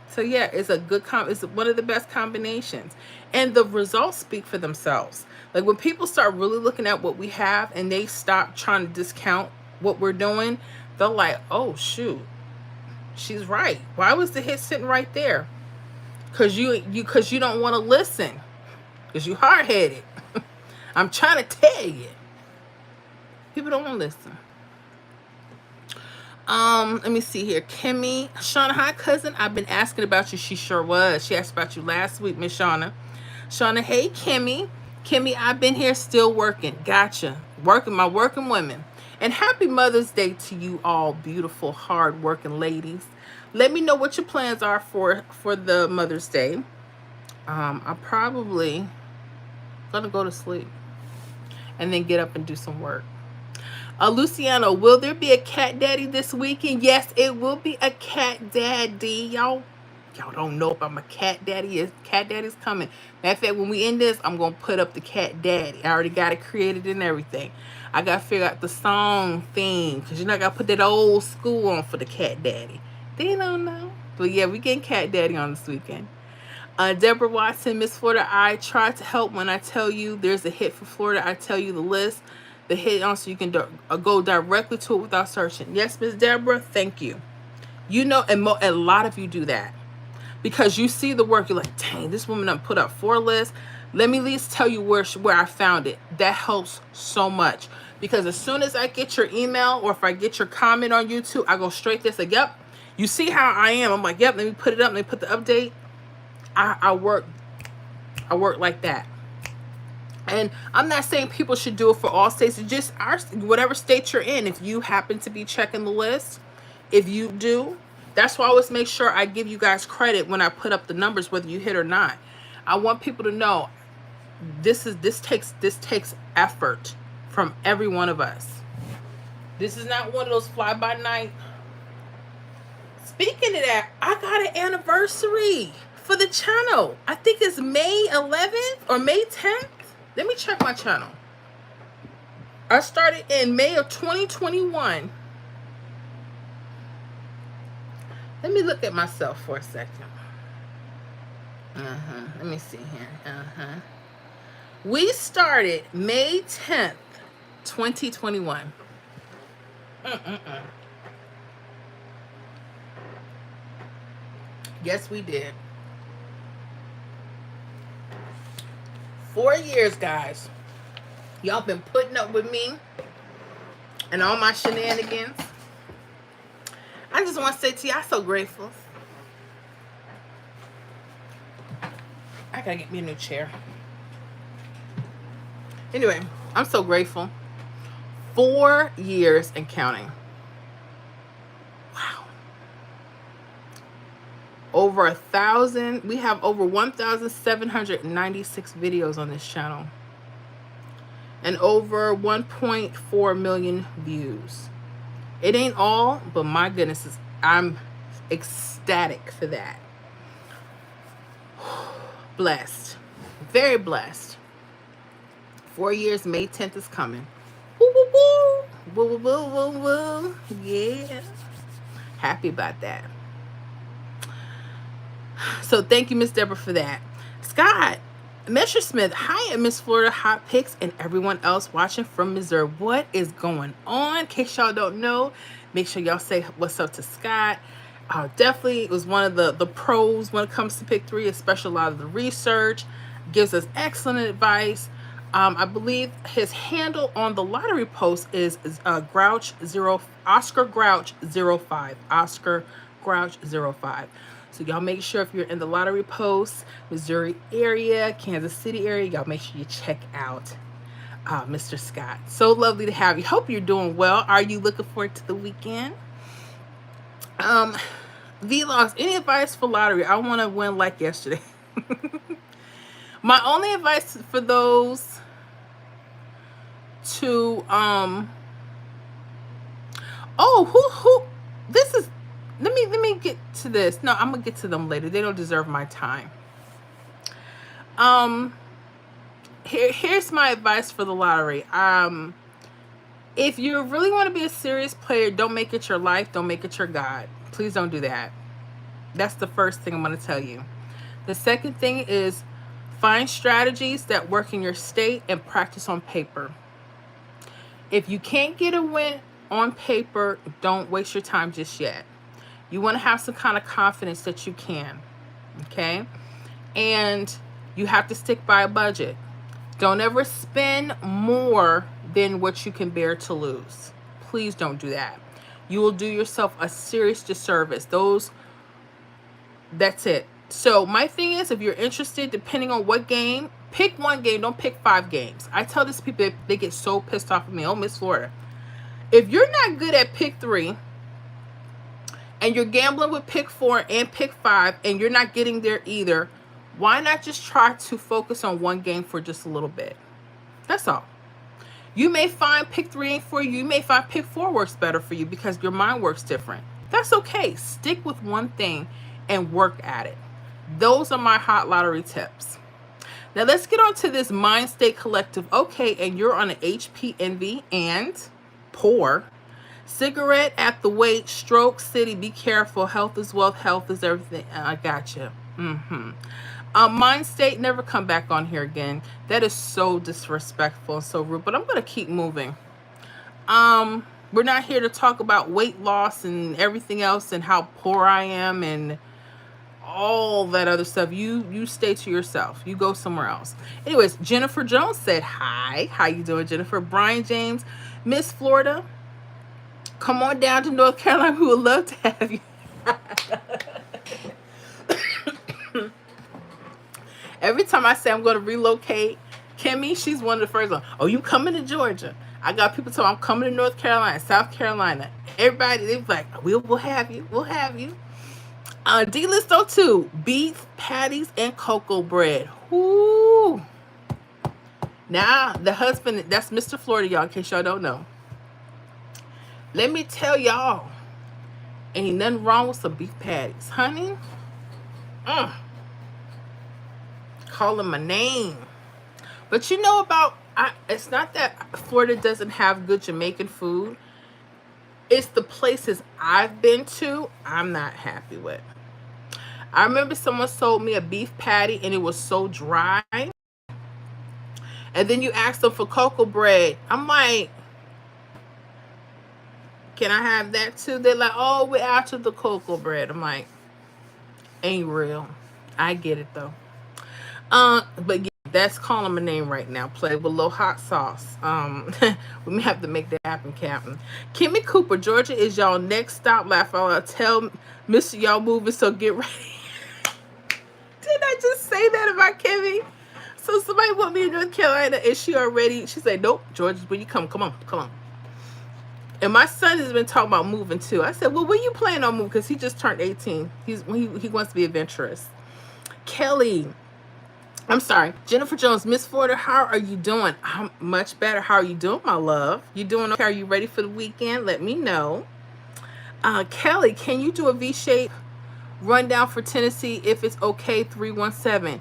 So yeah, it's a good it's one of the best combinations, and the results speak for themselves. Like when people start really looking at what we have and they stop trying to discount what we're doing, they're like, oh shoot, she's right. Why was the hit sitting right there? Because you don't want to listen, because you hard-headed. I'm trying to tell you, people don't want to listen. Let me see here. Kimmy, Shauna, hi cousin. I've been asking about you. She sure was. She asked about you last week, Miss Shauna. Shauna, hey Kimmy. Kimmy, I've been here still working. Gotcha. Working women. And happy Mother's Day to you all beautiful, hard-working ladies. Let me know what your plans are for the Mother's Day. I'm probably gonna go to sleep and then get up and do some work. Luciano, will there be a cat daddy this weekend? Yes, it will be a cat daddy. Y'all don't know if I'm a cat daddy. Cat daddy's coming. Matter of fact, when we end this, I'm going to put up the cat daddy. I already got it created and everything. I got to figure out the song theme, because I got to put that old school on for the cat daddy. They don't know. But yeah, we getting cat daddy on this weekend. Deborah Watson, Miss Florida, I try to help when I tell you there's a hit for Florida. I tell you the list. The hit on so you can go directly to it without searching. Yes, Miss Deborah, thank you. And a lot of you do that because you see the work. You're like, dang, this woman done put up 4 lists. Let me at least tell you where I found it. That helps so much, because as soon as I get your email or if I get your comment on YouTube, I go straight there. Like, yep, you see how I am. I'm like, yep, let me put it up. Let me put the update. I work like that. And I'm not saying people should do it for all states. It's just whatever state you're in. If you happen to be checking the list, if you do, that's why I always make sure I give you guys credit when I put up the numbers, whether you hit or not. I want people to know this takes effort from every one of us. This is not one of those fly by night. Speaking of that, I got an anniversary for the channel. I think it's May 11th or May 10th. Let me check my channel. I started in May of 2021. Let me look at myself for a second. Let me see here. We started May 10th, 2021. Yes, we did. 4 years, guys. Y'all been putting up with me and all my shenanigans. I just want to say to you, I'm so grateful. I gotta get me a new chair. Anyway, I'm so grateful. 4 years and counting. Wow. Over 1,000. We have over 1,796 videos on this channel. And over 1.4 million views. It ain't all, but my goodness, I'm ecstatic for that. Blessed. Very blessed. 4 years, May 10th is coming. Woo, woo, woo. Woo, woo, woo, woo, woo. Yeah. Happy about that. So thank you, Miss Deborah, for that. Scott, Messersmith, hi at Miss Florida Hot Picks and everyone else watching from Missouri. What is going on? In case y'all don't know, make sure y'all say what's up to Scott. Definitely was one of the pros when it comes to Pick 3, especially a lot of the research. Gives us excellent advice. I believe his handle on the lottery post is Oscar Grouch 05. Oscar Grouch 05. So y'all make sure if you're in the lottery post, Missouri area, Kansas City area, y'all make sure you check out Mr. Scott. So lovely to have you. Hope you're doing well. Are you looking forward to the weekend? Vlogs, any advice for lottery? I want to win like yesterday. My only advice for those to this is, let me get to this. No, I'm gonna get to them later. They don't deserve my time. Here's my advice for the lottery. If you really want to be a serious player, don't make it your life, don't make it your God. Please don't do that. That's the first thing I'm going to tell you. The second thing is find strategies that work in your state and practice on paper. If you can't get a win on paper, don't waste your time just yet. You want to have some kind of confidence that you can. Okay? And you have to stick by a budget. Don't ever spend more than what you can bear to lose. Please don't do that. You will do yourself a serious disservice. That's it. So my thing is, if you're interested, depending on what game, pick one game. Don't pick 5 games. I tell these people, they get so pissed off at me. Oh, Miss Florida. If you're not good at pick 3 and you're gambling with pick 4 and pick 5 and you're not getting there either, why not just try to focus on one game for just a little bit? That's all. You may find pick 3 ain't for you. You may find pick 4 works better for you because your mind works different. That's okay. Stick with one thing and work at it. Those are my hot lottery tips. Now let's get on to this Mind State Collective. Okay, and you're on an HP Envy and poor. Cigarette at the weight, Stroke City, be careful. Health is wealth, health is everything. I got you. Mind State, never come back on here again. That is so disrespectful and so rude, but I'm going to keep moving. We're not here to talk about weight loss and everything else and how poor I am and all that other stuff. You stay to yourself. You go somewhere else. Anyways, Jennifer Jones said, hi. How you doing, Jennifer? Brian James, Miss Florida, come on down to North Carolina. We would love to have you. Every time I say I'm going to relocate, Kimmy, she's one of the first ones. Oh, you coming to Georgia? I got people telling me I'm coming to North Carolina, South Carolina. Everybody, they're like, we'll have you. We'll have you. D-Listo 2, beef patties and cocoa bread. Woo! Now, the husband, that's Mr. Florida, y'all, in case y'all don't know. Let me tell y'all, ain't nothing wrong with some beef patties. Honey, calling my name. But you know about, it's not that Florida doesn't have good Jamaican food. It's the places I've been to I'm not happy with. I remember someone sold me a beef patty and it was so dry. And then you ask them for cocoa bread. I'm like, can I have that too? They're like, oh, we're after the cocoa bread. I'm like, ain't real. I get it though. But yeah, that's calling my name right now. Play with a little hot sauce. We may have to make that happen, Captain. Kimmy Cooper, Georgia is y'all next stop. Laugh out loud. Tell Mr. Y'all moving, so get ready. Did I just say that about Kimmy? So somebody want me in North Carolina, and she already. She said, "Nope, Georgia, when you come, come on, come on." And my son has been talking about moving too. I said, "Well, when you planning on moving?" Because he just turned 18. He wants to be adventurous. Kelly, I'm sorry, Jennifer Jones, Miss Porter, how are you doing? I'm much better. How are you doing, my love? You doing okay? Are you ready for the weekend? Let me know. Kelly, can you do a V-shape rundown for Tennessee if it's okay? 317.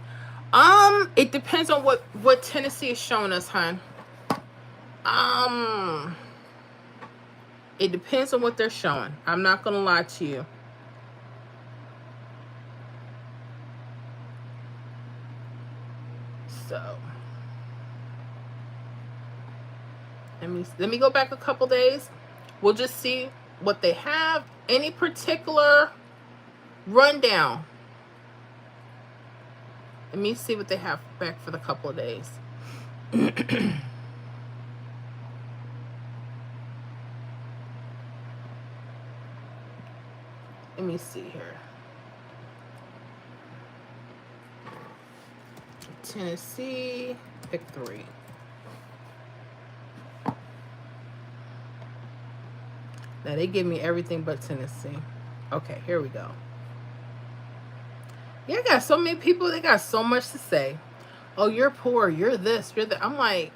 It depends on what Tennessee is showing us, hon. It depends on what they're showing. I'm not gonna lie to you. So let me go back a couple days. We'll just see what they have. Any particular rundown? Let me see what they have back for the couple of days. Let me see here. Tennessee, pick 3. Now they give me everything but Tennessee. Okay, here we go. Yeah, I got so many people. They got so much to say. Oh, you're poor. You're this. You're that. I'm like,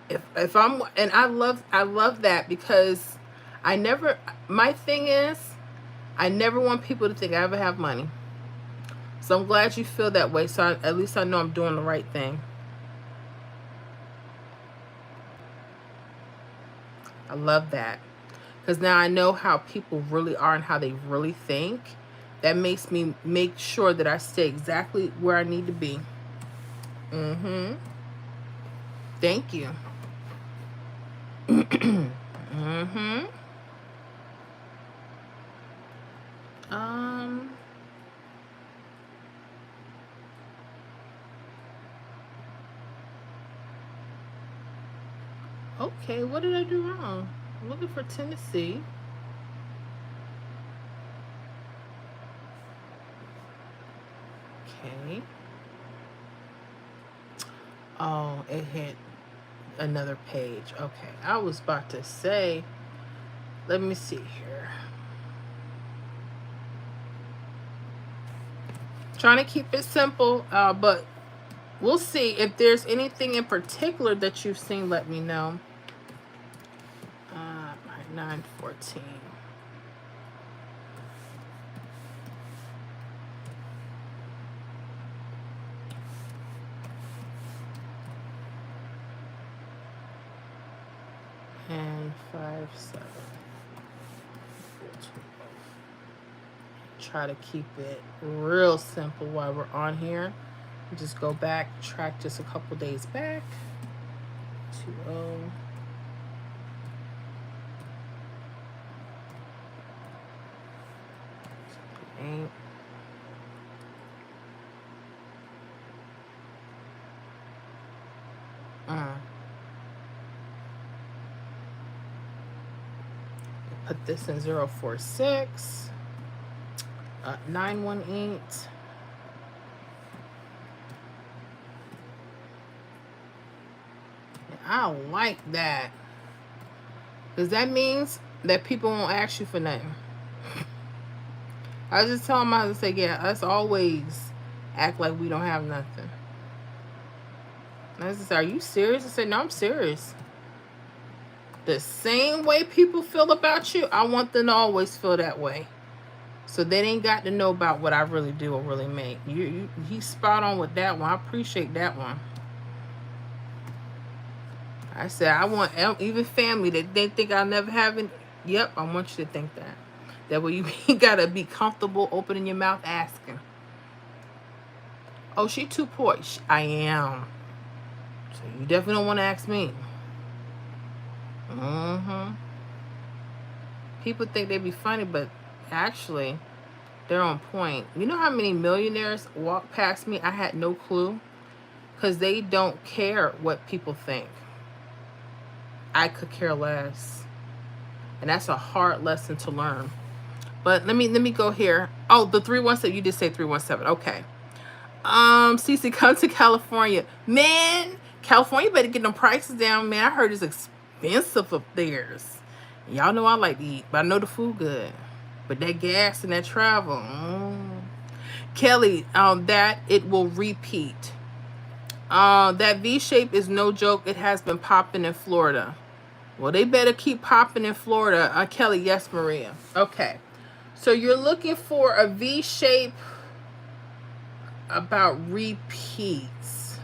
if I'm, and I love that because I never. My thing is, I never want people to think I ever have money. So I'm glad you feel that way. So at least I know I'm doing the right thing. I love that. Because now I know how people really are and how they really think. That makes me make sure that I stay exactly where I need to be. Thank you. Okay, what did I do wrong? I'm looking for Tennessee. Okay. Oh, it hit another page. Okay, I was about to say, let me see here. Trying to keep it simple, but we'll see. If there's anything in particular that you've seen, let me know. 914. And 57. Try to keep it real simple while we're on here. Just go back, track just a couple days back. 20. Ain't. Put this in 046. 918. I like that. Because that means that people won't ask you for nothing. I was just telling my husband, say, yeah, us always act like we don't have nothing. I just said, are you serious? I said, no, I'm serious. The same way people feel about you, I want them to always feel that way. So they ain't got to know about what I really do or really make. He's spot on with that one. I appreciate that one. I said, I want even family that they think I'll never have it. Yep, I want you to think that. That way you gotta be comfortable opening your mouth asking. Oh, she too poor. I am. So you definitely don't want to ask me. Mm-hmm. People think they be funny, but actually, they're on point. You know how many millionaires walk past me? I had no clue. Because they don't care what people think. I could care less. And that's a hard lesson to learn. But let me go here. Oh, the 317. You did say 317. Okay. Cece, come to California. Man, California better get them prices down, man. I heard it's expensive up there. Y'all know I like to eat, but I know the food good. But that gas and that travel. Kelly, that it will repeat. That V shape is no joke. It has been popping in Florida. Well, they better keep popping in Florida. Kelly, yes, Maria. Okay. So you're looking for a V shape about repeats.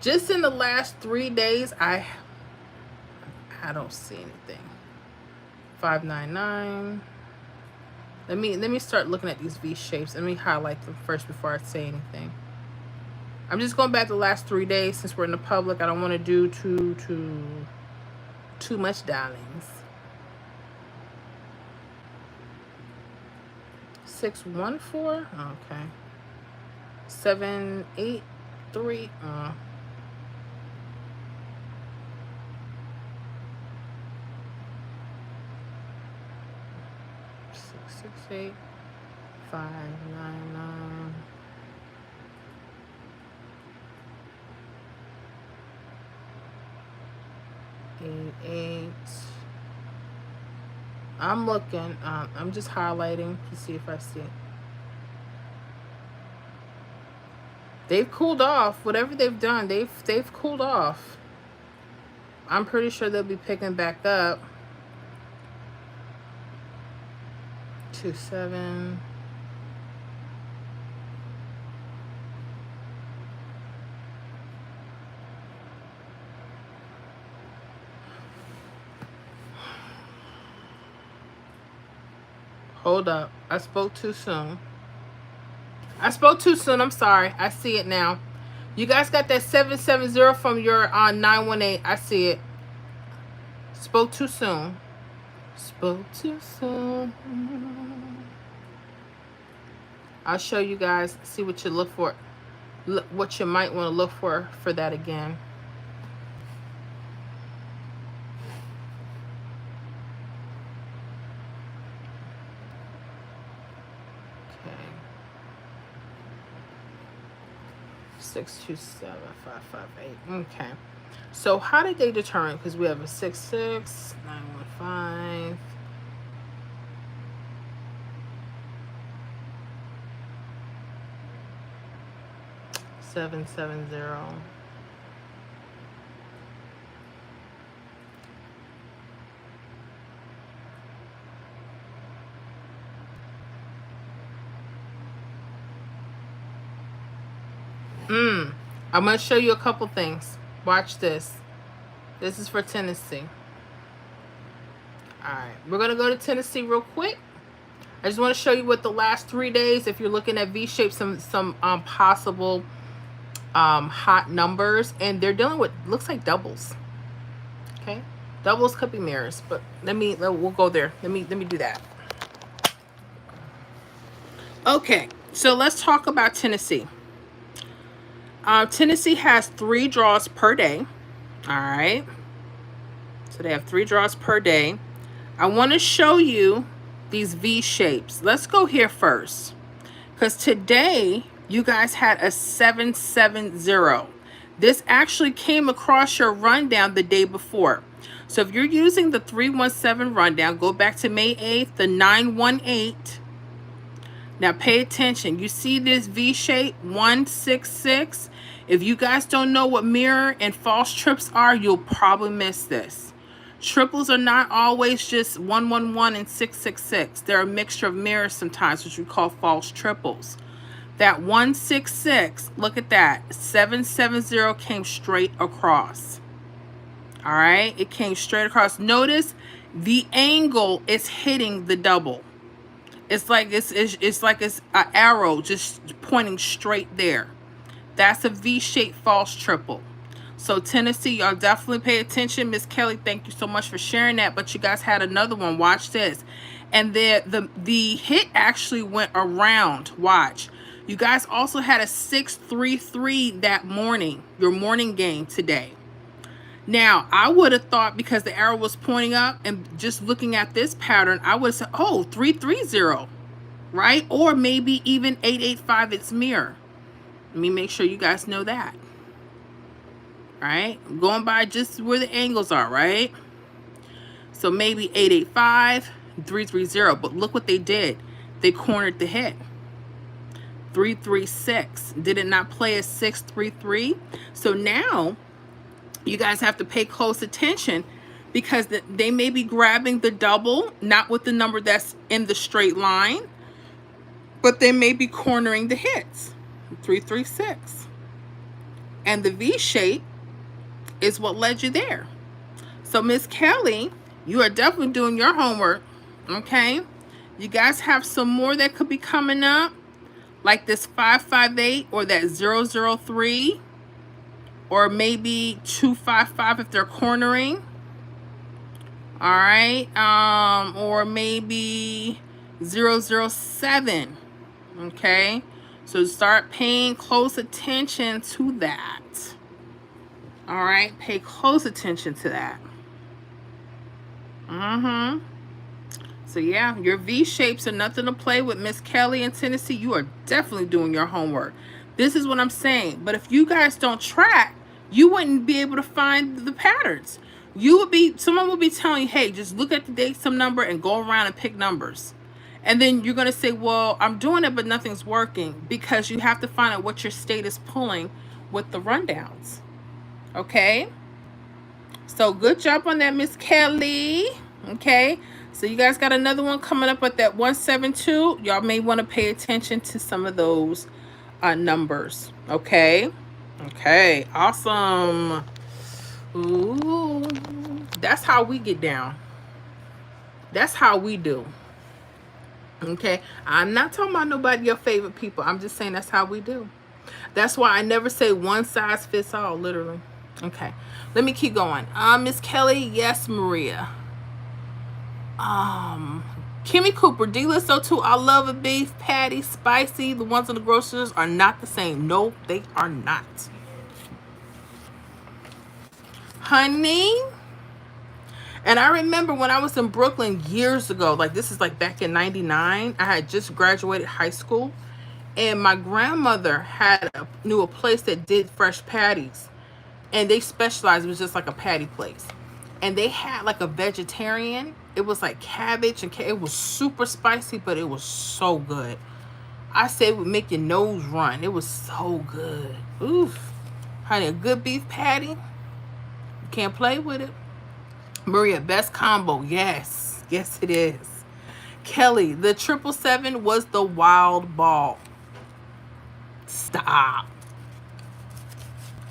Just in the last 3 days, I don't see anything. 599. Let me start looking at these V shapes. Let me highlight them first before I say anything. I'm just going back the last 3 days since we're in the public. I don't want to do too much, darlings. 614. Okay. 783. 668. 599. 88. I'm looking. I'm just highlighting to see if I see it. They've cooled off. Whatever they've done, they've cooled off. I'm pretty sure they'll be picking back up. 27. Hold up. I spoke too soon. I'm sorry. I see it now. You guys got that 770 from your 918. I see it. Spoke too soon. Spoke too soon. I'll show you guys. See what you look for. What you might want to look for that again. Okay. 627-558. Okay. So how did they determine? Because we have a 66, 915. Seven 70. I'm going to show you a couple things. Watch this. This is for Tennessee. Alright, we're going to go to Tennessee real quick. I just want to show you what the last 3 days, if you're looking at V-shape, some possible hot numbers. And they're dealing with, looks like doubles. Okay? Doubles could be mirrors, but we'll go there. Let me do that. Okay, so let's talk about Tennessee. Tennessee has 3 draws per day. All right. So they have 3 draws per day. I want to show you these V shapes. Let's go here first. Because today, you guys had a 770. This actually came across your rundown the day before. So if you're using the 317 rundown, go back to May 8th, the 918. Now pay attention. You see this V shape, 166. If you guys don't know what mirror and false trips are, you'll probably miss this. Triples are not always just 111 and 666. They're a mixture of mirrors sometimes, which we call false triples. That 166, look at that. 770 came straight across. All right, it came straight across. Notice the angle is hitting the double. It's like it's like it's an arrow just pointing straight there. That's a V-shaped false triple. So Tennessee, y'all definitely pay attention. Miss Kelly, thank you so much for sharing that. But you guys had another one. Watch this. And the hit actually went around. Watch. You guys also had a 633 that morning, your morning game today. Now, I would have thought because the arrow was pointing up and just looking at this pattern, I would have said, oh, 330, right? Or maybe even 885, its mirror. Let me make sure you guys know that. Right? I'm going by just where the angles are, right? So maybe 885, 330. But look what they did. They cornered the hit. 336. Did it not play a 633? So now you guys have to pay close attention because they may be grabbing the double, not with the number that's in the straight line, but they may be cornering the hits. 336. And the V shape is what led you there. So Miss Kelly, you are definitely doing your homework. Okay. You guys have some more that could be coming up, like this 558 or that 003, or maybe 255 if they're cornering. All right. Or maybe 007. Okay. So start paying close attention to that. All right, pay close attention to that. So yeah, your V shapes are nothing to play with, Miss Kelly in Tennessee. You are definitely doing your homework. This is what I'm saying. But if you guys don't track, you wouldn't be able to find the patterns. Someone will be telling you, hey, just look at the date, some number, and go around and pick numbers. And then you're going to say, well, I'm doing it, but nothing's working, because you have to find out what your state is pulling with the rundowns. Okay, so good job on that, Miss Kelly. Okay, so you guys got another one coming up at that 172. Y'all may want to pay attention to some of those numbers. Okay, awesome. Ooh, that's how we get down. That's how we do. Okay, I'm not talking about nobody your favorite people. I'm just saying that's how we do. That's why I never say one size fits all, literally. Okay, let me keep going. Miss Kelly, yes, Maria. Kimmy Cooper, D-List 02. I love a beef patty, spicy. The ones in the grocers are not the same. No, they are not. Honey. And I remember when I was in Brooklyn years ago, like this is like back in 99. I had just graduated high school, and my grandmother knew a place that did fresh patties. And they specialized, it was just like a patty place. And they had like a vegetarian. It was like cabbage and it was super spicy, but it was so good. I say it would make your nose run. It was so good. Oof. Honey, a good beef patty. You can't play with it. Maria, best combo. Yes. Yes, it is. Kelly, the 777 was the wild ball. Stop.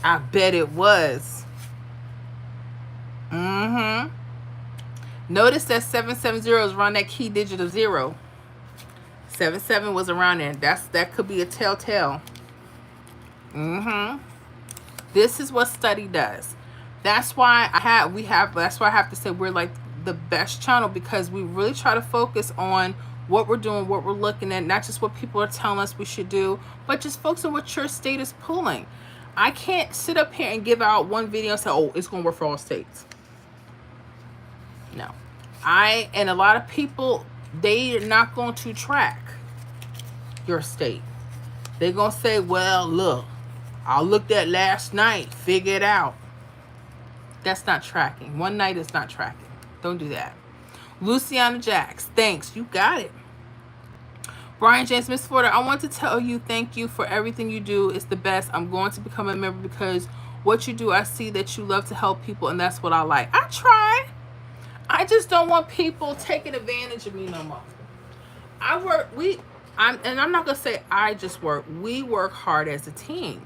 I bet it was. Notice that 770 is around that key digit of 0. 77 was around there. That could be a telltale. This is what study does. That's why that's why I have to say we're like the best channel, because we really try to focus on what we're doing, what we're looking at, not just what people are telling us we should do, but just focus on what your state is pulling. I can't sit up here and give out one video and say, oh, it's going to work for all states. No. And a lot of people, they are not going to track your state. They're going to say, well, look, I looked at last night, figure it out. That's not tracking. One night is not tracking. Don't do that. Luciana Jacks, thanks. You got it. Brian James, Miss Porter, I want to tell you thank you for everything you do. It's the best. I'm going to become a member because what you do, I see that you love to help people, and that's what I like. I try. I just don't want people taking advantage of me no more. I'm not gonna say I just work. We work hard as a team.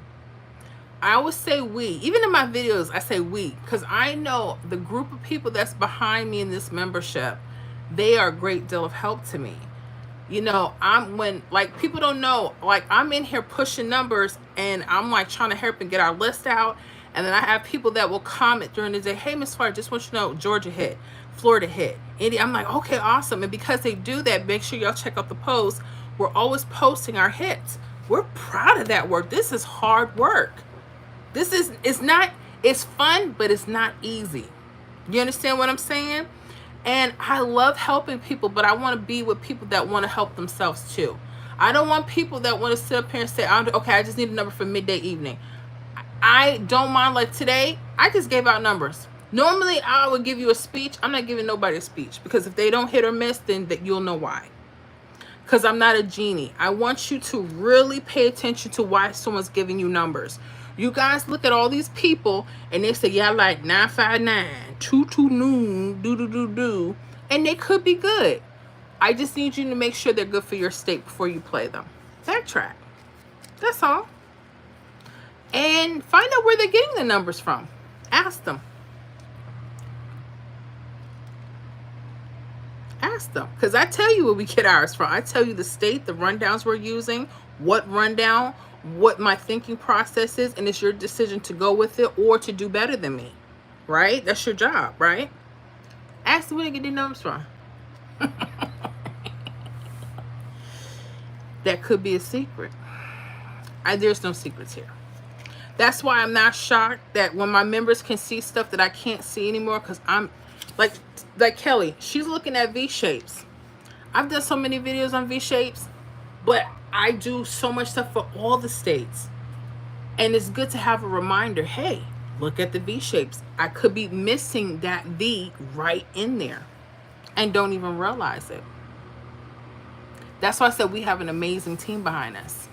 I always say we. Even in my videos, I say we, because I know the group of people that's behind me in this membership, they are a great deal of help to me. You know, when like people don't know, like I'm in here pushing numbers and I'm like trying to help and get our list out. And then I have people that will comment during the day, hey, Miss Fire, just want you to know Georgia hit, Florida hit. I'm like, okay, awesome. And because they do that, make sure y'all check out the posts. We're always posting our hits. We're proud of that work. This is hard work. It's not, it's fun, but it's not easy. You understand what I'm saying? And I love helping people, but I want to be with people that want to help themselves too. I don't want people that want to sit up here and say, okay, I just need a number for midday evening. I don't mind. Like today, I just gave out numbers. Normally, I would give you a speech. I'm not giving nobody a speech, because if they don't hit or miss, then that you'll know why. Because I'm not a genie. I want you to really pay attention to why someone's giving you numbers. You guys look at all these people and they say, yeah, like 959, 22 noon, do. And they could be good. I just need you to make sure they're good for your state before you play them. Backtrack. That's all. And find out where they're getting the numbers from. Ask them. Ask them. Because I tell you where we get ours from. I tell you the state, the rundowns we're using, what rundown, what my thinking process is, and it's your decision to go with it or to do better than me, right? That's your job, right? Ask them where they get their numbers from. That could be a secret. There's no secrets here. That's why I'm not shocked that when my members can see stuff that I can't see anymore, because I'm like Kelly, she's looking at V-shapes. I've done so many videos on V-shapes, but I do so much stuff for all the states. And it's good to have a reminder, hey, look at the V-shapes. I could be missing that V right in there and don't even realize it. That's why I said we have an amazing team behind us.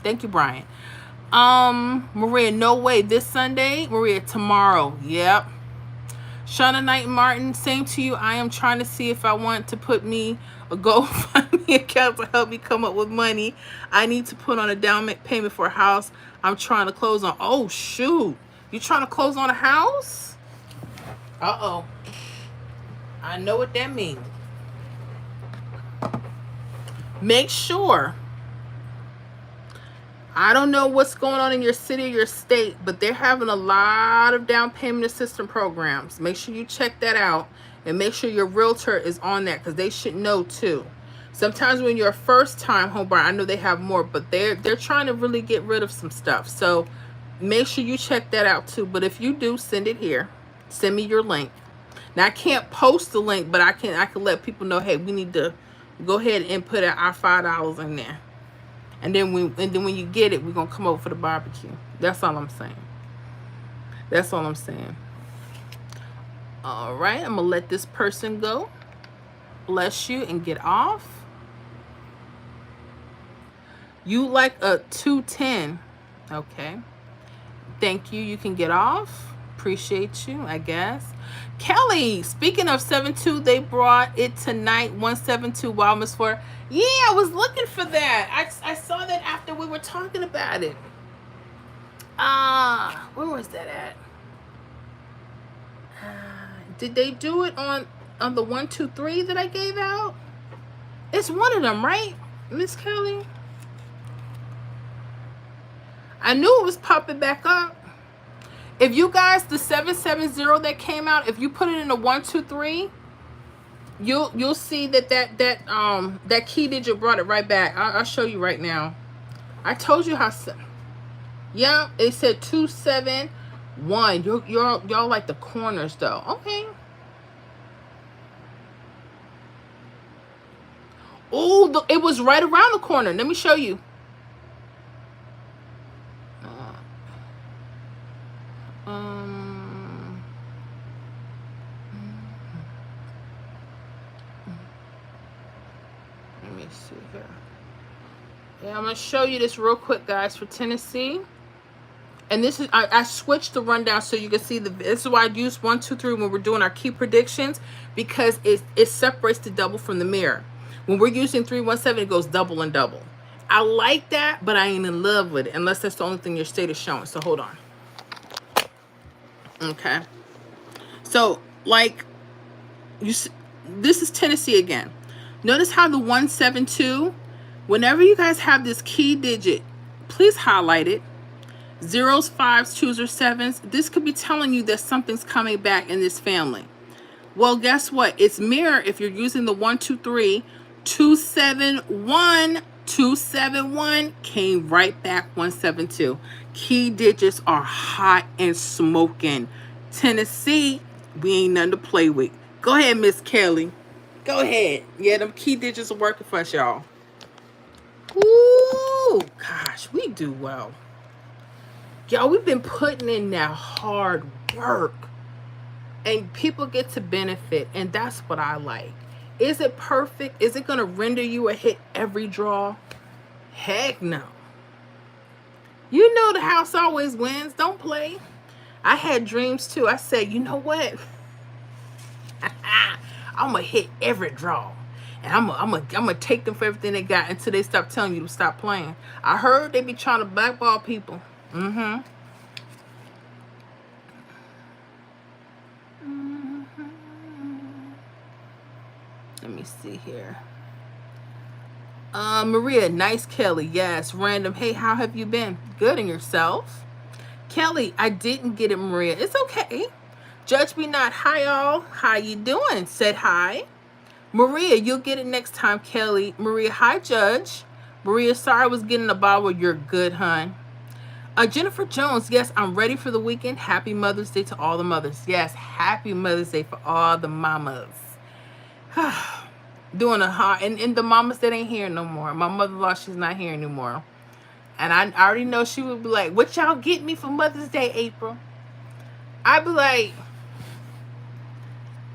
Thank you, Brian. Maria, no way. This Sunday? Maria, tomorrow. Yep. Shauna Knight Martin, same to you. I am trying to see if I want to put me a GoFundMe account to help me come up with money. I need to put on a down payment for a house I'm trying to close on. Oh, shoot. You trying to close on a house? Uh-oh. I know what that means. Make sure. I don't know what's going on in your city or your state, but they're having a lot of down payment assistance programs. Make sure you check that out and make sure your realtor is on that, because they should know too. Sometimes when you're a first time home buyer, I know they have more, but they're trying to really get rid of some stuff. So make sure you check that out too. But if you do, send it here. Send me your link. Now I can't post the link, but I can let people know, hey, we need to go ahead and put our $5 in there. And then when you get it, we're going to come over for the barbecue. That's all I'm saying. That's all I'm saying. All right. I'm going to let this person go. Bless you and get off. You like a 210. Okay. Thank you. You can get off. Appreciate you, I guess. Kelly, speaking of 7-2, they brought it tonight. 172 Wild Miss 4. Yeah, I was looking for that. I saw that after we were talking about it. Where was that at? Did they do it on the 123 that I gave out? It's one of them, right, Miss Kelly? I knew it was popping back up. If you guys, the 770 that came out, if you put it in the 123, you'll see that key digit brought it right back. I'll show you right now. I told you how. Yeah, it said 271. Y'all like the corners though. Okay. Oh, it was right around the corner. Let me show you. Let me see here. Yeah, I'm gonna show you this real quick, guys, for Tennessee. And this is I switched the rundown so you can see this is why I use 1, 2, 3 when we're doing our key predictions, because it separates the double from the mirror. When we're using 317, it goes double and double. I like that, but I ain't in love with it unless that's the only thing your state is showing. So hold on. Okay. So like this is Tennessee again. Notice how the 172, whenever you guys have this key digit, please highlight it. Zeros, fives, twos, or sevens. This could be telling you that something's coming back in this family. Well, guess what? It's mirror if you're using the 123. 271. 271 came right back 172. Key digits are hot and smoking. Tennessee, we ain't nothing to play with. Go ahead, Miss Kelly. Go ahead. Yeah, them key digits are working for us, y'all. Ooh, gosh, we do well. Y'all, we've been putting in that hard work. And people get to benefit. And that's what I like. Is it perfect? Is it going to render you a hit every draw? Heck no. You know the house always wins. Don't play. I had dreams too. I said, you know what? I'm going to hit every draw. And I'm gonna take them for everything they got until they stop telling you to stop playing. I heard they be trying to blackball people. Let me see here. Maria, nice. Kelly, yes. Random, hey, how have you been? Good, and yourself? Kelly, I didn't get it, Maria. It's okay. Judge me not. Hi, all. How you doing? Said hi. Maria, you'll get it next time, Kelly. Maria, hi, Judge. Maria, sorry I was getting a bottle. You're good, hun. Jennifer Jones, yes, I'm ready for the weekend. Happy Mother's Day to all the mothers. Yes, happy Mother's Day for all the mamas. Doing a hard, and the mamas that ain't here no more. My mother-in-law, she's not here anymore. And I already know she would be like, what y'all get me for Mother's Day, April? I'd be like,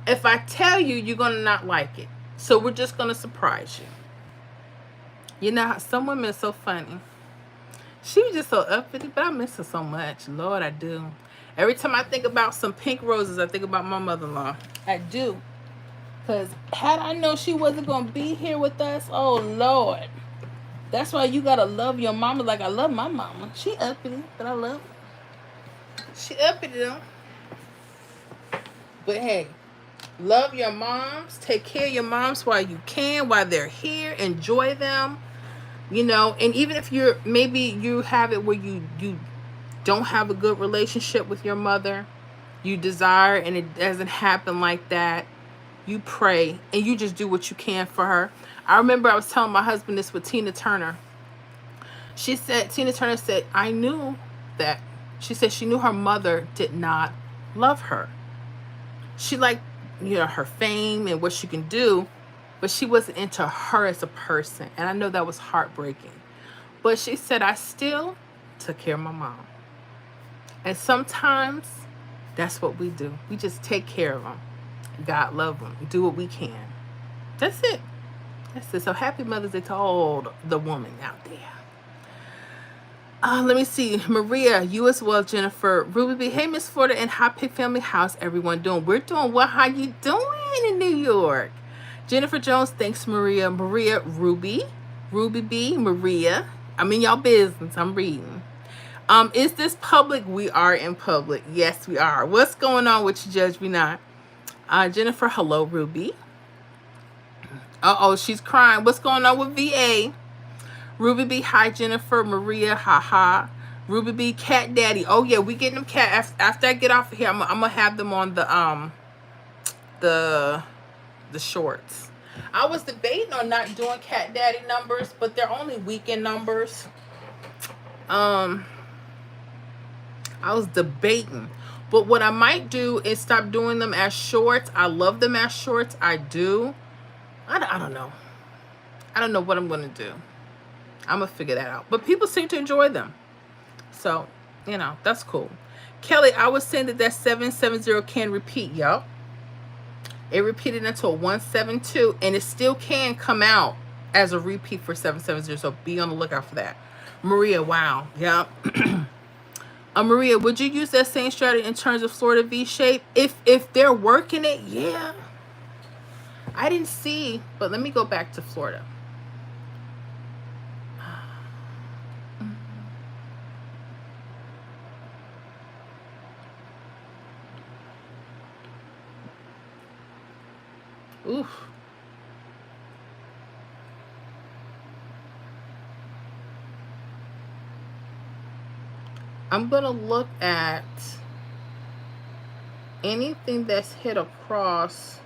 if I tell you, you're going to not like it. So we're just going to surprise you. You know how some women are so funny. She was just so uppity, but I miss her so much. Lord, I do. Every time I think about some pink roses, I think about my mother-in-law. I do. Because had I known she wasn't going to be here with us, oh, Lord. That's why you got to love your mama like I love my mama. She uppity, but I love her. She uppity, though. But, hey, love your moms. Take care of your moms while you can, while they're here. Enjoy them. You know, and even if maybe you have it where you don't have a good relationship with your mother, you desire and it doesn't happen like that, you pray and you just do what you can for her. I remember I was telling my husband this with Tina Turner. Tina Turner said, I knew that. She said she knew her mother did not love her. She liked, her fame and what she can do, but she wasn't into her as a person. And I know that was heartbreaking. But she said, I still took care of my mom. And sometimes that's what we do. We just take care of them. God love them. Do what we can. That's it. That's it. So happy Mother's Day to all the women out there. Let me see. Maria, you as well, Jennifer. Ruby B. Hey, Miss Florida and Hot Pig Family. How's everyone doing? We're doing well. How you doing in New York? Jennifer Jones, thanks, Maria. Maria, Ruby B, Maria. I'm in y'all business. I'm reading. Is this public? We are in public. Yes, we are. What's going on with you, Judge Me Not? Jennifer, hello, Ruby. Uh-oh, she's crying. What's going on with VA? Ruby B, hi, Jennifer. Maria, haha. Ruby B, Cat Daddy. Oh, yeah, we getting them cat. After I get off of here, I'm going to have them on the shorts. I was debating on not doing Cat Daddy numbers, but they're only weekend numbers. I was debating, but what I might do is stop doing them as shorts. I love them as shorts. I do. I don't know. I don't know what I'm going to do. I'm going to figure that out. But people seem to enjoy them. So, that's cool. Kelly, I was saying that 770 can repeat, y'all. It repeated until 172, and it still can come out as a repeat for 770, so be on the lookout for that. Maria, wow. Yeah. Maria, would you use that same strategy in terms of Florida V-shape? If they're working it, yeah. I didn't see, but let me go back to Florida. Oof. I'm going to look at anything that's hit across.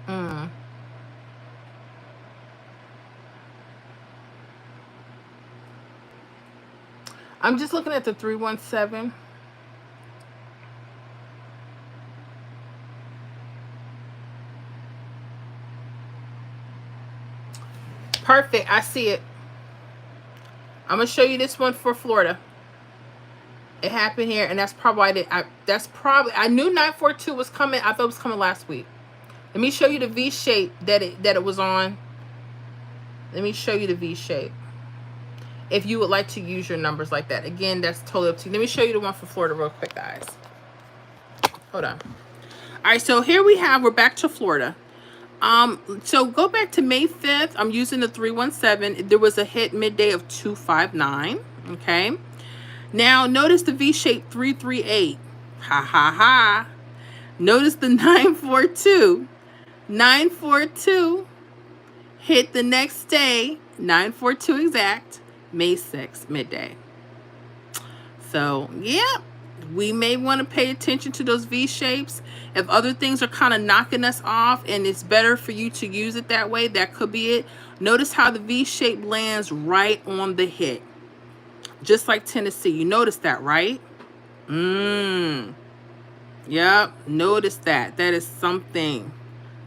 Mm. I'm just looking at the 317. Perfect. I see it. I'm going to show you this one for Florida. It happened here, and that's probably why I knew 942 was coming. I thought it was coming last week. Let me show you the V shape that it was on. Let me show you the V shape. If you would like to use your numbers like that. Again, that's totally up to you. Let me show you the one for Florida real quick, guys. Hold on. All right, so here we're back to Florida. So go back to May 5th. I'm using the 317. There was a hit midday of 259. Okay. Now notice the V shape 338. Ha ha ha. Notice the 942. 942 hit the next day, 942 exact, May 6th, midday. So, yeah, we may want to pay attention to those V shapes. If other things are kind of knocking us off and it's better for you to use it that way, that could be it. Notice how the V shape lands right on the hit. Just like Tennessee. You notice that, right? Yep, notice that. That is something.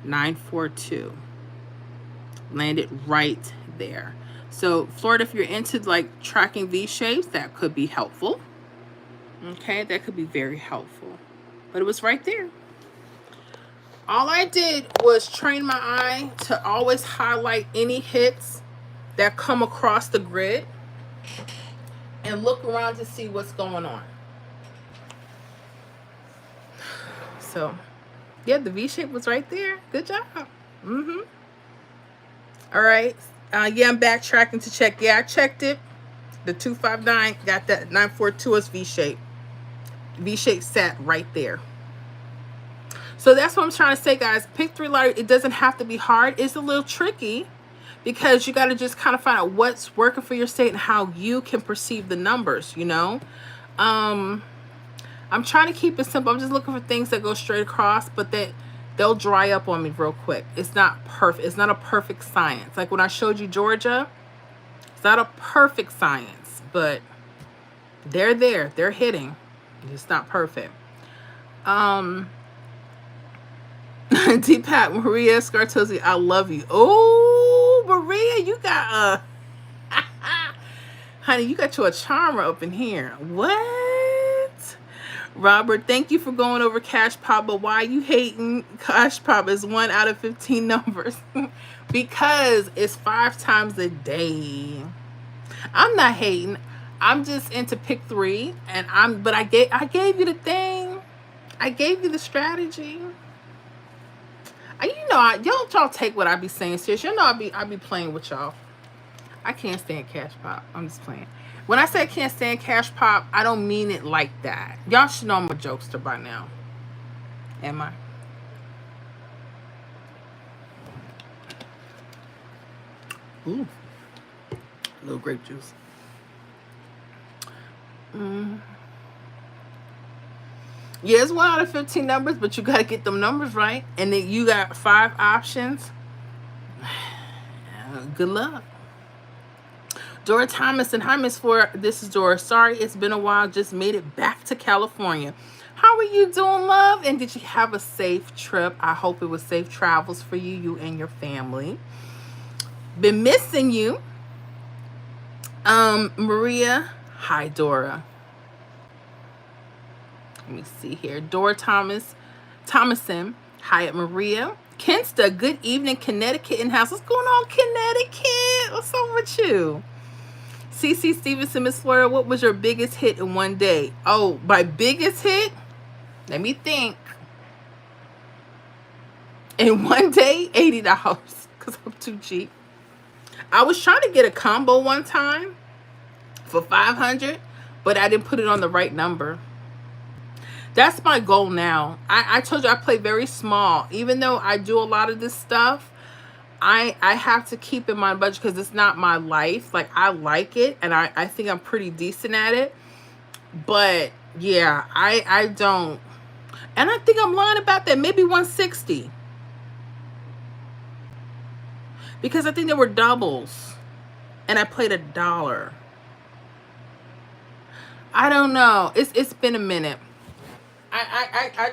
942. Landed right there. So Florida, if you're into like tracking V shapes, that could be helpful. Okay, that could be very helpful. But it was right there. All I did was train my eye to always highlight any hits that come across the grid and look around to see what's going on. So, yeah, the V shape was right there. Good job. All right. Yeah, I'm backtracking to check. Yeah, I checked it. The 259 got that 942 is V shape. V shape sat right there. So that's what I'm trying to say, guys. Pick 3 lottery. It doesn't have to be hard. It's a little tricky because you got to just kind of find out what's working for your state and how you can perceive the numbers, you know. I'm trying to keep it simple. I'm just looking for things that go straight across, but that they'll dry up on me real quick. It's not perfect. It's not a perfect science. Like when I showed you Georgia, it's not a perfect science, but they're there. They're hitting. It's not perfect. Deepak, Maria Scartosi, I love you. Oh, Maria, you got honey, you got you a charmer up in here. What? Robert, thank you for going over Cash Pop, but why are you hating? Cash Pop is 1 out of 15 numbers. Because it's 5 times a day. I'm not hating. I'm just into pick 3, and I gave you the thing. I gave you the strategy. You know, y'all take what I be saying serious. You know, I be playing with y'all. I can't stand Cash Pop. I'm just playing. When I say I can't stand Cash Pop, I don't mean it like that. Y'all should know I'm a jokester by now. Am I? Ooh. A little grape juice. Yeah, it's 1 out of 15 numbers, but you got to get them numbers right. And then you got 5 options. Good luck. Dora Thomas and hi, Miss Flora. This is Dora. Sorry, it's been a while. Just made it back to California. How are you doing, love? And did you have a safe trip? I hope it was safe travels for you and your family. Been missing you. Maria. Hi, Dora. Let me see here. Dora Thomason. Hyatt Maria. Kinsta, good evening, Connecticut in house. What's going on, Connecticut? What's up with you? CC Stevenson, Miss Flora, what was your biggest hit in one day? Oh, my biggest hit? Let me think. In one day, $80, because I'm too cheap. I was trying to get a combo one time for $500, but I didn't put it on the right number. That's my goal now. I told you I play very small. Even though I do a lot of this stuff, I have to keep in my budget because it's not my life. Like, I like it, and I think I'm pretty decent at it. But, yeah, I don't. And I think I'm lying about that. Maybe 160. Because I think there were doubles. And I played $1. I don't know. It's been a minute. I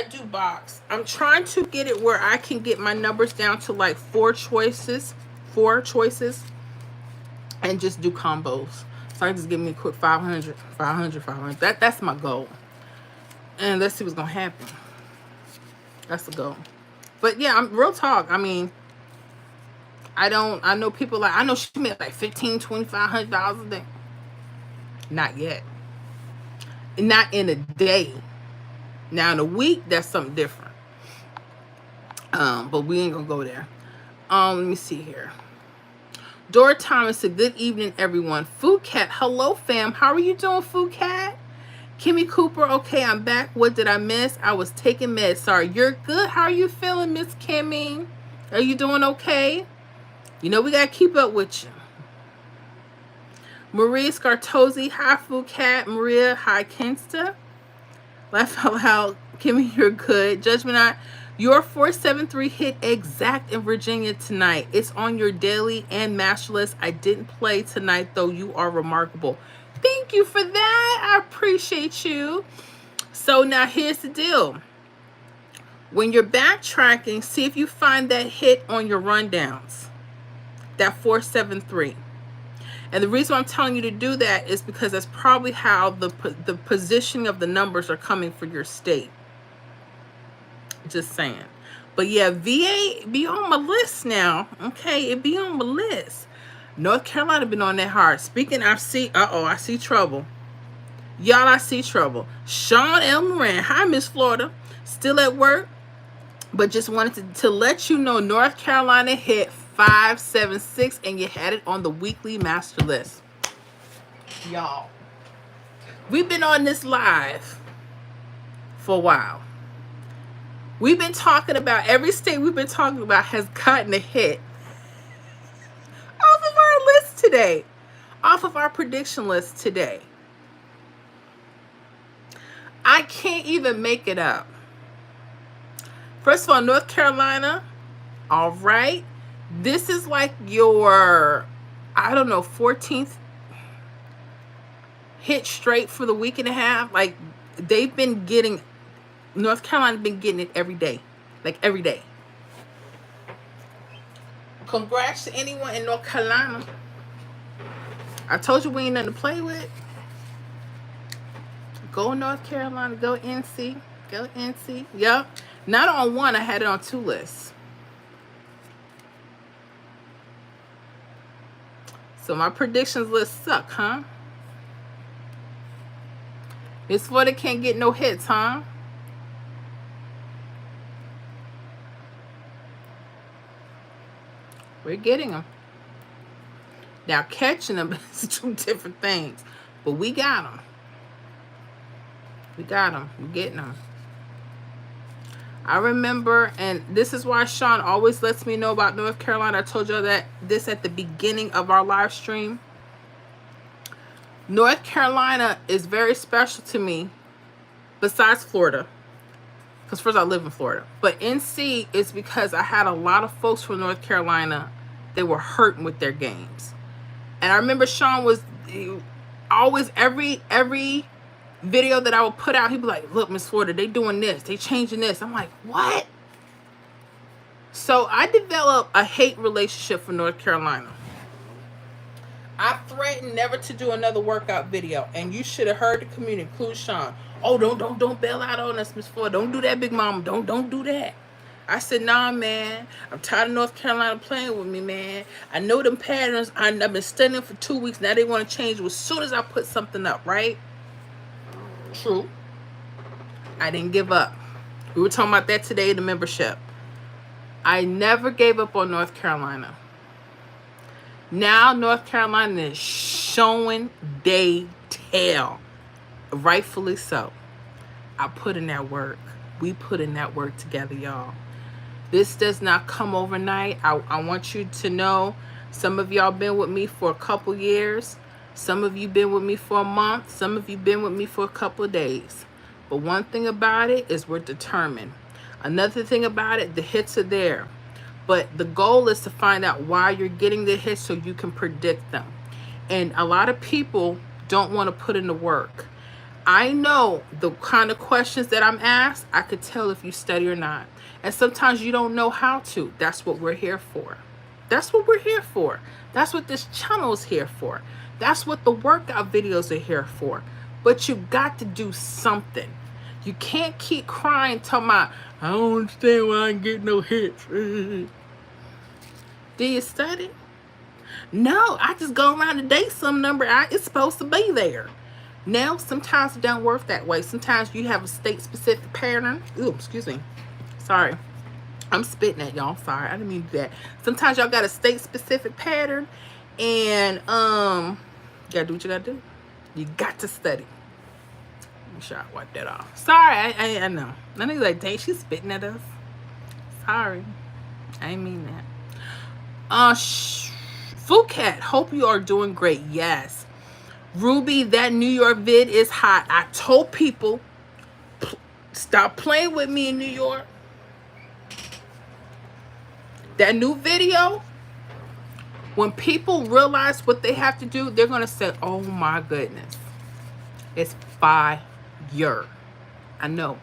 do box. I'm trying to get it where I can get my numbers down to like four choices, and just do combos. So I just give me a quick 500. That's my goal. And let's see what's gonna happen. That's the goal. But yeah, I'm real talk. I mean, I know people like, I know she made like $1,500-$2,500 a day. Not yet. Not in a day. Now in a week, that's something different. But we ain't gonna go there. Let me see here. Dora Thomas said, good evening, everyone. Food Cat, hello fam. How are you doing, Food Cat? Kimmy Cooper, okay, I'm back. What did I miss? I was taking meds. Sorry, you're good. How are you feeling, Miss Kimmy? Are you doing okay? You know we gotta keep up with you. Maria Scartozzi, hi Food Cat. Maria, hi Kinsta. Laugh out loud. Kimmy, you're good. Judgment Eye, your 473 hit exact in Virginia tonight. It's on your daily and master list. I didn't play tonight, though. You are remarkable. Thank you for that. I appreciate you. So now here's the deal. When you're backtracking, see if you find that hit on your rundowns. That 473. And the reason I'm telling you to do that is because that's probably how the positioning of the numbers are coming for your state. Just saying. But yeah, VA be on my list now. Okay, it be on my list. North Carolina been on that hard. Speaking, I see trouble. Y'all, I see trouble. Sean L. Moran. Hi, Miss Florida. Still at work, but just wanted to let you know North Carolina hit 576, and you had it on the weekly master list. Y'all, we've been on this live for a while. We've been talking about, every state we've been talking about has gotten a hit off of our list today, off of our prediction list today. I can't even make it up. First of all, North Carolina, all right. This is like your, I don't know, 14th hit straight for the week and a half. Like, they've been getting, North Carolina's been getting it every day. Like, every day. Congrats to anyone in North Carolina. I told you we ain't nothing to play with. Go North Carolina. Go NC. Go NC. Yep. Not on one. I had it on two lists. So my predictions list suck, huh? Miss Florida can't get no hits, huh? We're getting them. Now catching them is two different things. But we got them. We got them. We're getting them. I remember, and this is why Sean always lets me know about North Carolina. I told you that this at the beginning of our live stream. North Carolina is very special to me, besides Florida. Because first I live in Florida. But NC is because I had a lot of folks from North Carolina that were hurting with their games. And I remember Sean was always, every video that I would put out, he'd be like, look, Miss Florida, they doing this, they changing this. I'm like, what? So I developed a hate relationship for North Carolina. I threatened never to do another workout video, and you should have heard the community, include Sean. Oh, don't bail out on us, Miss Florida. Don't do that, Big Mama. Don't do that. I said, nah, man. I'm tired of North Carolina playing with me, man. I know them patterns. I've been studying for 2 weeks. Now they want to change as soon as I put something up, right? True. I didn't give up. We were talking about that today in the membership. I never gave up on North Carolina. Now North Carolina is showing they tail. Rightfully so. I put in that work. We put in that work together, y'all. This does not come overnight. I want you to know, some of y'all been with me for a couple years. Some of you been with me for a month. Some of you been with me for a couple of days. But one thing about it is we're determined. Another thing about it, the hits are there. But the goal is to find out why you're getting the hits so you can predict them. And a lot of people don't want to put in the work. I know the kind of questions that I'm asked, I could tell if you study or not. And sometimes you don't know how to. That's what we're here for. That's what we're here for. That's what this channel is here for. That's what the workout videos are here for. But you got to do something. You can't keep crying, talking about, I don't understand why I ain't getting no hits. Do you study? No, I just go around the day some number. It's supposed to be there. Now, sometimes it don't work that way. Sometimes you have a state-specific pattern. Ooh, excuse me. Sorry. I'm spitting at y'all. Sorry. I didn't mean to do that. Sometimes y'all got a state-specific pattern. And, you gotta do what you gotta do. You got to study. Make sure I wipe that off. Sorry. I know. I know you're like, dang, she's spitting at us. Sorry. I didn't mean that. Phuket, hope you are doing great. Yes. Ruby, that New York vid is hot. I told people, stop playing with me in New York. That new video, when people realize what they have to do, they're going to say, oh my goodness. It's fire. I know.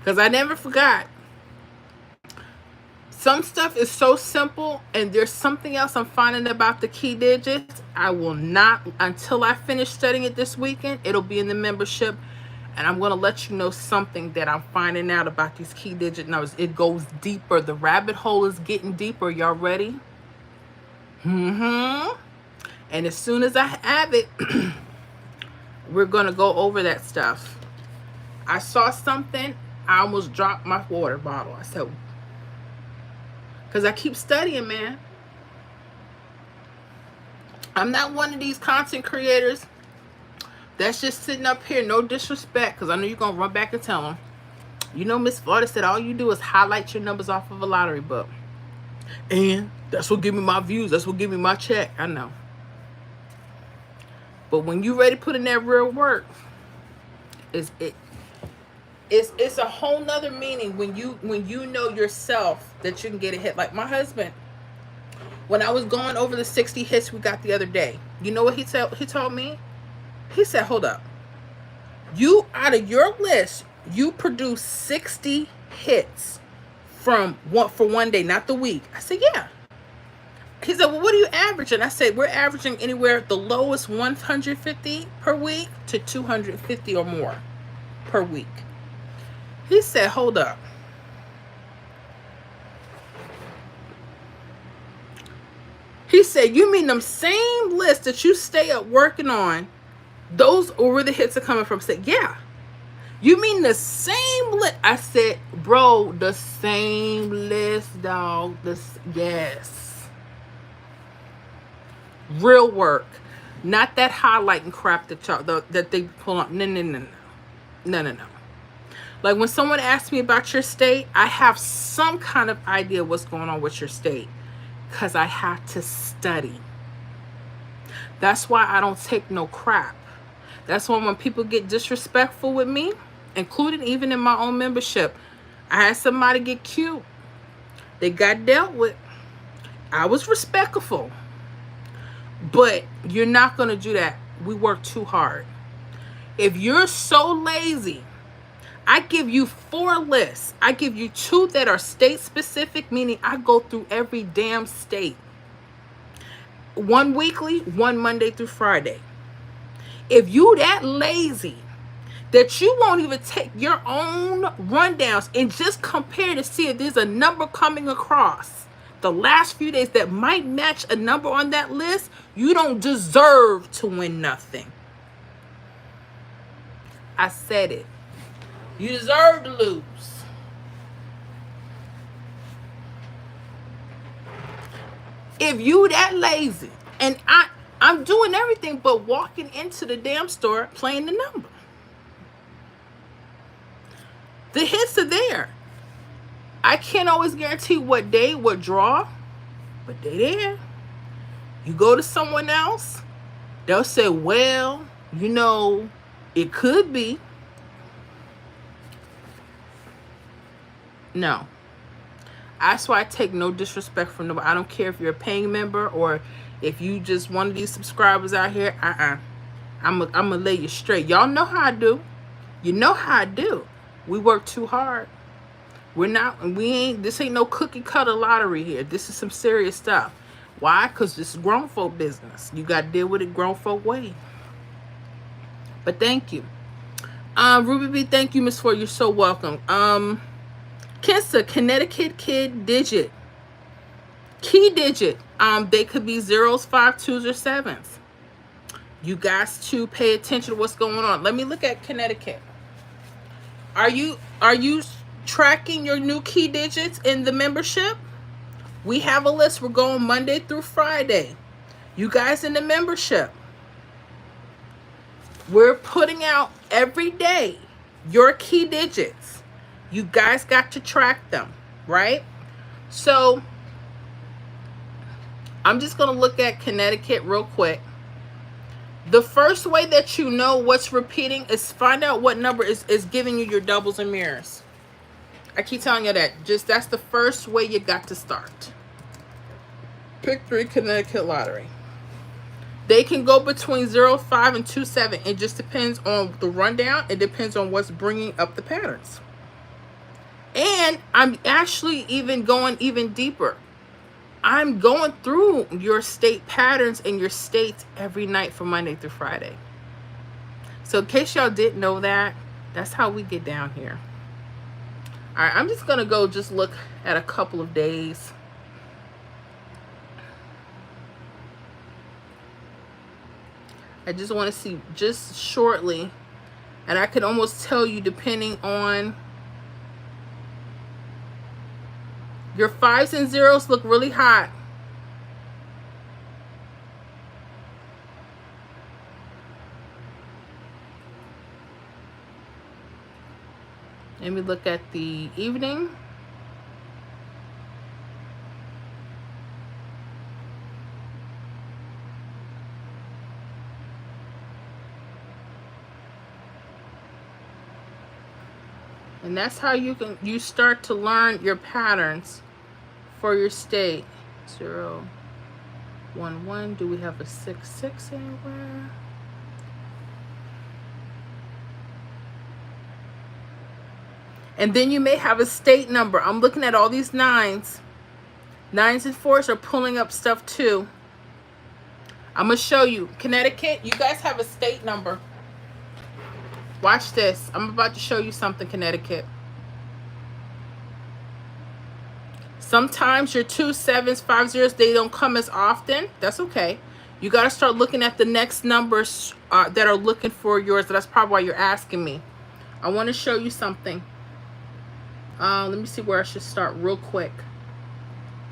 Because I never forgot. Some stuff is so simple, and there's something else I'm finding about the key digits. I will not, until I finish studying it this weekend, it'll be in the membership, and I'm going to let you know something that I'm finding out about these key digit numbers. It goes deeper. The rabbit hole is getting deeper. Y'all ready? And as soon as I have it, we're going to go over that stuff. I saw something. I almost dropped my water bottle. I said, because I keep studying, man. I'm not one of these content creators that's just sitting up here, no disrespect, because I know you're going to run back and tell them. You know, Miss Florida said all you do is highlight your numbers off of a lottery book. And that's what give me my views. That's what give me my check. I know. But when you ready to put in that real work, it's a whole nother meaning when you know yourself that you can get a hit. Like my husband, when I was going over the 60 hits we got the other day, you know what he told me? He said, hold up. You, out of your list, you produce 60 hits for one day, not the week. I said, yeah. He said, well, what are you averaging? I said, we're averaging anywhere, the lowest 150 per week to 250 or more per week. He said, hold up. He said, you mean them same lists that you stay up working on, those are where the hits are coming from? I said, yeah. You mean the same list? I said, bro, the same list, dog. Yes. Real work. Not that highlighting crap that they pull on. No. Like when someone asks me about your state, I have some kind of idea what's going on with your state because I have to study. That's why I don't take no crap. That's why when people get disrespectful with me, including even in my own membership, I had somebody get cute. They got dealt with. I was respectful. But you're not going to do that. We work too hard. If you're so lazy, I give you 4 lists. I give you 2 that are state specific, meaning I go through every damn state. 1 weekly, 1 Monday through Friday. If you that lazy, that you won't even take your own rundowns and just compare to see if there's a number coming across the last few days that might match a number on that list, you don't deserve to win nothing. I said it. You deserve to lose. If you that lazy, and I'm doing everything but walking into the damn store playing the number. The hits are there. I can't always guarantee what day, what draw, but they there. You go to someone else, they'll say, well, you know, it could be. No. That's why I take no disrespect from nobody. I don't care if you're a paying member or if you just one of these subscribers out here. I'm gonna lay you straight. Y'all know how I do. You know how I do. We work too hard. This ain't no cookie cutter lottery here. This is some serious stuff. Why? Because this is grown folk business. You got to deal with it grown folk way. But thank you. Ruby B, thank you, Miss Ford. You're so welcome. Kinsa, Connecticut kid digit. Key digit. They could be 0s, 5, 2s, or 7s. You guys to pay attention to what's going on. Let me look at Connecticut. Are you tracking your new key digits in the membership? We have a list. We're going Monday through Friday. You guys in the membership, we're putting out every day your key digits. You guys got to track them, right? So I'm just going to look at Connecticut real quick. The first way that you know what's repeating is find out what number is giving you your doubles and mirrors. I keep telling you that. That's the first way you got to start. Pick 3 Connecticut Lottery. They can go between 0, 5, and 2, 7. It just depends on the rundown. It depends on what's bringing up the patterns. And I'm actually even going even deeper. I'm going through your state patterns and your states every night from Monday through Friday. So in case y'all didn't know that, that's how we get down here. All right, I'm just going to go just look at a couple of days. I just want to see just shortly. And I could almost tell you depending on your 5s and 0s look really hot. Let me look at the evening. And that's how you start to learn your patterns for your state. 0, 1, 1. Do we have a 6, 6 anywhere? And then you may have a state number. I'm looking at all these 9s. 9s and 4s are pulling up stuff too. I'm going to show you. Connecticut, you guys have a state number. Watch this. I'm about to show you something, Connecticut. Sometimes your 2, 7s, 5, 0s, they don't come as often. That's okay. You got to start looking at the next numbers that are looking for yours. That's probably why you're asking me. I want to show you something. Let me see where I should start real quick.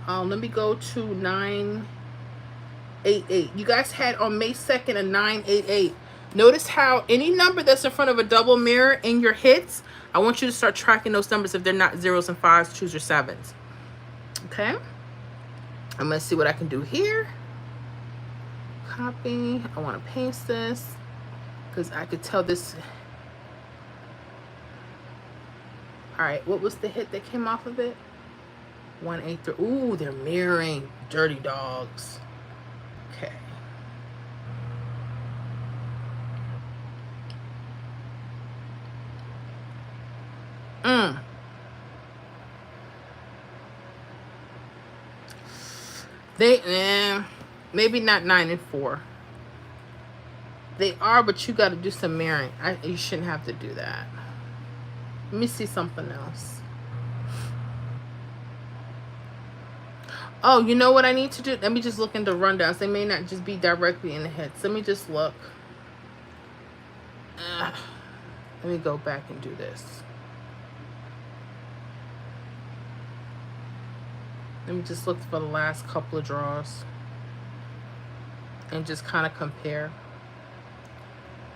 Let me go to 988. You guys had on May 2nd a 988. Notice how any number that's in front of a double mirror in your hits, I want you to start tracking those numbers if they're not 0s and 5s, 2s, or 7s. Okay? I'm going to see what I can do here. Copy. I want to paste this because I could tell this. All right, what was the hit that came off of it? 183. Ooh, they're mirroring. Dirty dogs. Okay. Maybe not 9 and 4. They are, but you got to do some mirroring. You shouldn't have to do that. Let me see something else. Oh, you know what I need to do? Let me just look into rundowns. They may not just be directly in the head. So let me just look. Let me go back and do this. Let me just look for the last couple of draws and just kind of compare.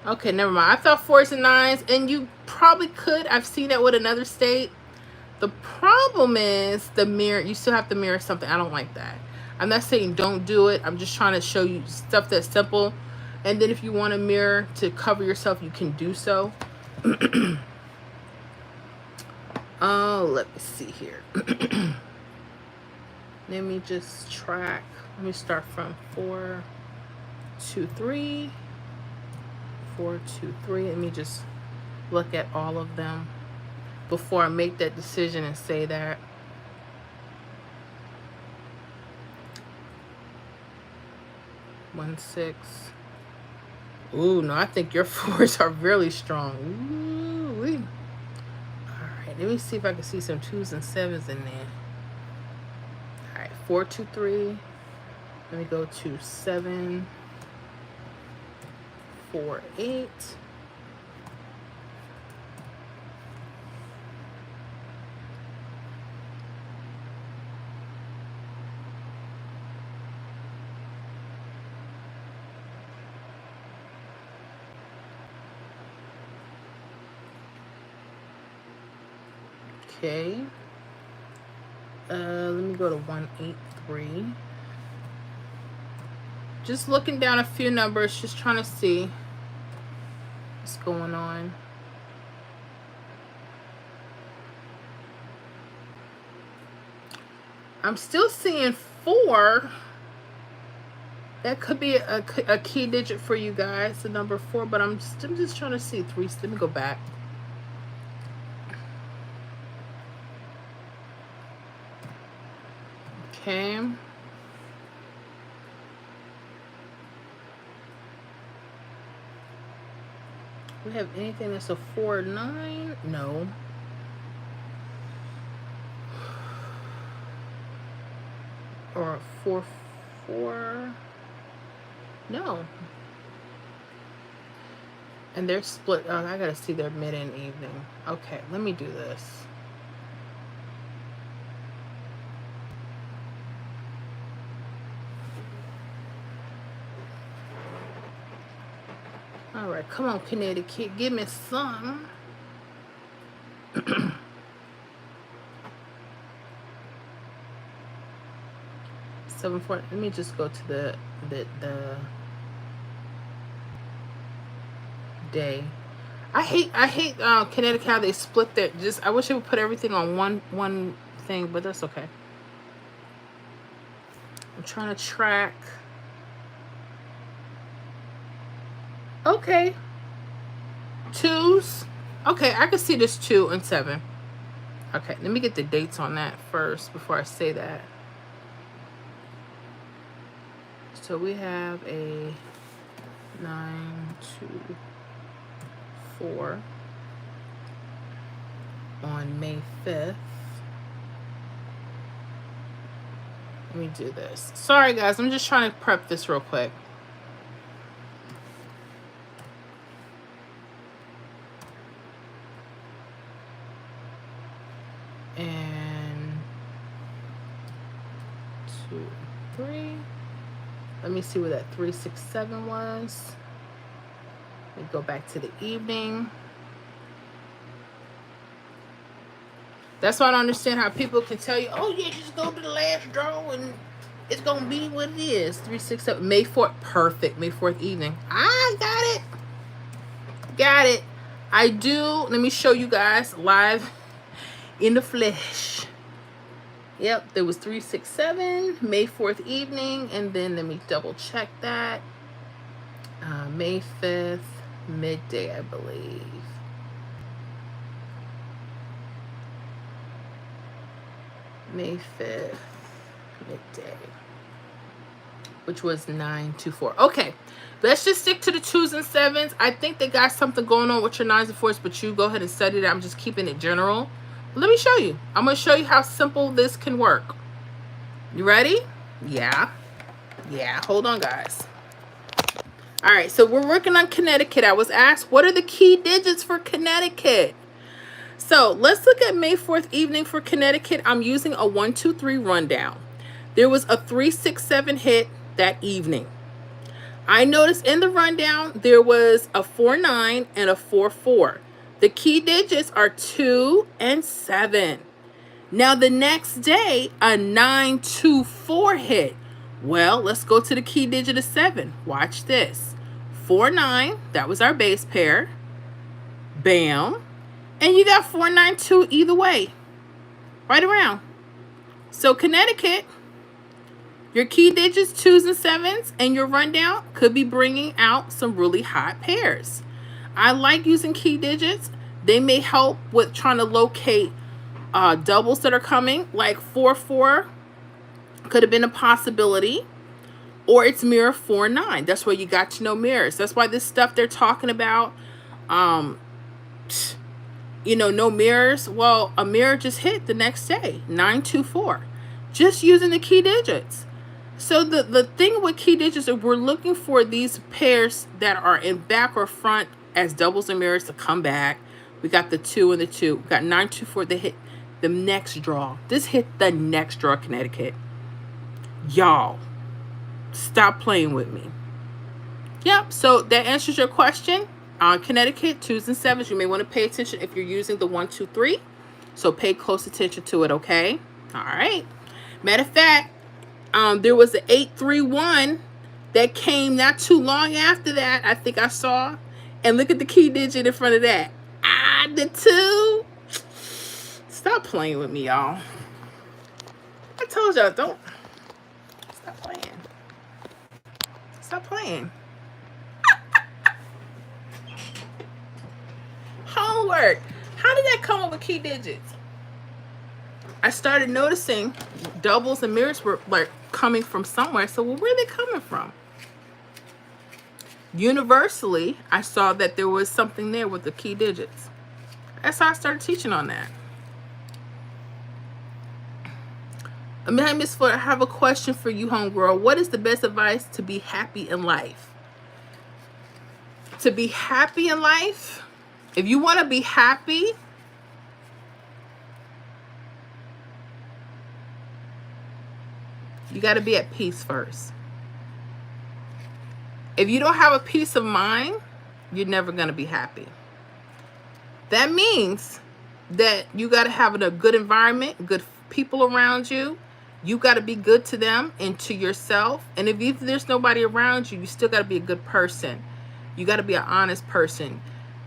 Okay, never mind. I thought 4s and 9s, and you probably could. I've seen that with another state. The problem is the mirror. You still have to mirror something. I don't like that. I'm not saying don't do it. I'm just trying to show you stuff that's simple. And then if you want a mirror to cover yourself, you can do so. Oh, let me see here. Let me just track. Let me start from 4, 2, 3. 4, 2, 3. Let me just look at all of them before I make that decision and say that. One, 6. Ooh, no, I think your 4s are really strong. Ooh-wee. All right, let me see if I can see some 2s and 7s in there. All right, 4, 2, 3. Let me go to 7, 4, 8. Okay. Let me go to 1, 8, 3. Just looking down a few numbers, just trying to see what's going on. I'm still seeing 4. That could be a key digit for you guys, the number 4. But I'm just trying to see 3. Let me go back. Okay. We have anything that's a 4, 9? No. Or a 4, 4? No. And they're split. Oh, I gotta see their mid and evening. Okay, let me do this. All right, come on, Connecticut, give me some. 7, 4. Let me just go to the day. I hate Connecticut how they split their. Just I wish they would put everything on one thing, but that's okay. I'm trying to track. Okay. 2s. Okay, I can see this 2 and 7. Okay, let me get the dates on that first before I say that. So we have a 9, 2, 4 on May 5th. Let me do this. Sorry guys, I'm just trying to prep this real quick. And 2, 3. Let me see where that 3, 6, 7 was. Let me go back to the evening. That's why I don't understand how people can tell you, oh yeah, just go to the last draw and it's gonna be what it is. 3, 6, 7. May 4th. Perfect. May 4th evening. I got it. Got it. I do. Let me show you guys live in the flesh. Yep, there was 3, 6, 7, May 4th evening, and then let me double check that. May 5th, midday, I believe. May 5th, midday. which was 924. Okay, let's just stick to the 2s and 7s. I think they got something going on with your 9s and 4s, but you go ahead and study that. I'm just keeping it general. Let me show you. I'm going to show you how simple this can work. You ready? Yeah. Hold on, guys. All right, so we're working on Connecticut. I was asked, what are the key digits for Connecticut? So let's look at May 4th evening for Connecticut. I'm using a 1, 2, 3 rundown. There was a 3, 6, 7 hit that evening. I noticed in the rundown there was a 4, 9 and a 4, 4. The key digits are 2 and 7. Now the next day, a 9, 2, 4 hit. Well, let's go to the key digit of 7. Watch this. 4, 9, that was our base pair. Bam. And you got 4, 9, 2 either way. Right around. So Connecticut, your key digits, 2s and 7s, and your rundown could be bringing out some really hot pairs. I like using key digits. They may help with trying to locate doubles that are coming, like 4, 4 could have been a possibility, or it's mirror 4, 9. That's where you got to know mirrors. That's why this stuff they're talking about, no mirrors. Well, a mirror just hit the next day, 9, 2, 4, just using the key digits. So the thing with key digits is we're looking for these pairs that are in back or front as doubles and mirrors to come back. We got the 2 and the 2. We got 9, 2, 4. They hit the next draw. This hit the next draw, Connecticut. Y'all, stop playing with me. Yep, so that answers your question. Connecticut, 2s and 7s. You may want to pay attention if you're using the 1, 2, 3. So pay close attention to it, okay? All right. Matter of fact, there was an 8, 3, 1 that came not too long after that, I think I saw. And look at the key digit in front of that. The 2. Stop playing with me, y'all. I told y'all, don't. Stop playing. Stop playing. Homework. How did that come up with key digits? I started noticing doubles and mirrors were like coming from somewhere. So where are they coming from? Universally, I saw that there was something there with the key digits. That's how I started teaching on that. Hi, Miss Foote, I have a question for you, homegirl. What is the best advice to be happy in life? To be happy in life, if you want to be happy, you got to be at peace first. If you don't have a peace of mind, you're never going to be happy. That means that you got to have a good environment, good people around you. You got to be good to them and to yourself. And if there's nobody around you, you still got to be a good person. You got to be an honest person.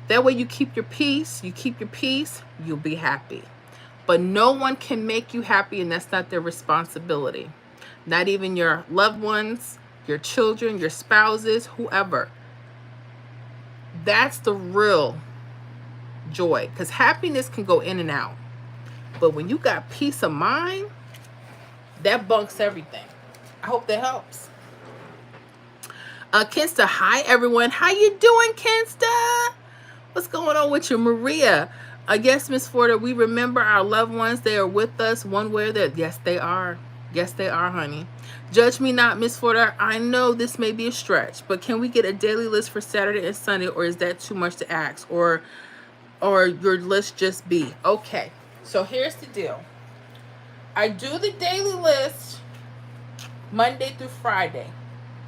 That way you keep your peace. You keep your peace, you'll be happy. But no one can make you happy, and that's not their responsibility. Not even your loved ones, your children, your spouses, whoever. That's the real joy, because happiness can go in and out. But when you got peace of mind, that bunks everything. I hope that helps. Kinsta, hi everyone. How you doing, Kinsta? What's going on with you? Maria, yes, Miss Foote, we remember our loved ones. They are with us one way or the other. Yes, they are. Yes, they are, honey. Judge me not, Miss Foote. I know this may be a stretch, but can we get a daily list for Saturday and Sunday, or is that too much to ask? Or your list just be? Okay, so here's the deal. I do the daily list Monday through Friday.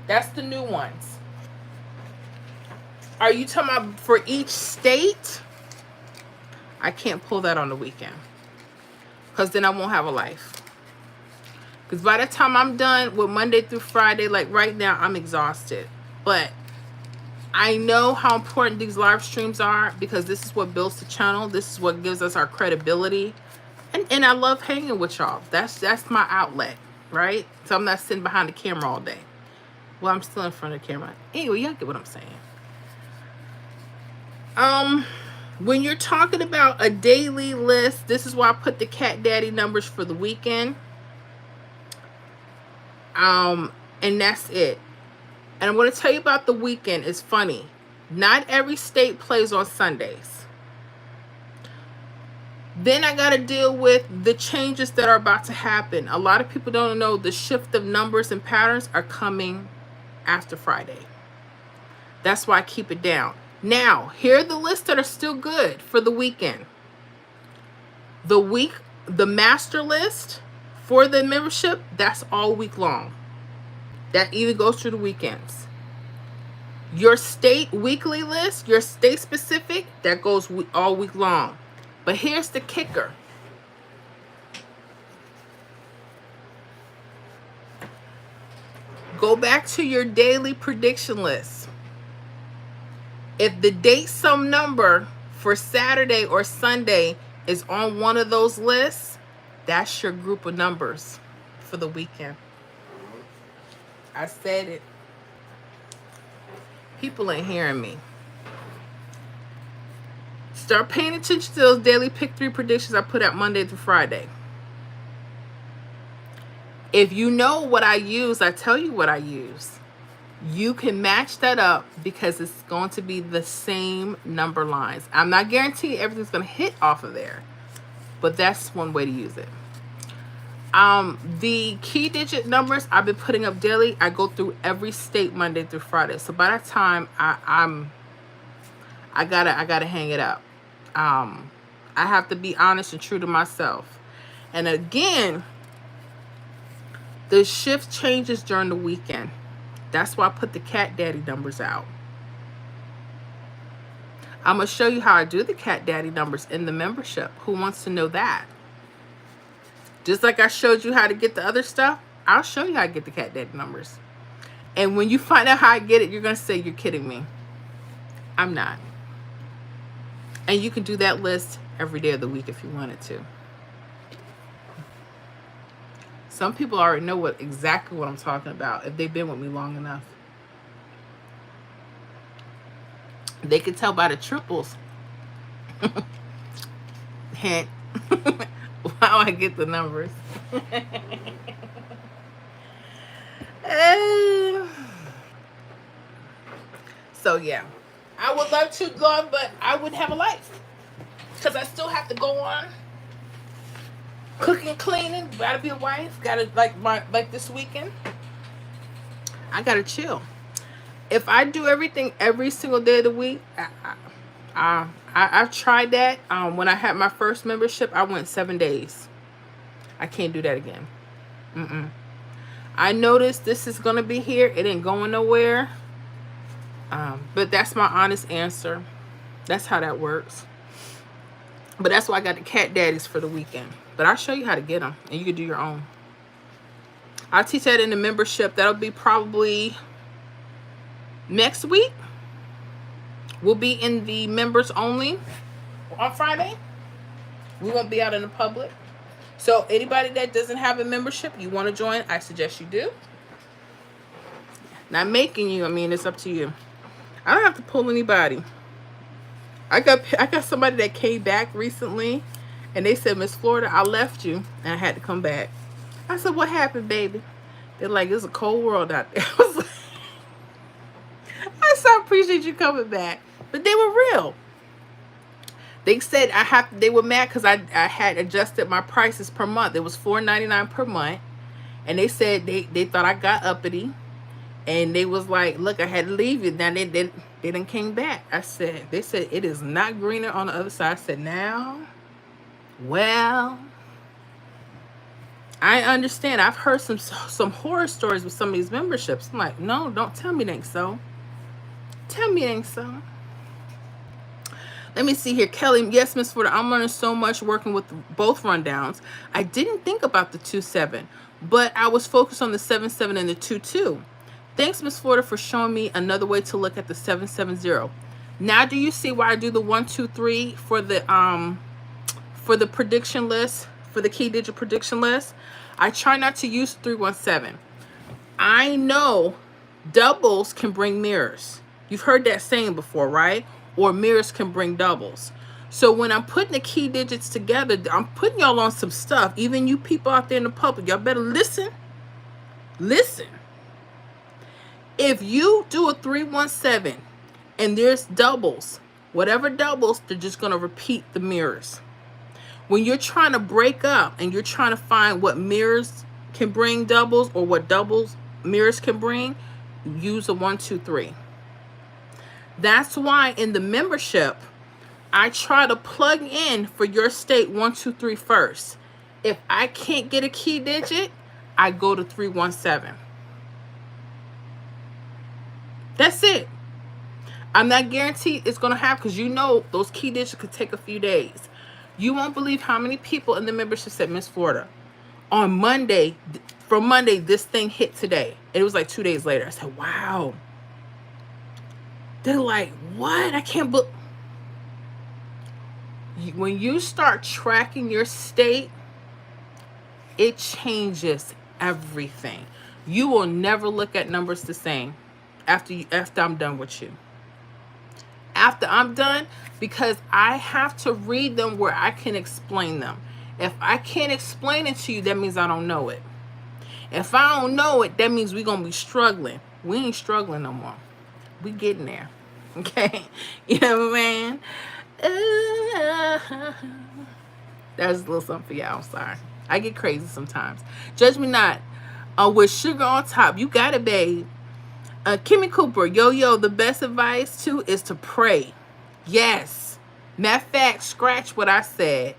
That's the new ones. Are you talking about for each state? I can't pull that on the weekend, because then I won't have a life. Because by the time I'm done with Monday through Friday, like right now, I'm exhausted. But I know how important these live streams are, because this is what builds the channel. This is what gives us our credibility. And I love hanging with y'all. That's my outlet, right? So I'm not sitting behind the camera all day. Well, I'm still in front of the camera. Anyway, y'all get what I'm saying. When you're talking about a daily list, this is why I put the Cat Daddy numbers for the weekend. And and that's it. And I'm going to tell you about the weekend. It's funny. Not every state plays on Sundays. Then I got to deal with the changes that are about to happen. A lot of people don't know the shift of numbers and patterns are coming after Friday. That's why I keep it down. Now, here are the lists that are still good for the weekend. The master list for the membership, that's all week long. That even goes through the weekends. Your state weekly list, your state specific, that goes all week long. But here's the kicker. Go back to your daily prediction list. If the date some number for Saturday or Sunday is on one of those lists, that's your group of numbers for the weekend. I said it. People ain't hearing me. Start paying attention to those daily pick 3 predictions I put out Monday through Friday. If you know what I use, I tell you what I use. You can match that up because it's going to be the same number lines. I'm not guaranteeing everything's going to hit off of there, but that's one way to use it. The key digit numbers I've been putting up daily. I go through every state Monday through Friday. So by that time, I gotta hang it up. I have to be honest and true to myself. And again, the shift changes during the weekend. That's why I put the Cat Daddy numbers out. I'm going to show you how I do the Cat Daddy numbers in the membership. Who wants to know that? Just like I showed you how to get the other stuff, I'll show you how to get the Cat Daddy numbers. And when you find out how I get it, you're going to say, you're kidding me. I'm not. And you can do that list every day of the week if you wanted to. Some people already know exactly what I'm talking about if they've been with me long enough. They can tell by the triples. Hint. How I get the numbers. So yeah, I would love to go on, but I wouldn't have a life because I still have to go on cooking, cleaning. Gotta be a wife. Gotta like this weekend. I gotta chill. If I do everything every single day of the week, I've tried that. When I had my first membership, I went 7 days. I can't do that again. I noticed this is gonna be here. It ain't going nowhere. But that's my honest answer. That's how that works. But that's why I got the Cat Daddies for the weekend. But I'll show you how to get them, and you can do your own. I'll teach that in the membership. That'll be probably next week. We'll be in the members only on Friday. We won't be out in the public. So anybody that doesn't have a membership, you want to join, I suggest you do. Not making you. I mean, it's up to you. I don't have to pull anybody. I got somebody that came back recently, and they said, Miss Florida, I left you, and I had to come back. I said, what happened, baby? They're like, it's a cold world out there. I said, I appreciate you coming back. But they were real. They said they were mad because I had adjusted my prices per month. It was $4.99 per month. And they said they thought I got uppity. And they was like, look, I had to leave you. Now they didn't came back. They said, it is not greener on the other side. I said, now, well, I understand. I've heard some horror stories with some of these memberships. I'm like, no, don't tell me it ain't so. Tell me it ain't so. Let me see here. Kelly, yes, Miss Florida, I'm learning so much working with both rundowns. I didn't think about the 2-7, but I was focused on the 7-7 and the 2-2. Thanks, Miss Florida, for showing me another way to look at the 7-7-0. Now, do you see why I do the 1-2-3 for the prediction list, for the key digit prediction list? I try not to use 3-1-7. I know doubles can bring mirrors. You've heard that saying before, right? Or mirrors can bring doubles. So when I'm putting the key digits together, I'm putting y'all on some stuff. Even you people out there in the public, y'all better listen. Listen. If you do a 317 and there's doubles, whatever doubles, they're just going to repeat the mirrors. When you're trying to break up and you're trying to find what mirrors can bring doubles or what doubles mirrors can bring, use a 1, 2, 3. That's why in the membership, I try to plug in for your state 1, 2, 3 first. If I can't get a key digit, I go to 317. That's it. I'm not guaranteed it's going to happen because you know those key digits could take a few days. You won't believe how many people in the membership said, Miss Florida, on Monday, from Monday, this thing hit today. And it was like 2 days later. I said, wow. They're like, what? I can't believe. When you start tracking your state, it changes everything. You will never look at numbers the same after I'm done with you. After I'm done, because I have to read them where I can explain them. If I can't explain it to you, that means I don't know it. If I don't know it, that means we're going to be struggling. We ain't struggling no more. We getting there. Okay? You know what I'm saying? That's a little something for y'all. I'm sorry. I get crazy sometimes. Judge me not. With sugar on top. You got it, babe. Kimmy Cooper, yo, the best advice too is to pray. Yes. Matter of fact, scratch what I said.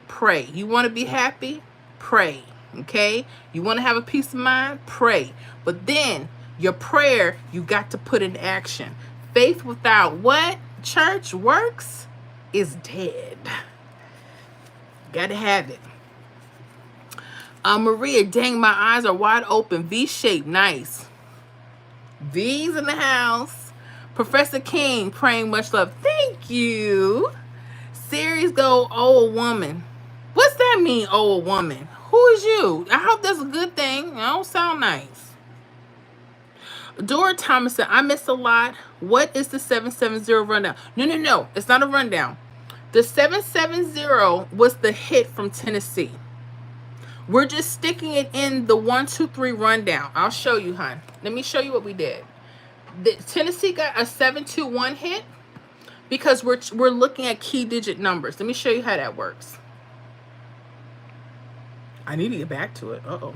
Pray. You want to be happy? Pray. Okay? You want to have a peace of mind? Pray. But then your prayer, you got to put in action. Faith without what? Church works is dead. Got to have it. Maria, dang, my eyes are wide open. V-shaped. Nice. V's in the house. Professor King, praying much love. Thank you. Series go, oh, a woman. What's that mean, oh, a woman? Who is you? I hope that's a good thing. I don't sound nice. Dora Thomas said, I missed a lot. What is the 770 rundown? No. It's not a rundown. The 770 was the hit from Tennessee. We're just sticking it in the 1, 2, 3 rundown. I'll show you, hon. Let me show you what we did. Tennessee got a 721 hit because we're looking at key digit numbers. Let me show you how that works. I need to get back to it. Uh-oh.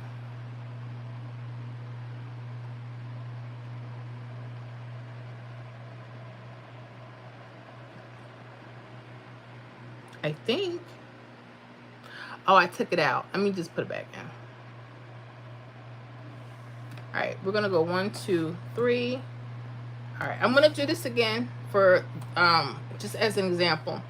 I think. Oh, I took it out. Let me just put it back in. All right, we're gonna go 1, 2, 3. All right, I'm gonna do this again for just as an example.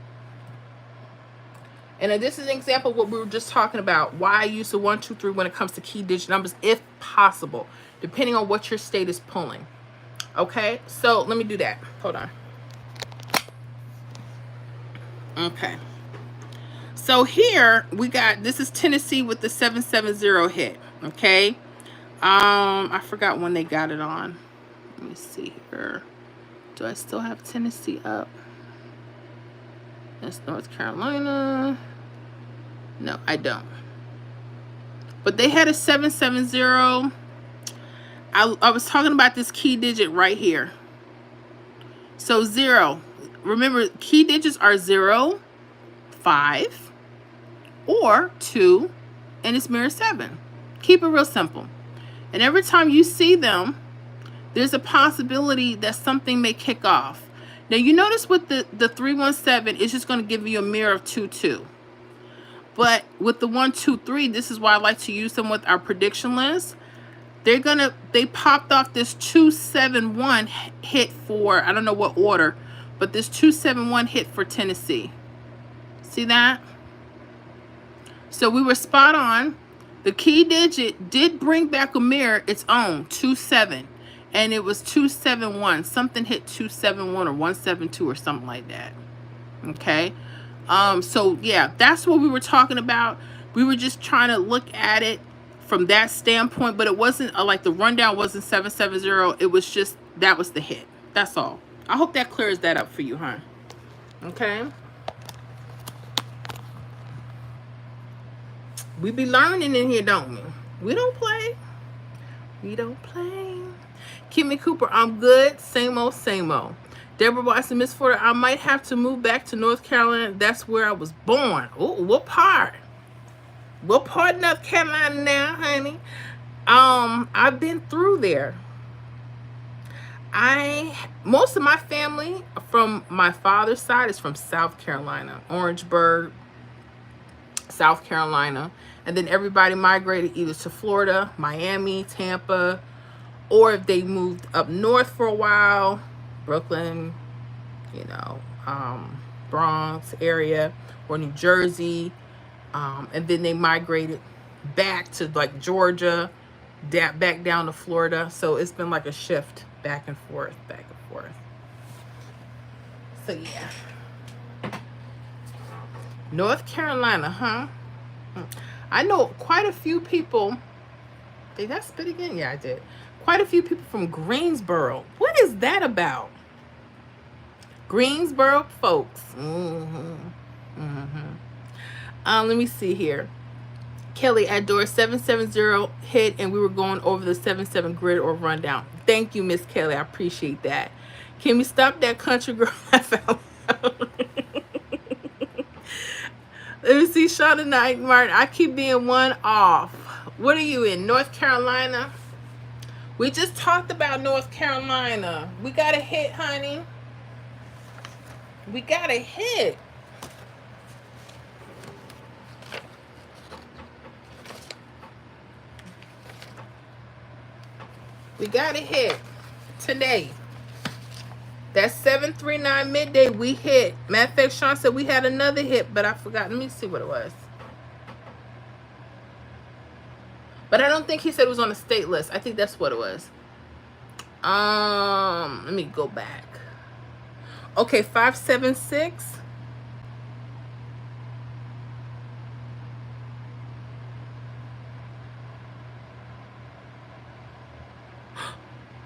And this is an example of what we were just talking about. Why I use the 1, 2, 3 when it comes to key digit numbers, if possible, depending on what your state is pulling. Okay, so let me do that. Hold on. Okay. So here we got, this is Tennessee with the 770 hit. Okay. I forgot when they got it on. Let me see here. Do I still have Tennessee up? That's North Carolina. No, I don't. But they had a 770. I was talking about this key digit right here. So 0. Remember, key digits are 0, 5, or 2, and it's mirror 7. Keep it real simple. And every time you see them, there's a possibility that something may kick off. Now, you notice with the 317, it's just going to give you a mirror of 2, 2. But with the 1, 2, 3, this is why I like to use them with our prediction list. They popped off this 271 hit for, I don't know what order, but this 271 hit for Tennessee. See that? So we were spot on. The key digit did bring back a mirror its own, 27. And it was 271. Something hit 271 or 172 or something like that. Okay. So yeah, that's what we were talking about. We were just trying to look at it from that standpoint, but it wasn't like the rundown wasn't 770. It was just, that was the hit. That's all. I hope that clears that up for you, huh? Okay. We be learning in here, don't we? We don't play. We don't play. Kimmy Cooper, I'm good. Same old, same old. Deborah Watson, Miss Porter, I might have to move back to North Carolina. That's where I was born. Oh, what part? What part of North Carolina now, honey? I've been through there. Most of my family from my father's side is from South Carolina, Orangeburg, South Carolina. And then everybody migrated either to Florida, Miami, Tampa, or if they moved up north for a while, Brooklyn, Bronx area, or New Jersey. And then they migrated back to like Georgia, back down to Florida. So it's been like a shift back and forth, back and forth. So yeah. North Carolina, huh? I know quite a few people. Did I spit again? Yeah, I did. Quite a few people from Greensboro. What is that about? Greensboro folks. Let me see here. Kelly at door 770 hit, and we were going over the 77 grid or rundown. Thank you, Miss Kelly. I appreciate that. Can we stop that country girl? Let me see, Shauna Knight Martin. I keep being one off. What are you in? North Carolina? We just talked about North Carolina. We got a hit, honey. We got a hit. We got a hit today. That 739 midday we hit. Matter of fact, Sean said we had another hit, but I forgot. Let me see what it was. But I don't think he said it was on the state list. I think that's what it was. Let me go back. Okay, 576.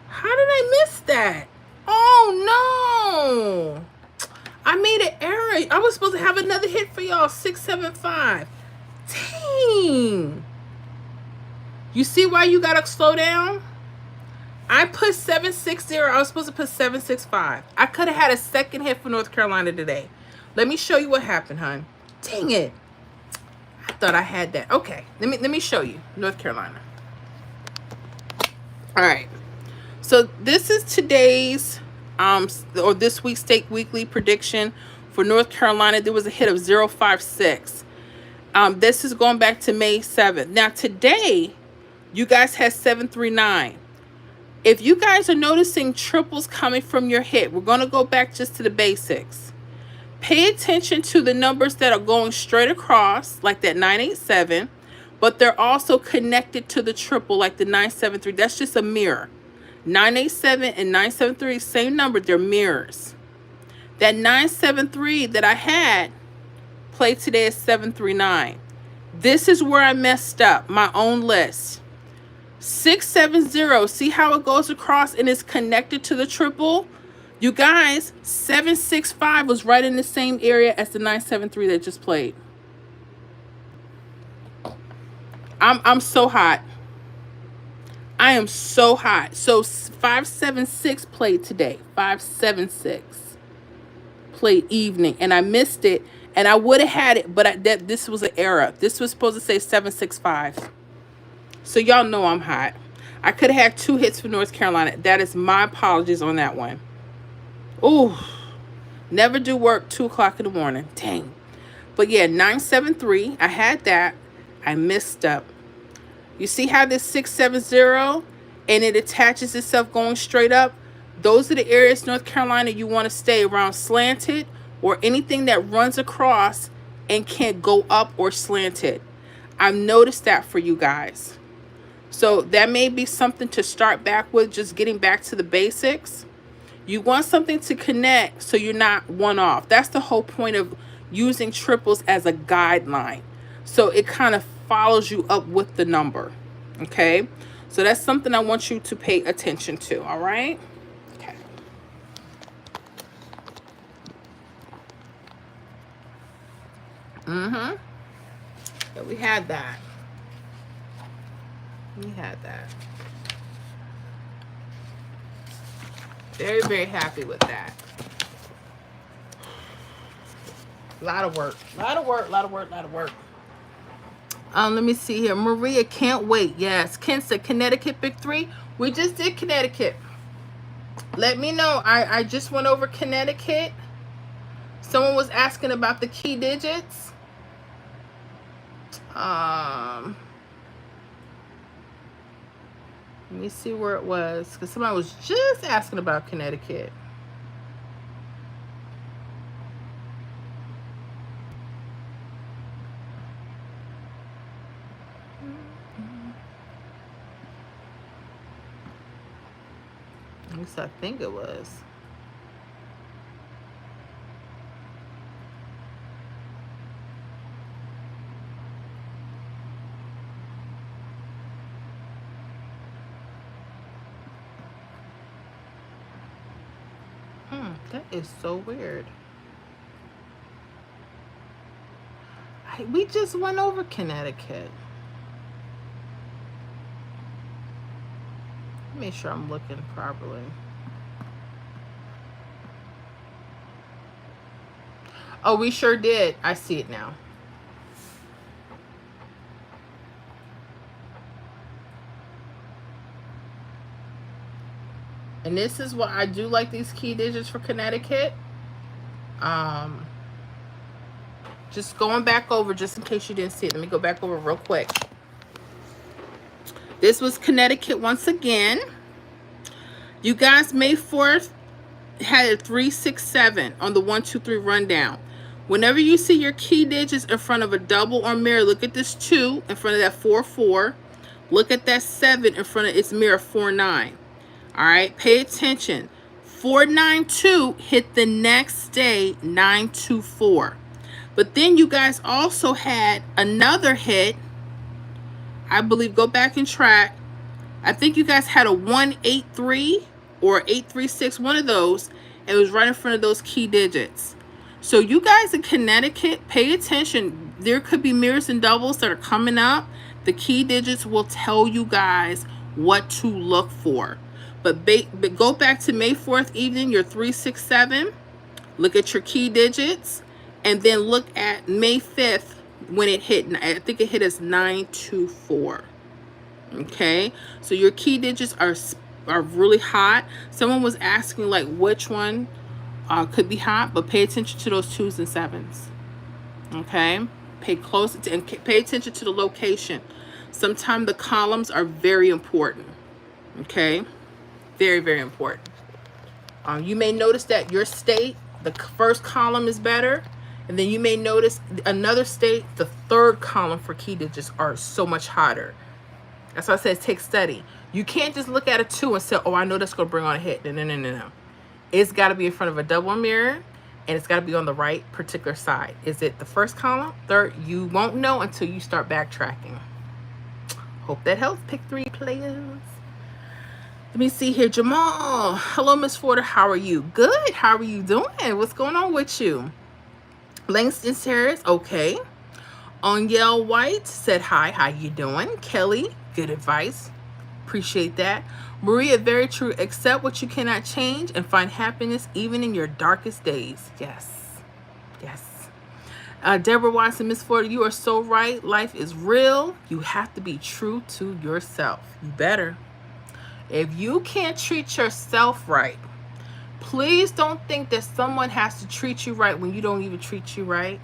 How did I miss that? Oh no! I made an error. I was supposed to have another hit for y'all. 675. Dang. You see why you gotta slow down? I put 760. I was supposed to put 765. I could have had a second hit for North Carolina today. Let me show you what happened, hon. Dang it. I thought I had that. Okay. Let me show you. North Carolina. All right. So this is today's or this week's Stake Weekly prediction for North Carolina. There was a hit of 056. This is going back to May 7th. Now today, you guys had 739. If you guys are noticing triples coming from your hit, we're going to go back just to the basics. Pay attention to the numbers that are going straight across, like that 987, but they're also connected to the triple, like the 973. That's just a mirror. 987 and 973, same number, they're mirrors. That 973 that I had played today is 739. This is where I messed up, my own list. 670, see how it goes across and is connected to the triple? You guys, 765 was right in the same area as the 973 that just played. I'm so hot. I am so hot. So 576 played today. 576 played evening, and I missed it, and I would have had it, but this was an error. This was supposed to say 765. So y'all know I'm hot. I could have had 2 hits for North Carolina. That is my apologies on that one. Ooh, never do work 2 o'clock in the morning. Dang. But yeah, 973. I had that. I messed up. You see how this 670 and it attaches itself going straight up? Those are the areas, North Carolina, you want to stay around slanted or anything that runs across and can't go up or slanted. I've noticed that for you guys. So that may be something to start back with, just getting back to the basics. You want something to connect so you're not one off. That's the whole point of using triples as a guideline. So it kind of follows you up with the number. Okay? So that's something I want you to pay attention to. All right? Okay. Yeah, we had that. We had that. Very, very happy with that. A lot of work. A lot of work. A lot of work. A lot of work. Let me see here. Maria, can't wait. Yes. Ken said Connecticut Big 3. We just did Connecticut. Let me know. I just went over Connecticut. Someone was asking about the key digits. Let me see where it was, because somebody was just asking about Connecticut. At least I think it was. That is so weird. We just went over Connecticut. Make sure I'm looking properly. Oh, we sure did. I see it now. And this is what I do like these key digits for Connecticut. Just going back over, just in case you didn't see it. Let me go back over real quick. This was Connecticut once again. You guys, May 4th had a 367 on the 1, 2, 3 rundown. Whenever you see your key digits in front of a double or mirror, look at this 2 in front of that 4, 4. Look at that 7 in front of its mirror, 4, 9. All right, pay attention. 492 hit the next day, 924. But then you guys also had another hit. I believe, go back and track. I think you guys had a 183 or 836, one of those. It was right in front of those key digits. So you guys in Connecticut, pay attention. There could be mirrors and doubles that are coming up. The key digits will tell you guys what to look for. But go back to May 4th evening, your 367. Look at your key digits. And then look at May 5th when it hit. I think it hit as 924. Okay? So your key digits are really hot. Someone was asking like which one could be hot. But pay attention to those 2s and 7s. Okay? Pay close and pay attention to the location. Sometimes the columns are very important. Okay? Very, very important. You may notice that your state, the first column is better. And then you may notice another state, the third column for key digits are so much hotter. That's why I said take study. You can't just look at a 2 and say, oh, I know that's going to bring on a hit. No. It's got to be in front of a double mirror. And it's got to be on the right particular side. Is it the first column, third? You won't know until you start backtracking. Hope that helps. Pick 3 players. Let me see here. Jamal. Hello, Miss Porter. How are you? Good. How are you doing? What's going on with you? Langston Harris. Okay. Onyel White said hi. How you doing? Kelly. Good advice. Appreciate that. Maria. Very true. Accept what you cannot change and find happiness even in your darkest days. Yes. Yes. Deborah Watson. Miss Porter. You are so right. Life is real. You have to be true to yourself. You better. If you can't treat yourself right, please don't think that someone has to treat you right when you don't even treat you right.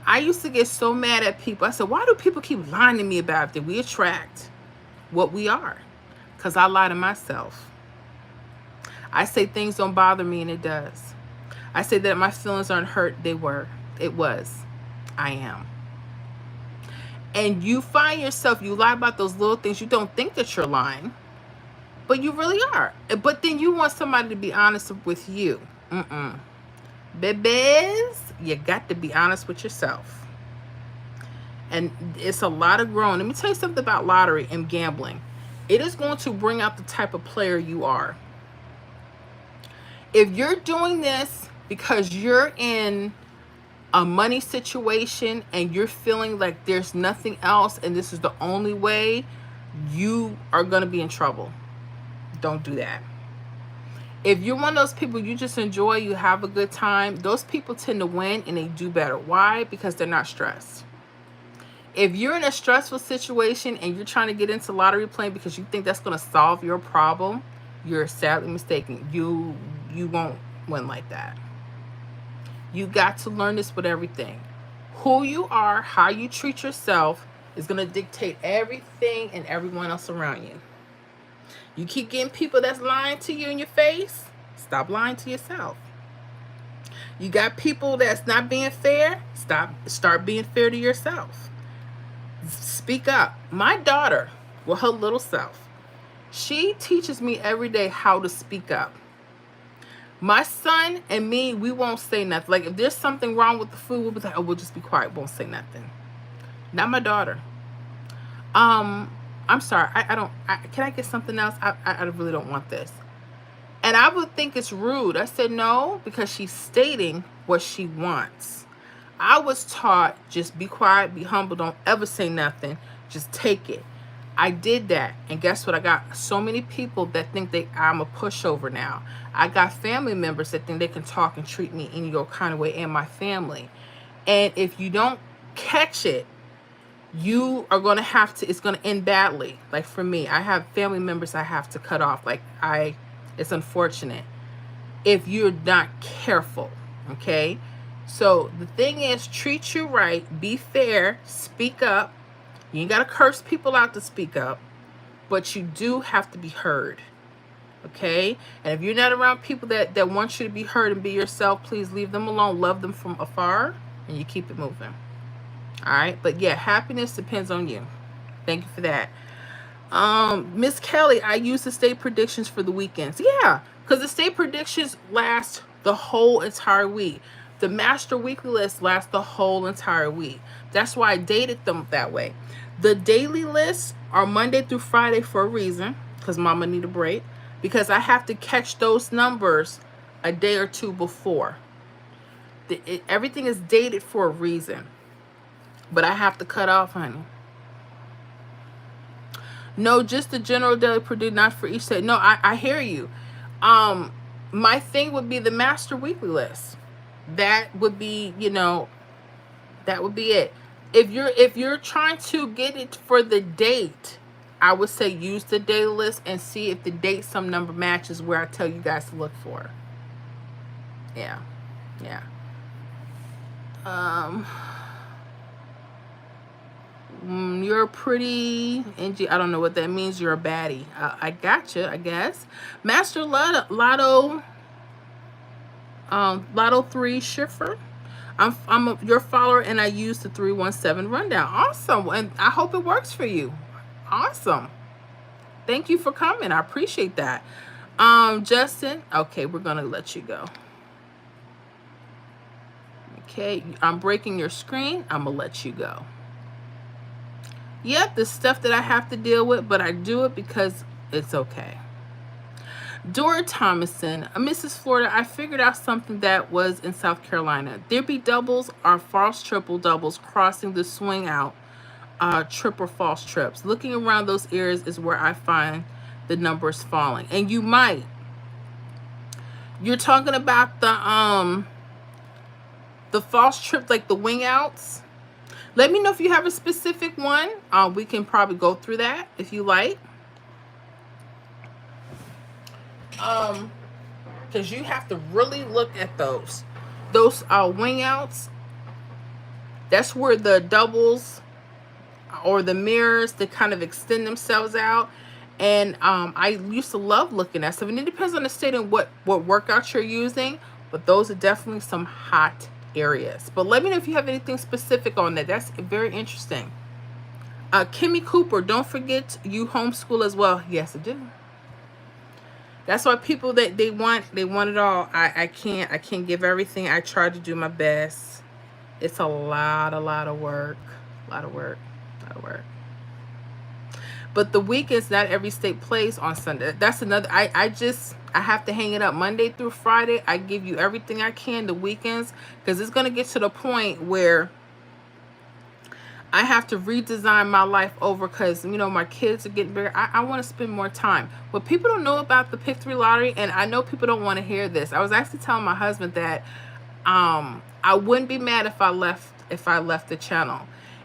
I used to get so mad at people. I said, why do people keep lying to me about that we attract what we are? Because I lie to myself. I say things don't bother me and it does. I say that my feelings aren't hurt. They were. It was. I am. And you find yourself, you lie about those little things. You don't think that you're lying. But you really are. But then you want somebody to be honest with you. Babies, you got to be honest with yourself. And it's a lot of growing. Let me tell you something about lottery and gambling. It is going to bring out the type of player you are. If you're doing this because you're in a money situation and you're feeling like there's nothing else and this is the only way, you are going to be in trouble. Don't do that. If you're one of those people you just enjoy, you have a good time, those people tend to win and they do better. Why? Because they're not stressed. If you're in a stressful situation and you're trying to get into lottery playing because you think that's going to solve your problem, you're sadly mistaken. You won't win like that. You got to learn this with everything. Who you are, how you treat yourself is going to dictate everything and everyone else around you. You keep getting people that's lying to you in your face, stop lying to yourself. You got people that's not being fair, start being fair to yourself. Speak up. My daughter, with her little self, she teaches me every day how to speak up. My son and me, we won't say nothing. Like if there's something wrong with the food, we'll be like, oh, we'll just be quiet, won't say nothing. Not my daughter. I'm sorry, can I get something else? I really don't want this. And I would think it's rude. I said no, because she's stating what she wants. I was taught, just be quiet, be humble, don't ever say nothing, just take it. I did that, and guess what? I got so many people that think I'm a pushover now. I got family members that think they can talk and treat me any your kind of way, and my family. And if you don't catch it, you are going to have to, it's going to end badly. Like for me, I have family members I have to cut off. It's unfortunate if you're not careful, okay? So the thing is, treat you right, be fair, speak up. You ain't got to curse people out to speak up, but you do have to be heard, okay? And if you're not around people that want you to be heard and be yourself, please leave them alone, love them from afar, and you keep it moving. All right, but yeah, happiness depends on you. Thank you for that. Miss Kelly, I use the state predictions for the weekends. Yeah, because the state predictions last the whole entire week. The master weekly list lasts the whole entire week. That's why I dated them that way. The daily lists are Monday through Friday for a reason, because mama need a break, because I have to catch those numbers a day or two before. Everything is dated for a reason. But I have to cut off, honey. No, just the general daily predict, not for each state. No, I hear you. My thing would be the master weekly list. That would be, that would be it. If you're trying to get it for the date, I would say use the daily list and see if the date some number matches where I tell you guys to look for. Yeah. You're pretty, Angie. I don't know what that means. You're a baddie. I gotcha, I guess. Master Lotto 3 Schiffer. I'm your follower, and I use the 317 rundown. Awesome, and I hope it works for you. Awesome. Thank you for coming. I appreciate that. Justin. Okay, we're gonna let you go. Okay, I'm breaking your screen. I'm gonna let you go. Yep, the stuff that I have to deal with, but I do it because it's okay. Dora Thomason, Mrs. Florida, I figured out something that was in South Carolina. There be doubles or false triple doubles crossing the swing out, triple false trips. Looking around those areas is where I find the numbers falling. And you might. You're talking about the false trip, like the wing outs. Let me know if you have a specific one. We can probably go through that if you like. Because you have to really look at those wing outs. That's where the doubles or the mirrors, they kind of extend themselves out. And I used to love looking at stuff. And it depends on the state and what workout you're using. But those are definitely some hot areas. But let me know if you have anything specific on that. That's very interesting. Kimmy Cooper, don't forget you homeschool as well. Yes, I do. That's why people that they want it all. I can't give everything. I try to do my best. It's a lot of work. A lot of work. But the weekends, not every state plays on Sunday. That's another. I have to hang it up Monday through Friday. I give you everything I can the weekends, because it's going to get to the point where I have to redesign my life over because, you know, my kids are getting bigger. I want to spend more time. What people don't know about the Pick 3 lottery, and I know people don't want to hear this. I was actually telling my husband that I wouldn't be mad if I left the channel.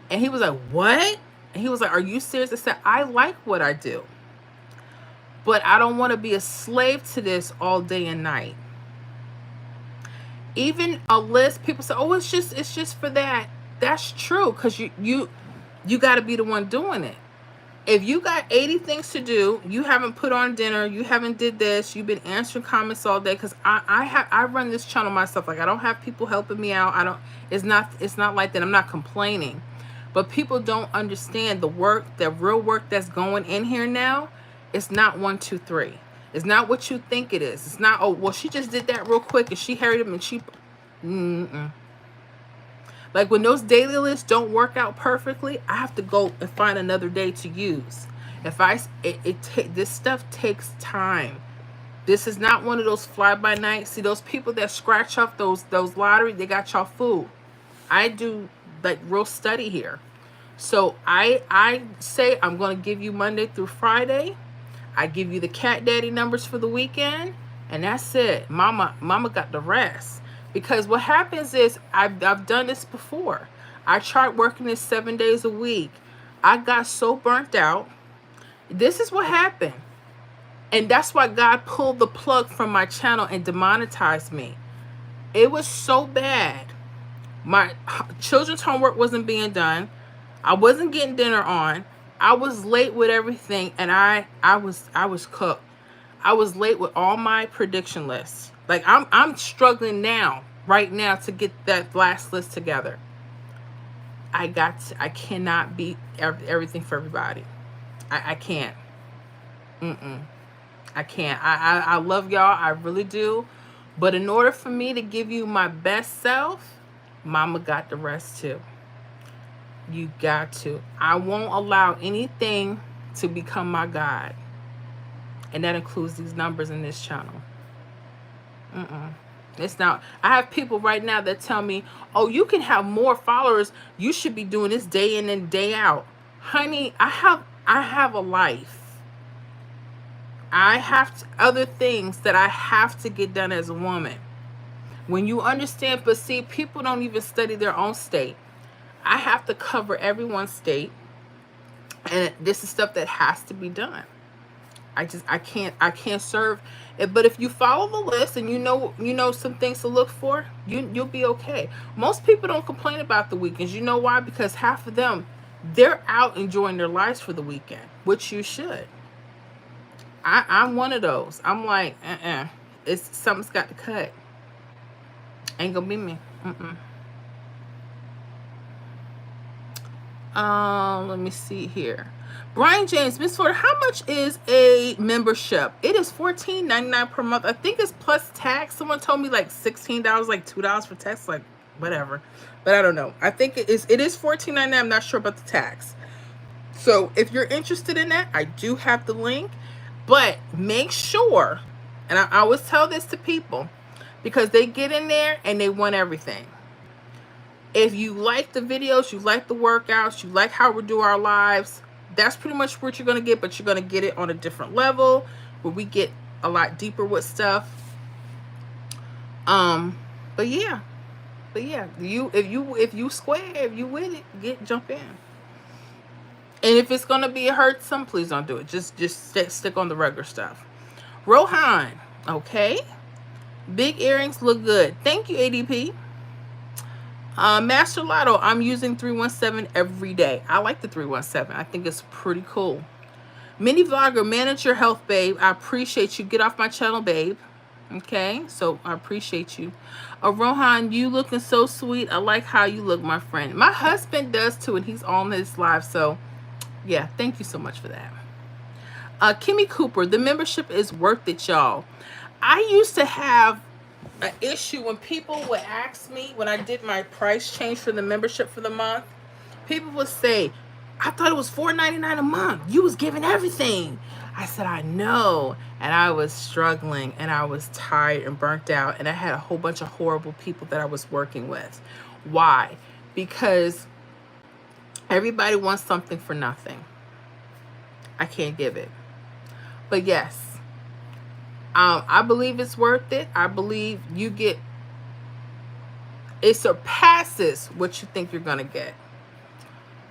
And he was like, "What?" And he was like, "Are you serious?" I said, "I like what I do, but I don't want to be a slave to this all day and night." Even a list, people say, "Oh, it's just for that." That's true, because you got to be the one doing it. If you got 80 things to do, you haven't put on dinner, you haven't did this, you've been answering comments all day, because I run this channel myself. Like, I don't have people helping me out. I don't, it's not like that. I'm not complaining, but people don't understand the work, the real work that's going in here now. It's not 1, 2, 3. It's not what you think it is. It's not, oh well, she just did that real quick and she hurried him and she like, when those daily lists don't work out perfectly, I have to go and find another day to use. If this stuff takes time. This is not one of those fly by night. See, those people that scratch off those lottery, they got y'all food. I do like real study here. So I say I'm going to give you Monday through Friday. I give you the cat daddy numbers for the weekend, and that's it. Mama got the rest. Because what happens is, I've done this before. I tried working this 7 days a week. I got so burnt out. This is what happened. And that's why God pulled the plug from my channel and demonetized me. It was so bad. My children's homework wasn't being done. I wasn't getting dinner on. I was late with everything, and I was cooked. I was late with all my prediction lists. Like, I'm struggling right now to get that last list together. I cannot be everything for everybody. I can't. I can't. I love y'all. I really do. But in order for me to give you my best self, Mama got the rest too. You got to. I won't allow anything to become my God. And that includes these numbers in this channel. It's not. I have people right now that tell me, "Oh, you can have more followers. You should be doing this day in and day out." Honey, I have a life. I have other things that I have to get done as a woman. When you understand, but see, people don't even study their own state. I have to cover everyone's state, and this is stuff that has to be done. I can't serve it. But if you follow the list and you know some things to look for, you'll be okay. Most people don't complain about the weekends. You know why? Because half of them, they're out enjoying their lives for the weekend, which you should. I'm one of those. I'm like, it's something's got to cut. Ain't gonna be me. Let me see here. Brian James, Miss Ford, how much is a membership? It is $14.99 per month. I think it's plus tax. Someone told me like $16, like $2 for tax, like whatever. But I don't know. I think it is $14.99. I'm not sure about the tax. So if you're interested in that, I do have the link. But make sure, and I always tell this to people, because they get in there and they want everything. If you like the videos, you like the workouts, you like how we do our lives, that's pretty much what you're going to get, but you're going to get it on a different level where we get a lot deeper with stuff. But yeah, if you square, if you with it, jump in. And if it's going to be a hurt, please don't do it. Just stick on the regular stuff. Rohan, okay. Big earrings look good. Thank you, ADP. Master Lotto, I'm using 317 every day. I like the 317. I think it's pretty cool. Mini Vlogger, manage your health, babe. I appreciate you. Get off my channel, babe. Okay, so I appreciate you. Rohan, you looking so sweet. I like how you look, my friend. My husband does too, and he's on this live. So, yeah, thank you so much for that. Kimmy Cooper, the membership is worth it, y'all. I used to have an issue when people would ask me, when I did my price change for the membership for the month, people would say, "I thought it was $4.99 a month. You was giving everything." I said, "I know." And I was struggling, and I was tired and burnt out, and I had a whole bunch of horrible people that I was working with. Why? Because Everybody wants something for nothing. I can't give it. But yes, I believe it's worth it. I believe it surpasses what you think you're going to get.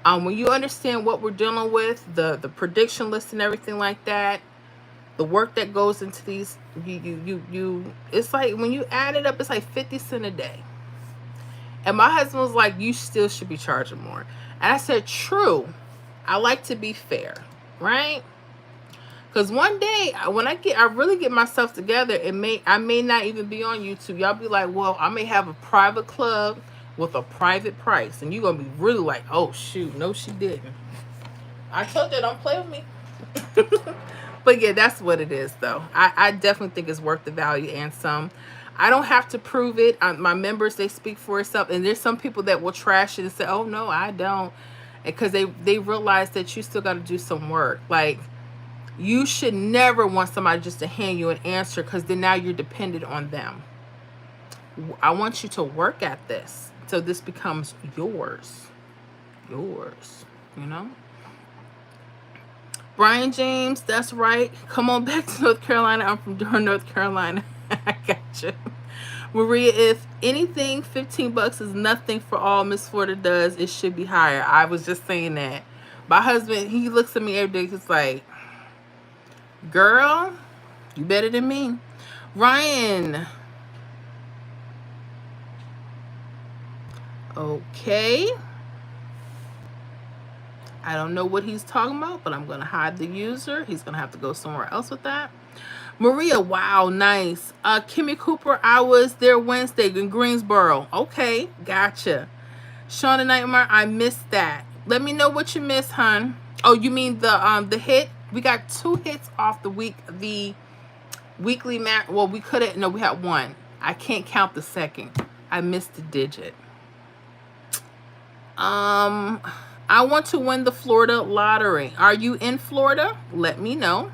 When you understand what we're dealing with, the prediction list and everything like that, the work that goes into these, it's like when you add it up, it's like 50 cents a day. And my husband was like, you still should be charging more. And I said, true. I like to be fair, right? Because one day when I really get myself together, I may not even be on YouTube. Y'all be like, well, I may have a private club with a private price, and you're gonna be really like, oh shoot, no she didn't. I told you, don't play with me. But yeah, that's what it is though. I definitely think it's worth the value and some. I don't have to prove it. My members, they speak for itself. And there's some people that will trash it and say, oh no, I don't, because they realize that you still got to do some work. Like, you should never want somebody just to hand you an answer, because then now you're dependent on them. I want you to work at this so this becomes yours. Yours, you know? Brian James, that's right. Come on back to North Carolina. I'm from Durham, North Carolina. I gotcha. Maria, if anything, $15 is nothing for all Miss Florida does. It should be higher. I was just saying that. My husband, he looks at me every day. He's like, girl, you better than me. Ryan. Okay. I don't know what he's talking about, but I'm going to hide the user. He's going to have to go somewhere else with that. Maria, wow, nice. Kimmy Cooper, I was there Wednesday in Greensboro. Okay, gotcha. Shauna Nightmare, I missed that. Let me know what you missed, hon. Oh, you mean the hit? We got 2 hits off the weekly match. Well, we couldn't. No, we had 1. I can't count the second. I missed the digit. I want to win the Florida lottery. Are you in Florida? Let me know.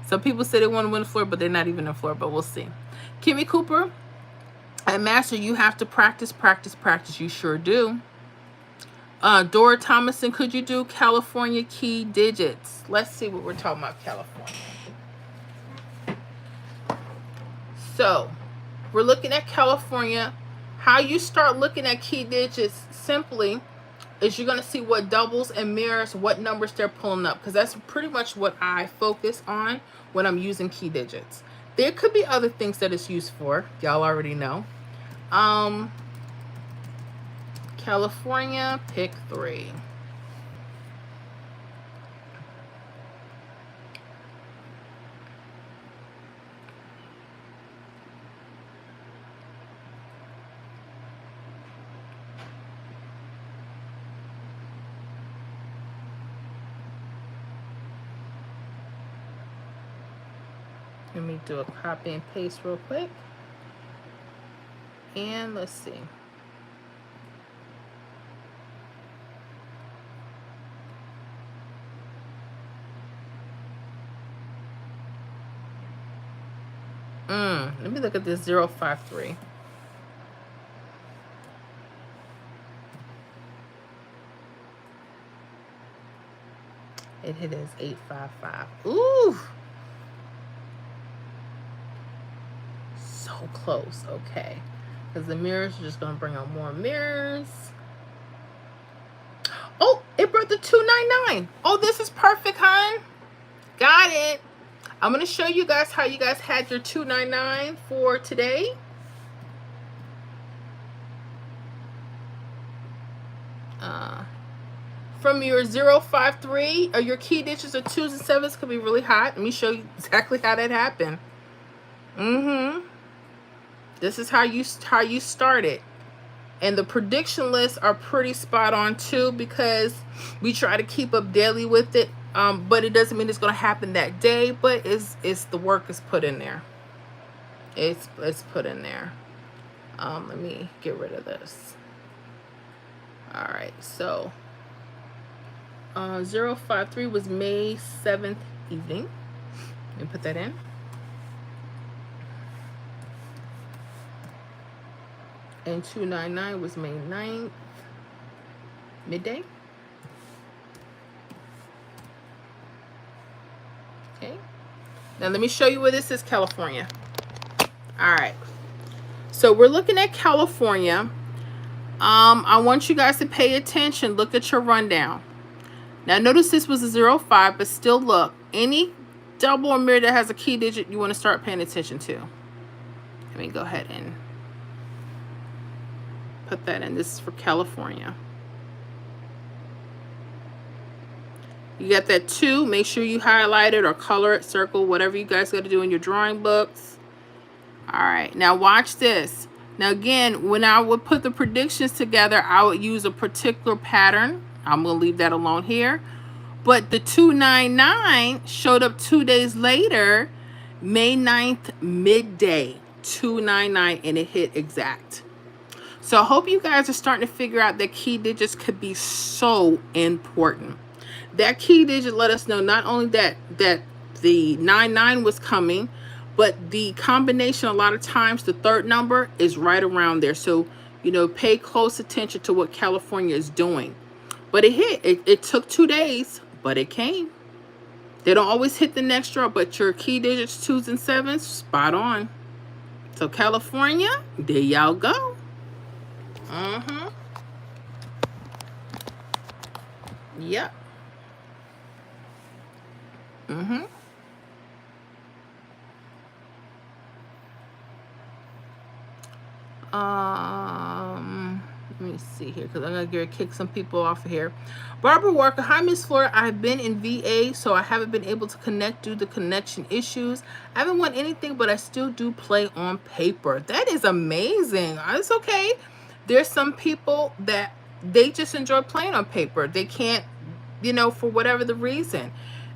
Some people say they want to win Florida, but they're not even in Florida, but we'll see. Kimmy Cooper, at Master, you have to practice, practice, practice. You sure do. Dora Thomason, could you do California key digits? Let's see what we're talking about, California. So, we're looking at California. How you start looking at key digits simply is you're going to see what doubles and mirrors, what numbers they're pulling up, because that's pretty much what I focus on when I'm using key digits. There could be other things that it's used for. Y'all already know. California, pick 3. Let me do a copy and paste real quick. And let's see. Let me look at this 053. It hit as 855. Ooh. So close. Okay. Because the mirrors are just going to bring on more mirrors. Oh, it brought the 299. Oh, this is perfect, hon. Got it. I'm going to show you guys how you guys had your 299 for today. From your 053, or your key digits of 2s and 7s could be really hot. Let me show you exactly how that happened. This is how you start it. And the prediction lists are pretty spot on too, because we try to keep up daily with it. But it doesn't mean it's going to happen that day, but it's the work is put in there. It's put in there. Let me get rid of this. All right, so 053 was May 7th evening. Let me put that in. And 299 was May 9th midday. Okay. Now let me show you where this is, California. All right. So we're looking at California. I want you guys to pay attention. Look at your rundown. Now notice this was a 0-5, but still look. Any double or mirror that has a key digit you want to start paying attention to. Let me go ahead and put that in. This is for California. You got that 2. Make sure you highlight it or color it, circle, whatever you guys got to do in your drawing books. All right, now watch this. Now again, when I would put the predictions together, I would use a particular pattern. I'm going to leave that alone here. But the 299 showed up 2 days later, May 9th, midday, 299, and it hit exact. So I hope you guys are starting to figure out that key digits could be so important. That key digit let us know not only that the 99 was coming, but the combination, a lot of times the third number is right around there. So, you know, pay close attention to what California is doing. But it hit. It took 2 days, but it came. They don't always hit the next draw, but your key digits, 2s and 7s, spot on. So California, there y'all go. Yep. Let me see here, because I'm going to kick some people off of here. Barbara Walker, hi, Miss Flora. I've been in VA, so I haven't been able to connect due to connection issues. I haven't won anything, but I still do play on paper. That is amazing. It's okay. There's some people that they just enjoy playing on paper. They can't, you know, for whatever the reason.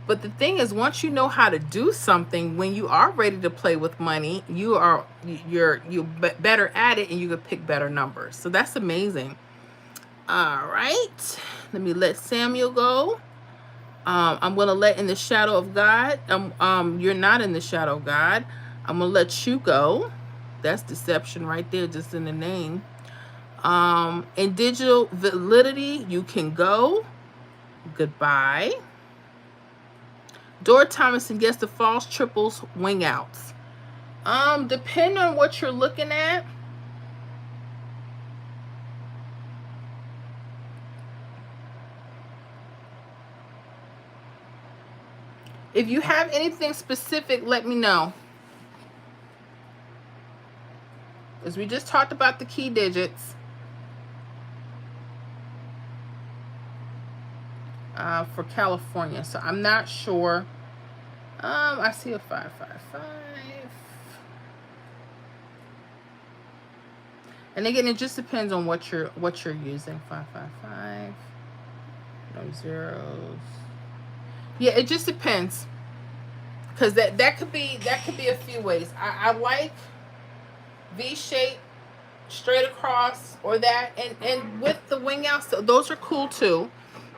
But the thing is, once you know how to do something, when you are ready to play with money, you're better at it, and you can pick better numbers. So that's amazing. All right, let me let Samuel go. I'm gonna let In the Shadow of God. You're not in the shadow of God. I'm gonna let you go. That's deception right there, just in the name. In Digital Validity, you can go. Goodbye. Dora Thomason gets the false triples wing outs. Depending on what you're looking at. If you have anything specific, let me know. Because we just talked about the key digits. For California, so I'm not sure. I see a 555, and again, it just depends on what you're using. 555, no zeros. Yeah, it just depends, because that could be a few ways. I like V shape, straight across, or that, and with the wing outs, so those are cool too.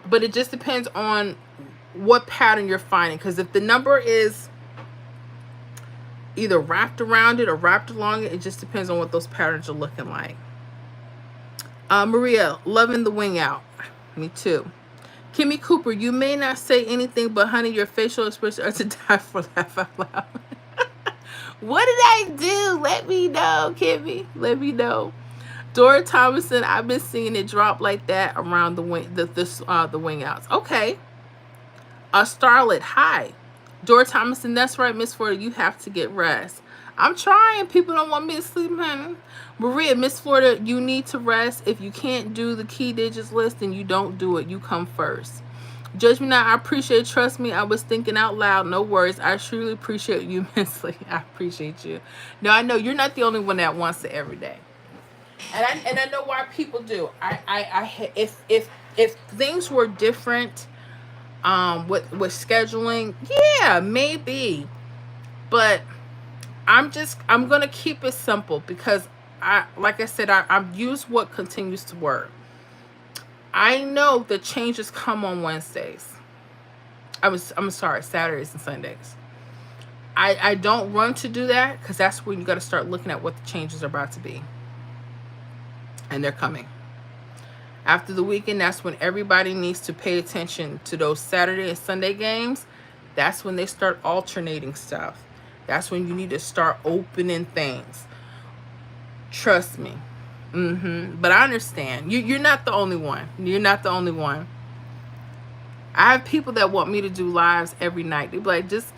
But it just depends on what pattern you're finding. Because if the number is either wrapped around it or wrapped along it, it just depends on what those patterns are looking like. Maria, loving the wing out. Me too. Kimmy Cooper, you may not say anything, but honey, your facial expression are to die for, laugh out loud. What did I do? Let me know, Kimmy. Let me know. Dora Thomason, I've been seeing it drop like that around the wing, the wing outs. Okay. Starlet, hi. Dora Thomason, that's right, Miss Florida, you have to get rest. I'm trying. People don't want me to sleep, honey. Maria, Miss Florida, you need to rest. If you can't do the key digits list, then you don't do it. You come first. Judge me not. I appreciate it. Trust me, I was thinking out loud. No worries. I truly appreciate you immensely. I appreciate you. No, I know you're not the only one that wants it every day. And I know why people do. If things were different, with scheduling, yeah, maybe, but I'm gonna keep it simple, because like I said, I've used what continues to work. I know the changes come on Wednesdays. I'm sorry, Saturdays and Sundays. I don't run to do that, because that's when you got to start looking at what the changes are about to be. And they're coming. After the weekend, that's when everybody needs to pay attention to those Saturday and Sunday games. That's when they start alternating stuff. That's when you need to start opening things. Trust me. But I understand. You're not the only one. You're not the only one. I have people that want me to do lives every night. They be like, just,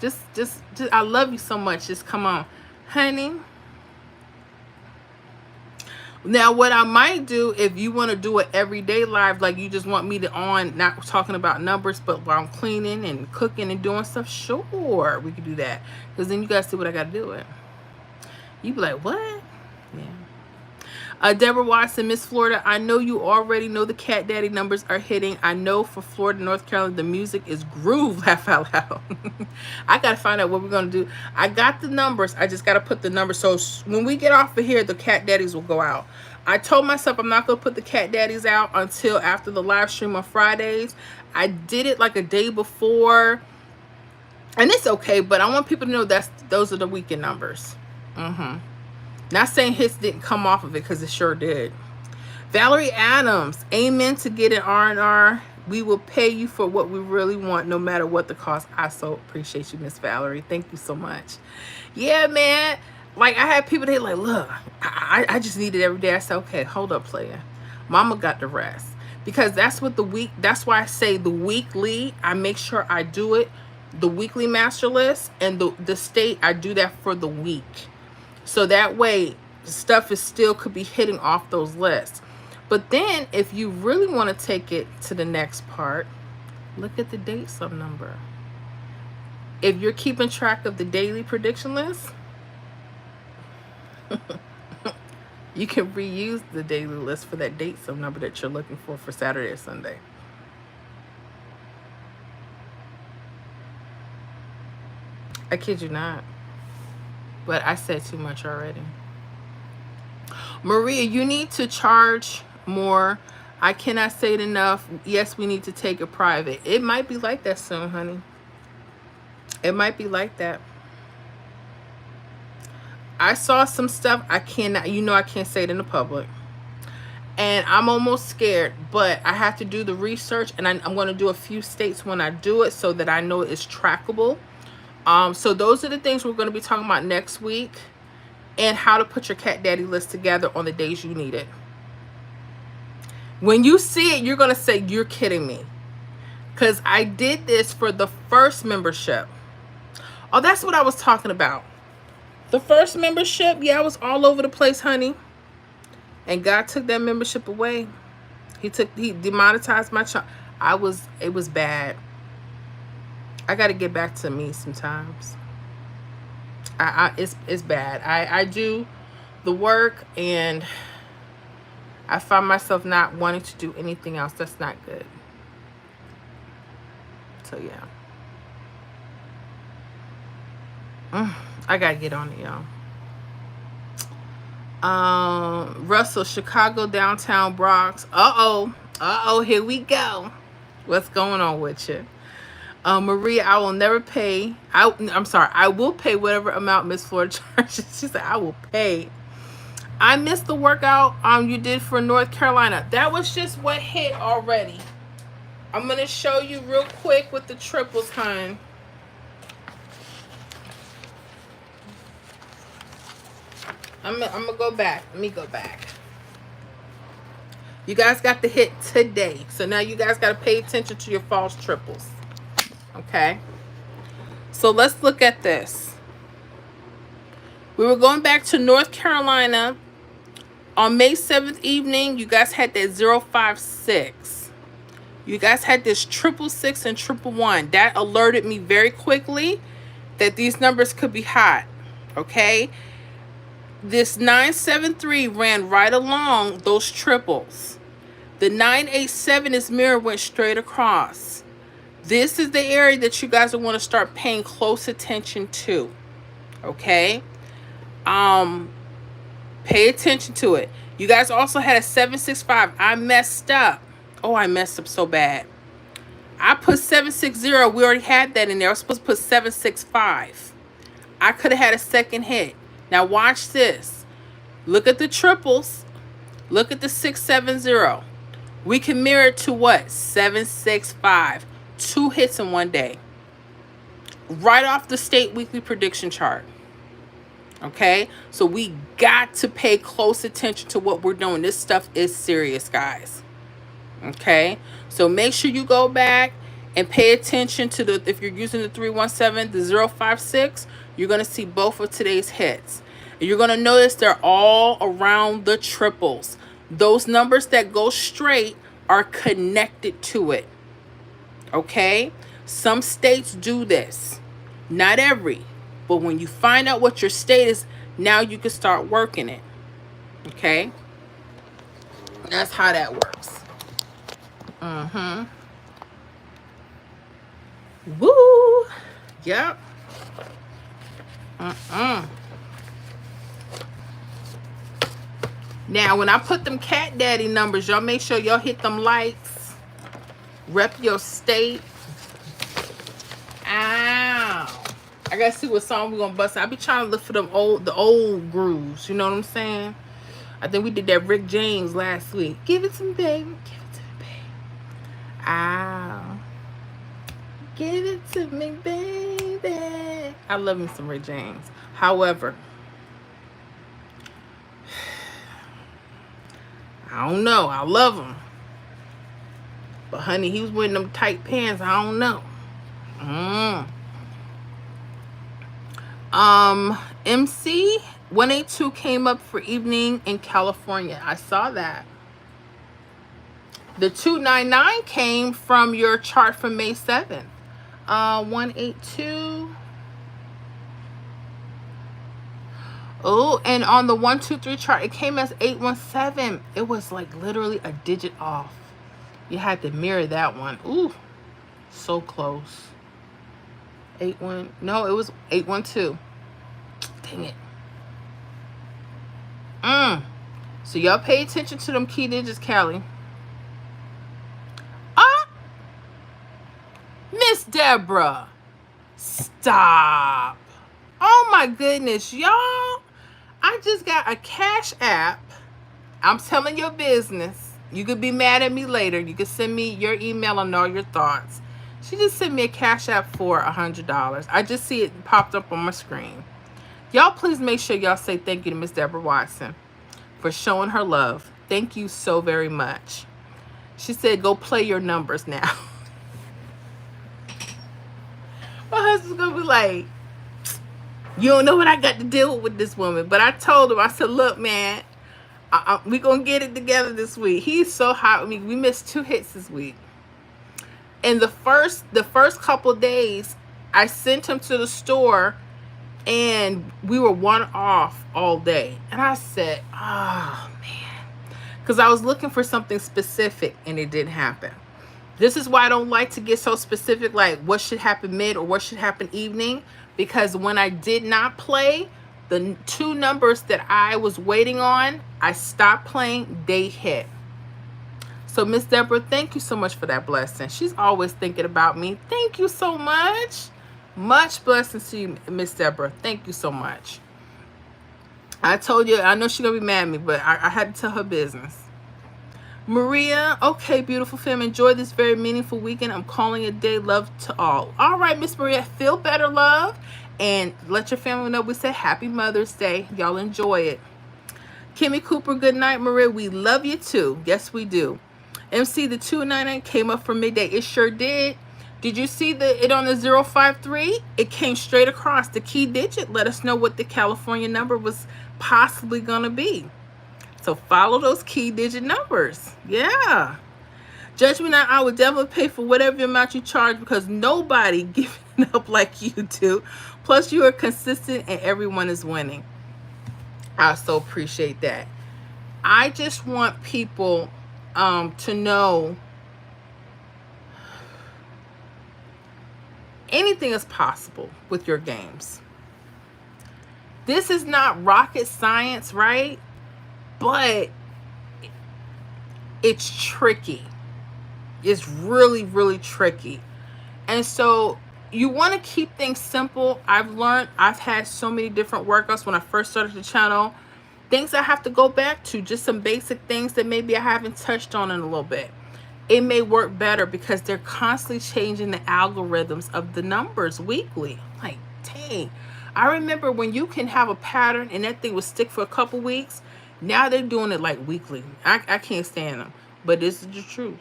I love you so much. Just come on, honey. Now, what I might do, if you want to do an everyday live, like you just want me to on, not talking about numbers, but while I'm cleaning and cooking and doing stuff, sure, we could do that. Because then you guys see what I got to do it. You be like, what? Yeah. Deborah Watson, Miss Florida, I know you already know the Cat Daddy numbers are hitting. I know for Florida, North Carolina, the music is groove. Laugh out loud. I got to find out what we're going to do. I got the numbers. I just got to put the numbers. So when we get off of here, the Cat Daddies will go out. I told myself I'm not going to put the Cat Daddies out until after the live stream on Fridays. I did it like a day before. And it's okay, but I want people to know those are the weekend numbers. Not saying hits didn't come off of it, because it sure did. Valerie Adams, amen to get an R&R. We will pay you for what we really want, no matter what the cost. I so appreciate you, Miss Valerie. Thank you so much. Yeah, man. Like, I had people, they like, look, I just need it every day. I said, okay, hold up, player. Mama got the rest. Because that's what that's why I say the weekly, I make sure I do it. The weekly master list, and the state, I do that for the week. So that way, stuff is still could be hitting off those lists. But then, if you really want to take it to the next part, look at the date sum number. If you're keeping track of the daily prediction list, you can reuse the daily list for that date sum number that you're looking for Saturday or Sunday. I kid you not. But I said too much already. Maria, you need to charge more. I cannot say it enough. Yes, we need to take it private. It might be like that soon, honey. It might be like that. I saw some stuff. I cannot, I can't say it in the public. And I'm almost scared, but I have to do the research, and I'm going to do a few states when I do it so that I know it's trackable. So those are the things we're going to be talking about next week, and how to put your Cat Daddy list together on the days you need it. When you see it, you're going to say, you're kidding me. Because I did this for the first membership. Oh, that's what I was talking about. The first membership, yeah, I was all over the place, honey. And God took that membership away. He demonetized my channel. It was bad. I got to get back to me sometimes. It's bad. I do the work, and I find myself not wanting to do anything else. That's not good. So yeah. I got to get on it, y'all. Russell, Chicago, downtown Bronx. Uh-oh, here we go. What's going on with you? Maria, I will never pay. I'm sorry. I will pay whatever amount Miss Florida charges. She said, I will pay. I missed the workout you did for North Carolina. That was just what hit already. I'm going to show you real quick with the triples, hon. I'm going to go back. Let me go back. You guys got the hit today. So now you guys got to pay attention to your false triples. Okay, so let's look at this. We were going back to North Carolina on May 7th evening. You guys had that 056. You guys had this 666 and 111. That alerted me very quickly that these numbers could be hot. Okay, this 973 ran right along those triples. The 987 is mirror, went straight across. This is the area that you guys will want to start paying close attention to. Okay? Pay attention to it. You guys also had a 765. I messed up. Oh, I messed up so bad. I put 760. We already had that in there. I was supposed to put 765. I could have had a second hit. Now watch this. Look at the triples. Look at the 670. We can mirror it to what? 765. 2 hits in one day. right off the state weekly prediction chart. Okay, so we got to pay close attention to what we're doing. This stuff is serious, guys. Okay, so make sure you go back and pay attention to the, if you're using the 317, the 056, you're going to see both of today's hits. And you're going to notice they're all around the triples. Those numbers that go straight are connected to it. Okay, some states do this, not every, but when you find out what your state is, now you can start working it. Okay, that's how that works. Woo! Yep. Now, when I put them cat daddy numbers, y'all make sure y'all hit them likes. Rep your state. Ow. I gotta see what song we're gonna bust. I be trying to look for them the old grooves. You know what I'm saying? I think we did that Rick James last week. Give it to me, baby. Give it to me, baby. Ow. Give it to me, baby. I love me some Rick James. However, I don't know. I love him. But honey, he was wearing them tight pants. I don't know. MC 182 came up for evening in California. I saw that. The 299 came from your chart from May 7th. 182. Oh, and on the 123 chart, it came as 817. It was like literally a digit off. You had to mirror that one. Ooh, so close. 81. No, it was 812. Dang it. So y'all pay attention to them key digits, Callie. Miss Deborah, stop. Oh my goodness, y'all. I just got a Cash App. I'm telling your business. You could be mad at me later. You could send me your email and all your thoughts. She just sent me a Cash App for $100. I just see it popped up on my screen. Y'all please make sure y'all say thank you to Miss Deborah Watson for showing her love. Thank you so very much. She said, go play your numbers now. My husband's gonna be like, you don't know what I got to deal with this woman. But I told him, I said, look, man, we gonna get it together this week. He's so hot with me. We missed 2 hits this week. And the first couple of days, I sent him to the store and we were 1 off all day. And I said, oh man, because I was looking for something specific and it didn't happen. This is why I don't like to get so specific, like what should happen mid or what should happen evening. Because when I did not play, the 2 numbers that I was waiting on, I stopped playing, they hit. So Miss Deborah, thank you so much for that blessing. She's always thinking about me. Thank you so much. Much blessings to you, Miss Deborah. Thank you so much. I told you, I know she's going to be mad at me, but I had to tell her business. Maria, okay, beautiful fam. Enjoy this very meaningful weekend. I'm calling it a day. Love to all. All right, Miss Maria, feel better, love. And let your family know we say Happy Mother's Day. Y'all enjoy it. Kimmy Cooper, good night, Maria. We love you too. Yes, we do. MC, the 299 came up for midday. It sure did. Did you see it on the 053? It came straight across. The key digit let us know what the California number was possibly going to be. So follow those key digit numbers. Yeah. Judge me not, I would definitely pay for whatever amount you charge because nobody giving up like you do. Plus, you are consistent and everyone is winning. I so appreciate that. I just want people to know anything is possible with your games. This is not rocket science, right? But it's tricky. It's really, really tricky. And so you want to keep things simple. I've had so many different workouts when I first started the channel. Things I have to go back to, just some basic things that maybe I haven't touched on in a little bit. it may work better because they're constantly changing the algorithms of the numbers weekly. Like, dang. I remember when you can have a pattern and that thing would stick for a couple weeks. Now they're doing it like weekly. I can't stand them. But this is the truth.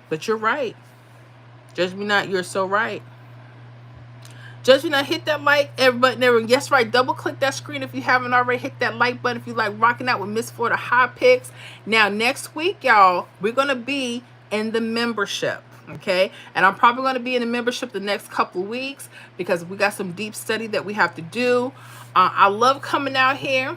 But you're right. Judge me not, you're so right. Judge me not, hit that like button there. Yes, right. Double click that screen if you haven't already. Hit that like button if you like rocking out with Miss Florida Hot Picks. Now, next week, y'all, we're going to be in the membership. Okay. And I'm probably going to be in the membership the next couple of weeks because we got some deep study that we have to do. I love coming out here.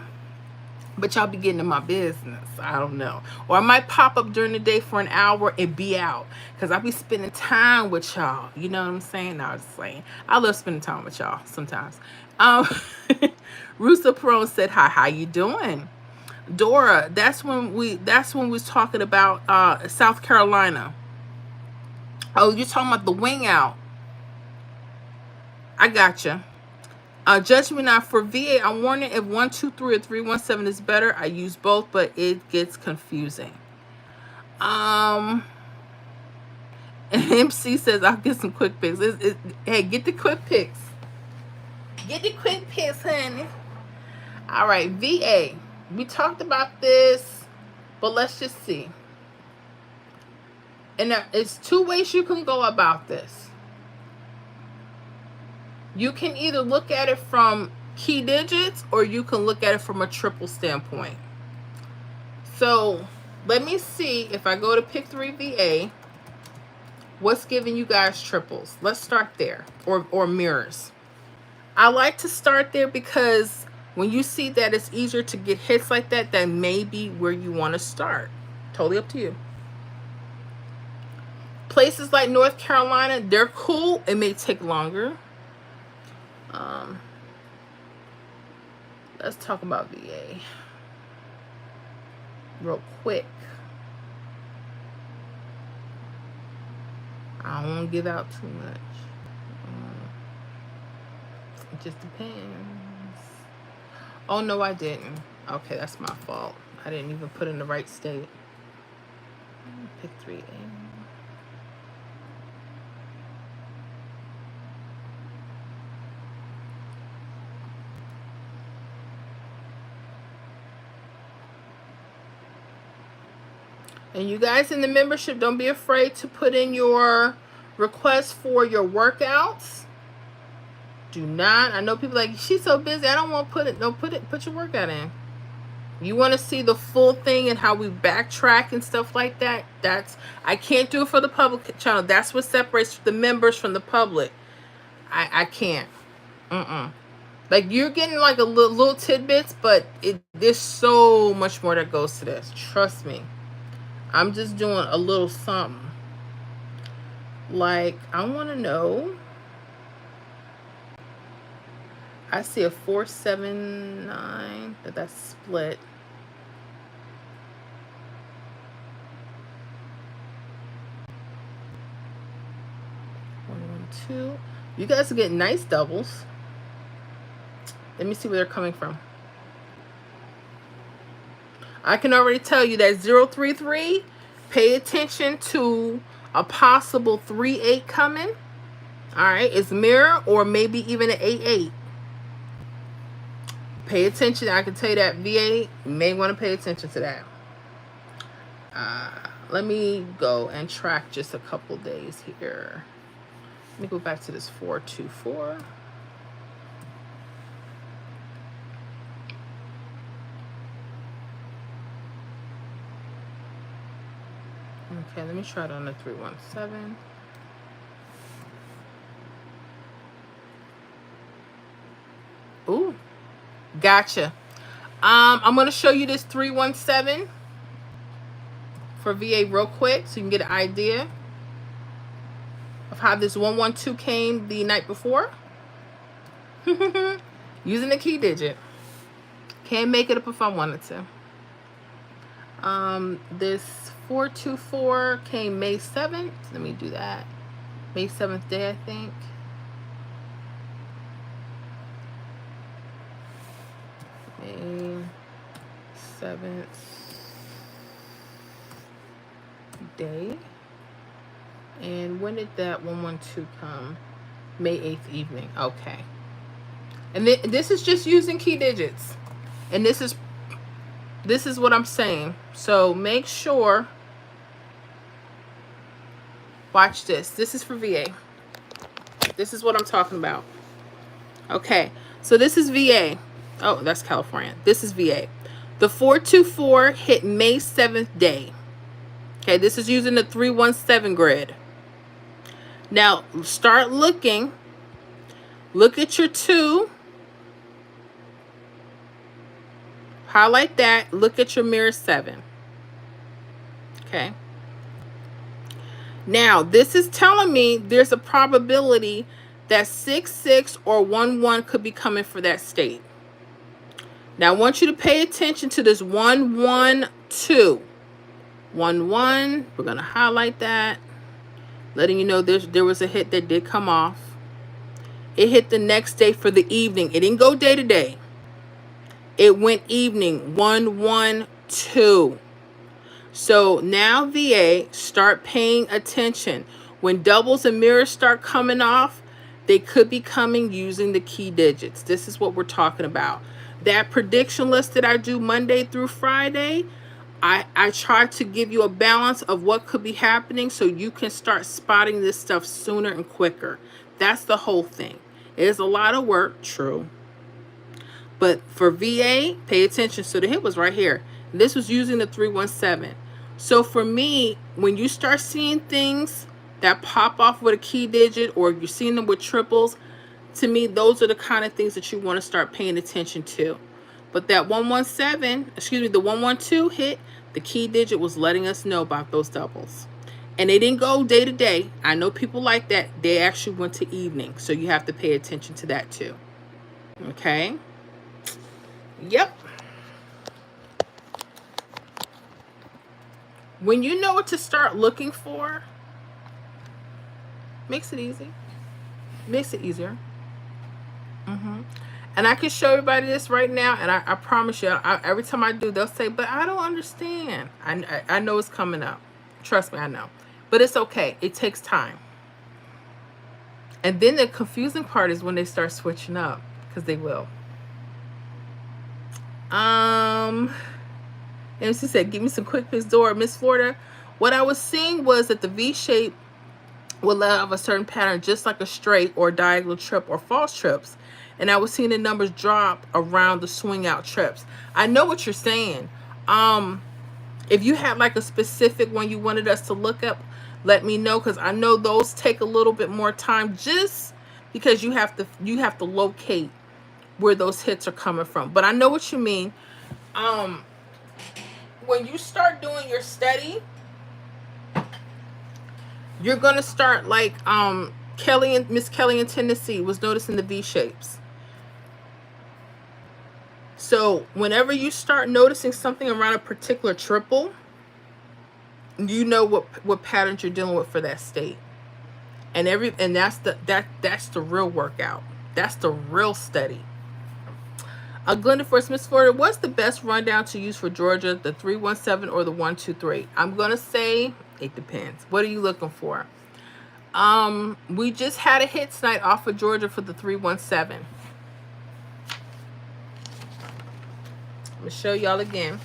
But y'all be getting in my business. I don't know. Or I might pop up during the day for an hour and be out. Because I'll be spending time with y'all. You know what I'm saying? No, I'm just saying. I love spending time with y'all sometimes. Russo Perone said, hi, how you doing? Dora, that's when we was talking about South Carolina. Oh, you're talking about the wing out. I gotcha. Judge me not, for VA, I'm wondering if 123 or 317 is better. I use both, but it gets confusing. MC says I'll get some quick picks. Hey, get the quick picks. Get the quick picks, honey. All right, VA. We talked about this, but let's just see. And it's two ways you can go about this. You can either look at it from key digits or you can look at it from a triple standpoint. So let me see if I go to pick 3 VA, what's giving you guys triples. Let's start there, or mirrors. I like to start there because when you see that it's easier to get hits like that, that may be where you want to start. Totally up to you. Places like North Carolina, they're cool. It may take longer. Let's talk about VA real quick. I don't want to give out too much. It just depends. Oh, no, I didn't. Okay, that's my fault. I didn't even put in the right state. Pick 3A. And you guys in the membership, don't be afraid to put in your requests for your workouts. Do not. I know people like, she's so busy. I don't want to put it. No, put your workout in. You want to see the full thing and how we backtrack and stuff like that. I can't do it for the public channel. That's what separates the members from the public. I can't. Like, you're getting like a little tidbits, but there's so much more that goes to this. Trust me. I'm just doing a little something. Like, I want to know. I see a 479, but that's split. 112. You guys are getting nice doubles. Let me see where they're coming from. I can already tell you that 033, pay attention to a possible 3-8 coming. All right, it's mirror or maybe even an 8-8. Pay attention. I can tell you that VA may want to pay attention to that. Let me go and track just a couple days here. Let me go back to this 424. Okay, let me try it on the 317. Ooh, gotcha. I'm going to show you this 317 for VA real quick so you can get an idea of how this 112 came the night before. Using the key digit. Can't make it up if I wanted to. This 424 came May 7th. Let me do that. May 7th day, I think. May 7th day. And when did that 112 come? May 8th evening. Okay. And this is just using key digits. And this is what I'm saying. So make sure, watch this. This is for VA. This is what I'm talking about. Okay. So this is VA. Oh, that's California. This is VA. The 424 hit May 7th day. Okay, this is using the 317 grid. Now, start looking. Look at your 2. Highlight that. Look at your mirror 7. Okay. Now, this is telling me there's a probability that 6-6 or 1-1 could be coming for that state. Now, I want you to pay attention to this 1-1-2. 1-1. We're going to highlight that. Letting you know there was a hit that did come off. It hit the next day for the evening. It didn't go day to day. It went evening. 1-1-2. So now VA, start paying attention. When doubles and mirrors start coming off, they could be coming using the key digits. This is what we're talking about. That prediction list that I do Monday through Friday, I try to give you a balance of what could be happening so you can start spotting this stuff sooner and quicker. That's the whole thing. It is a lot of work, true. But for VA, pay attention. So the hit was right here. This was using the 317. So for me, when you start seeing things that pop off with a key digit, or you're seeing them with triples, to me, those are the kind of things that you want to start paying attention to. But that 117, excuse me, the 112 hit, the key digit was letting us know about those doubles. And they didn't go day to day. I know people like that. They actually went to evening. So you have to pay attention to that too. Okay. Yep. When you know what to start looking for, makes it easy. Makes it easier. And I can show everybody this right now, and I promise you, every time I do, they'll say, but I don't understand. I know it's coming up. Trust me, I know. But it's okay. It takes time. And then the confusing part is when they start switching up, because they will. MC said, give me some quick picks, Dora. Miss Florida, what I was seeing was that the V shape will let out a certain pattern, just like a straight or diagonal trip or false trips. And I was seeing the numbers drop around the swing out trips. I know what you're saying. If you had like a specific one you wanted us to look up, let me know, because I know those take a little bit more time, just because you have to locate where those hits are coming from. But I know what you mean. When you start doing your study, you're gonna start like Miss Kelly in Tennessee was noticing the V shapes. So whenever you start noticing something around a particular triple, you know what patterns you're dealing with for that state. And that's the real workout. That's the real study. Glenda Force, Miss Florida, what's the best rundown to use for Georgia, the 317 or the 123? I'm gonna say it depends. What are you looking for? We just had a hit tonight off of Georgia for the 317. I'm gonna show y'all again.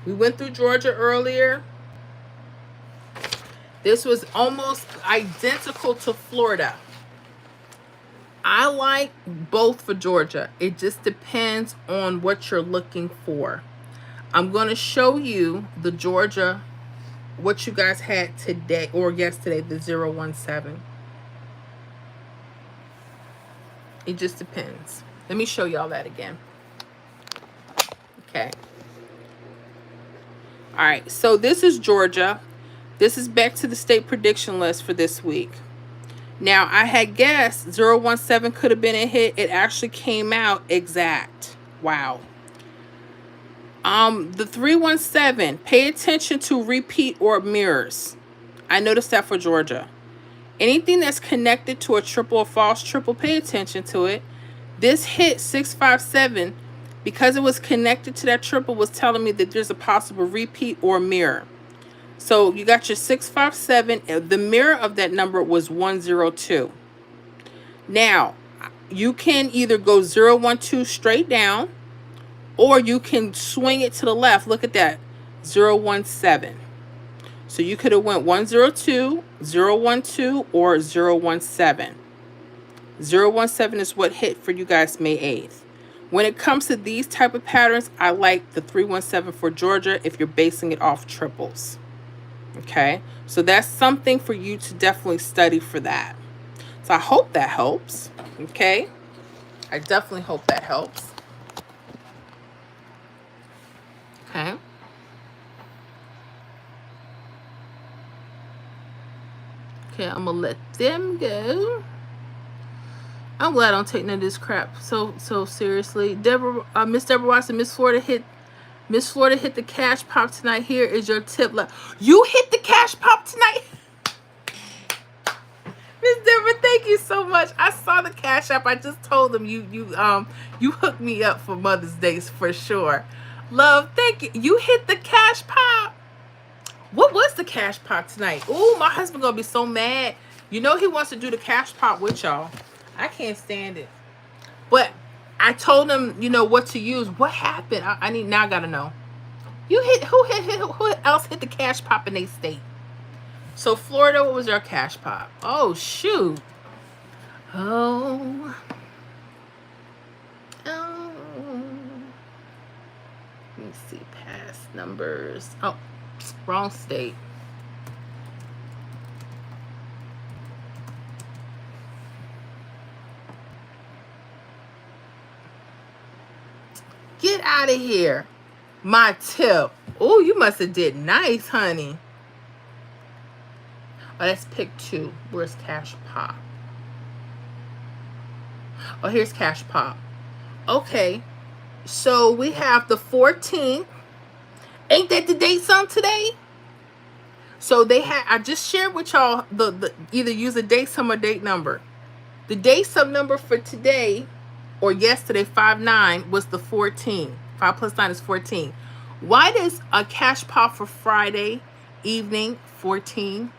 We went through Georgia earlier. This was almost identical to Florida. I like both for Georgia. It just depends on what you're looking for. I'm going to show you the Georgia, what you guys had today or yesterday, the 017. It just depends. Let me show y'all that again. Okay. All right. So this is Georgia. This is back to the state prediction list for this week. Now, I had guessed 017 could have been a hit. It actually came out exact. Wow. The 317, pay attention to repeat or mirrors. I noticed that for Georgia. Anything that's connected to a triple or false triple, pay attention to it. This hit 657, because it was connected to that triple, was telling me that there's a possible repeat or mirror. So you got your 657. The mirror of that number was 102. Now, you can either go 012 straight down, or you can swing it to the left. Look at that, 017. So you could have went 102, 012, or 017. 017 is what hit for you guys May 8th. When it comes to these type of patterns, I like the 317 for Georgia if you're basing it off triples. Okay, so that's something for you to definitely study for that. So I hope that helps. Okay, I definitely hope that helps. Okay. Okay, I'm gonna let them go. I'm glad I don't take none of this crap so seriously. Miss Deborah Watson, Miss Florida hit the cash pop tonight. Here is your tip. You hit the cash pop tonight. Miss Deborah, thank you so much. I saw the cash app. I just told them you hooked me up for Mother's Day for sure. Love, thank you. You hit the cash pop. What was the cash pop tonight? Ooh, my husband gonna be so mad. You know he wants to do the cash pop with y'all. I can't stand it. But I told him, what to use. What happened? I gotta know. Who else hit the cash pop in their state? So Florida, what was their cash pop? Oh shoot. Oh. Let me see past numbers. Oh, wrong state. Get out of here. My tip. Oh, you must have did nice, honey. Oh, let's pick 2. Where's cash pop? Oh, here's cash pop. Okay. So we have the 14th. Ain't that the date sum today? So I just shared with y'all the either use a date sum or date number. The date sum number for today or yesterday, 5/9, was the 14. 5 plus 9 is 14. Why does a cash pop for Friday evening 14?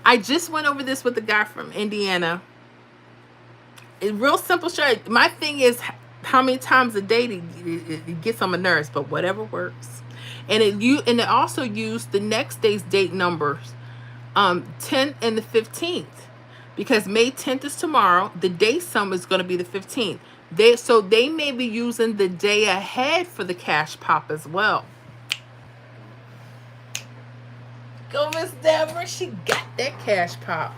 I just went over this with the guy from Indiana. It's real simple strategy. My thing is how many times a day it gets on my nerves, but whatever works. And it also used the next day's date numbers, 10th and the 15th, because May 10th is tomorrow. The day sum is going to be the 15th. They may be using the day ahead for the cash pop as well. Go Miss Deborah, she got that cash pop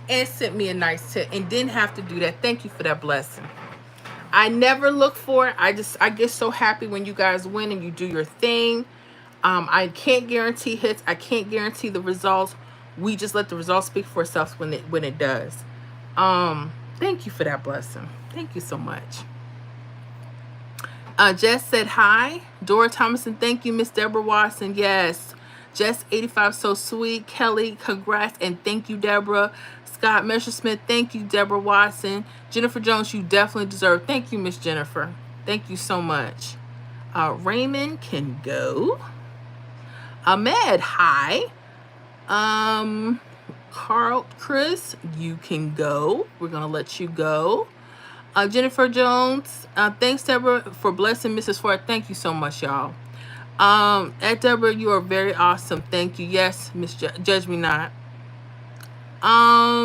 and sent me a nice tip and didn't have to do that. Thank you for that blessing. I never look for it. I get so happy when you guys win and you do your thing. I can't guarantee hits. I can't guarantee the results. We just let the results speak for itself when it does. Thank you for that blessing. Thank you so much. Jess said hi. Dora Thomason, thank you. Miss Deborah Watson, yes. Jess 85, so sweet. Kelly, congrats and thank you, Deborah. Scott Messersmith, thank you, Deborah Watson. Jennifer Jones, you definitely deserve. Thank you, Miss Jennifer. Thank you so much. Raymond can go. Ahmed, hi. Carl, Chris, you can go. We're gonna let you go. Jennifer Jones, thanks, Deborah, for blessing Mrs. Ford. Thank you so much, y'all. At Deborah, you are very awesome. Thank you. Yes, Miss Judge Me Not.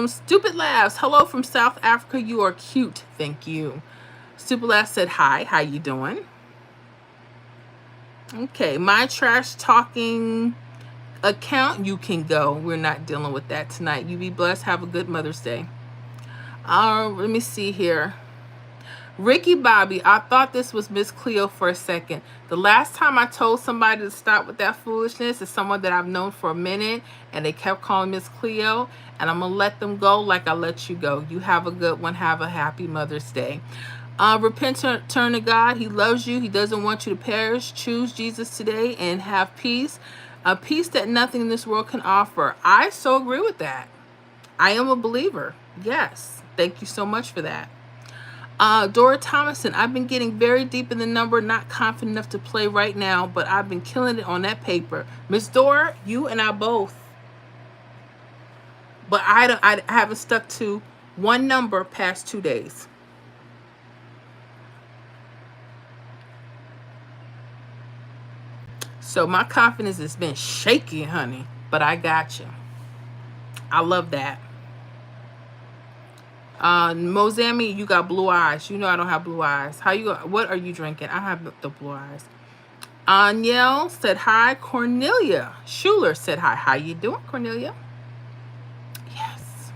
Stupid Laughs, hello from South Africa. You are cute. Thank you. Stupid Laughs said hi. How you doing? Okay, my trash talking account, you can go. We're not dealing with that tonight. You be blessed. Have a good Mother's Day. Let me see here. Ricky Bobby, I thought this was Miss Cleo for a second. The last time I told somebody to stop with that foolishness is someone that I've known for a minute, and they kept calling Miss Cleo, and I'm going to let them go like I let you go. You have a good one. Have a happy Mother's Day. Repent, turn to God. He loves you. He doesn't want you to perish. Choose Jesus today and have peace. A peace that nothing in this world can offer. I so agree with that. I am a believer. Yes. Thank you so much for that. Dora Thomason, I've been getting very deep in the number, not confident enough to play right now, but I've been killing it on that paper. Miss Dora, you and I both. But I haven't stuck to one number past 2 days. So my confidence has been shaky, honey. But I got you. I love that. Mozambique, you got blue eyes. You know I don't have blue eyes. What are you drinking? I have the blue eyes. Aniel said hi. Cornelia Schuler said hi. How you doing, Cornelia? Yes.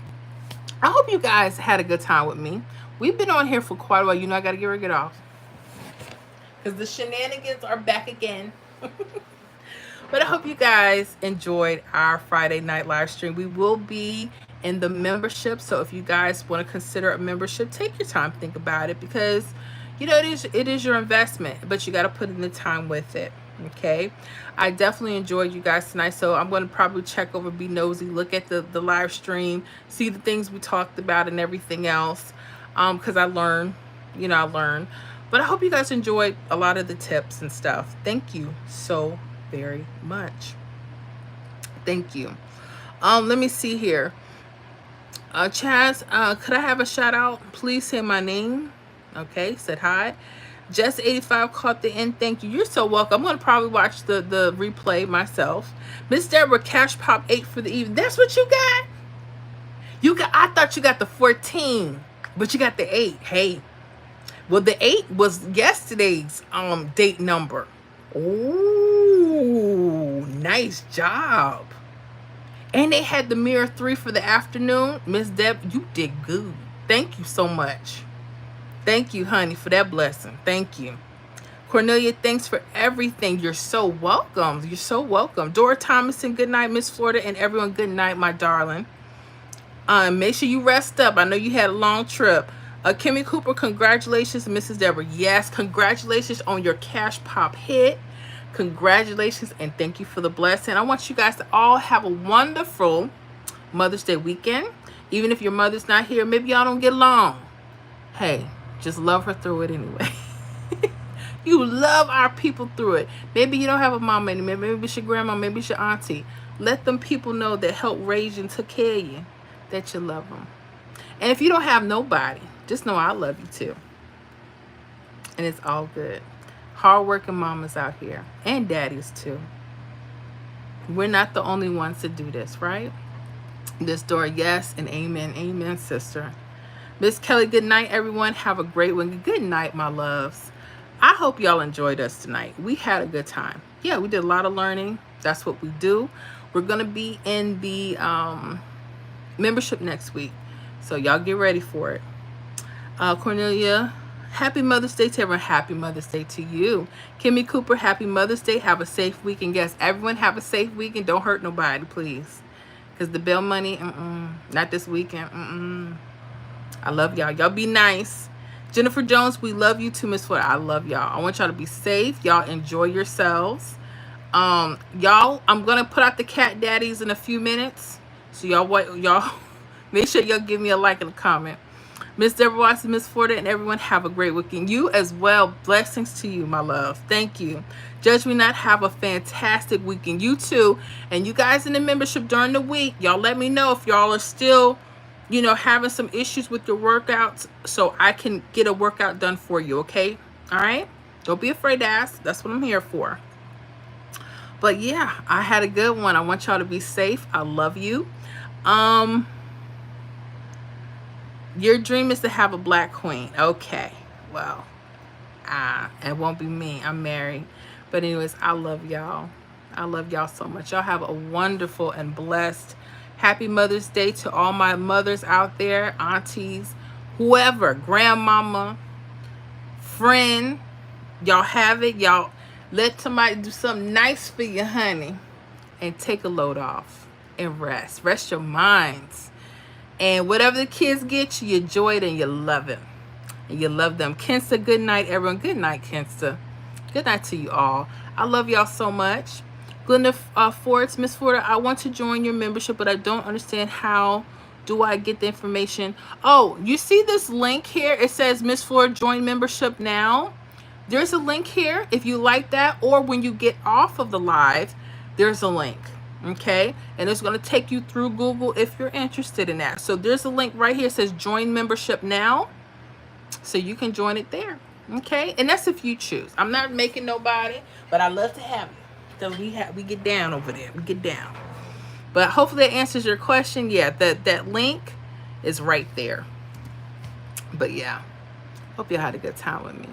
I hope you guys had a good time with me. We've been on here for quite a while. You know I got to get off. Because the shenanigans are back again. But I hope you guys enjoyed our Friday night live stream. We will be in the membership. So if you guys want to consider a membership, take your time, think about it, because you know it is your investment, but you got to put in the time with it. Okay, I definitely enjoyed you guys tonight, so I'm going to probably check over, be nosy, look at the live stream, see the things we talked about and everything else, because I learned. But I hope you guys enjoyed a lot of the tips and stuff. Thank you so very much. Thank you. Let me see here. Chaz, could I have a shout out? Please say my name. Okay, said hi. Just 85 caught the end. Thank you. You're so welcome. I'm going to probably watch the replay myself. Miss Deborah, Cash Pop 8 for the evening. That's what you got? I thought you got the 14, but you got the 8. Hey. Well, the 8 was yesterday's date number. Ooh, nice job. And they had the mirror 3 for the afternoon. Miss Deb, you did good. Thank you so much. Thank you, honey, for that blessing. Thank you. Cornelia, thanks for everything. You're so welcome. You're so welcome. Dora Thomason, good night. Miss Florida, and everyone, good night, my darling. Make sure you rest up. I know you had a long trip. Kimmy Cooper, congratulations, Mrs. Deborah. Yes, congratulations on your Cash Pop hit. Congratulations, and thank you for the blessing. I want you guys to all have a wonderful Mother's Day weekend. Even if your mother's not here, maybe y'all don't get along. Hey, just love her through it anyway. You love our people through it. Maybe you don't have a mom anymore. Maybe it's your grandma. Maybe it's your auntie. Let them people know that helped raise you and took care of you, that you love them. And if you don't have nobody, just know I love you too. And it's all good. Hardworking mamas out here. And daddies too. We're not the only ones to do this, right? This door, yes, and amen. Amen, sister. Miss Kelly, good night, everyone. Have a great one. Good night, my loves. I hope y'all enjoyed us tonight. We had a good time. Yeah, we did a lot of learning. That's what we do. We're going to be in the membership next week. So y'all get ready for it. Cornelia, happy Mother's Day to everyone. Happy Mother's Day to you. Kimmy Cooper, happy Mother's Day. Have a safe weekend. Yes, everyone have a safe weekend. Don't hurt nobody, please. Because the bail money, not this weekend. I love y'all. Y'all be nice. Jennifer Jones, we love you too, Miss Ford. I love y'all. I want y'all to be safe. Y'all enjoy yourselves. Y'all, I'm going to put out the cat daddies in a few minutes. So y'all make sure y'all give me a like and a comment. Miss Deborah Watson, Miss Ford, and everyone have a great weekend. You as well. Blessings to you, my love. Thank you. Judge me not. Have a fantastic weekend. You too. And you guys in the membership during the week, y'all let me know if y'all are still, having some issues with your workouts, so I can get a workout done for you, okay? All right? Don't be afraid to ask. That's what I'm here for. But yeah, I had a good one. I want y'all to be safe. I love you. Your dream is to have a black queen. Okay. Well, it won't be me. I'm married. But anyways, I love y'all. I love y'all so much. Y'all have a wonderful and blessed Happy Mother's Day to all my mothers out there, aunties, whoever, grandmama, friend. Y'all have it. Y'all let somebody do something nice for you, honey, and take a load off and rest. Rest your minds. And whatever the kids get you, you enjoy it and you love it. And you love them. Kensta, good night, everyone. Good night, Kensta. Good night to you all. I love y'all so much. Glenda Ford, Miss Ford, I want to join your membership, but I don't understand how do I get the information? Oh, you see this link here? It says Miss Florida join membership now. There's a link here if you like that, or when you get off of the live, there's a link. Okay, and it's going to take you through Google if you're interested in that. So there's a link right here. It says join membership now, so you can join it there. Okay, and that's if you choose. I'm not making nobody, but I love to have you, because we get down over there. We get down. But hopefully that answers your question. Yeah, that link is right there. But yeah, hope you had a good time with me.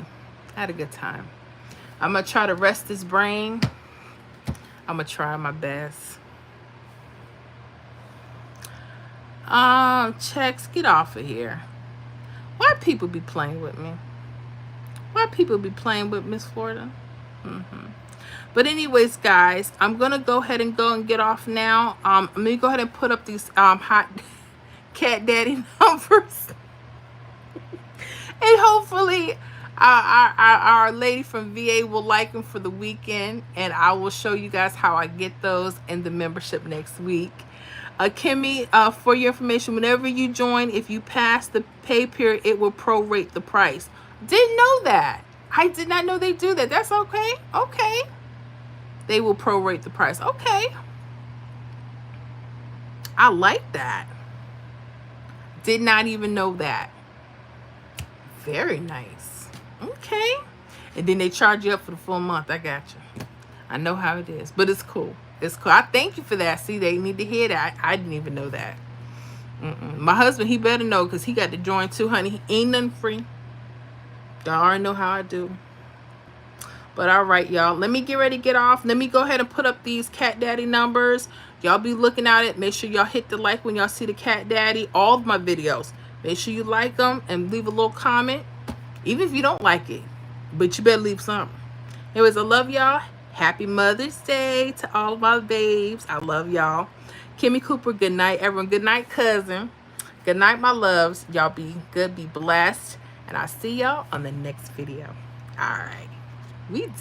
I had a good time. I'm gonna try to rest this brain. I'm gonna try my best. Checks, get off of here. Why people be playing with me? Why people be playing with Miss Florida? But anyways, guys, I'm gonna go ahead and get off now. Let me go ahead and put up these hot cat daddy numbers, and hopefully our lady from VA will like them for the weekend, and I will show you guys how I get those in the membership next week. Kimmy, for your information, whenever you join, if you pass the pay period, it will prorate the price. Didn't know that. I did not know they do that. That's okay. Okay. They will prorate the price. Okay. I like that. Did not even know that. Very nice. Okay. And then they charge you up for the full month. I got you. I know how it is, but it's cool. It's cool. I thank you for that. See, they need to hear that. I didn't even know that. My husband, he better know, because he got to join too, honey. Ain't nothing free. Y'all already know how I do. But all right, y'all. Let me get ready to get off. Let me go ahead and put up these cat daddy numbers. Y'all be looking at it. Make sure y'all hit the like when y'all see the cat daddy. All of my videos. Make sure you like them and leave a little comment. Even if you don't like it. But you better leave something. Anyways, I love y'all. Happy Mother's Day to all of my babes. I love y'all. Kimmy Cooper, good night, everyone. Good night, cousin. Good night, my loves. Y'all be good, be blessed. And I'll see y'all on the next video. All right. We did.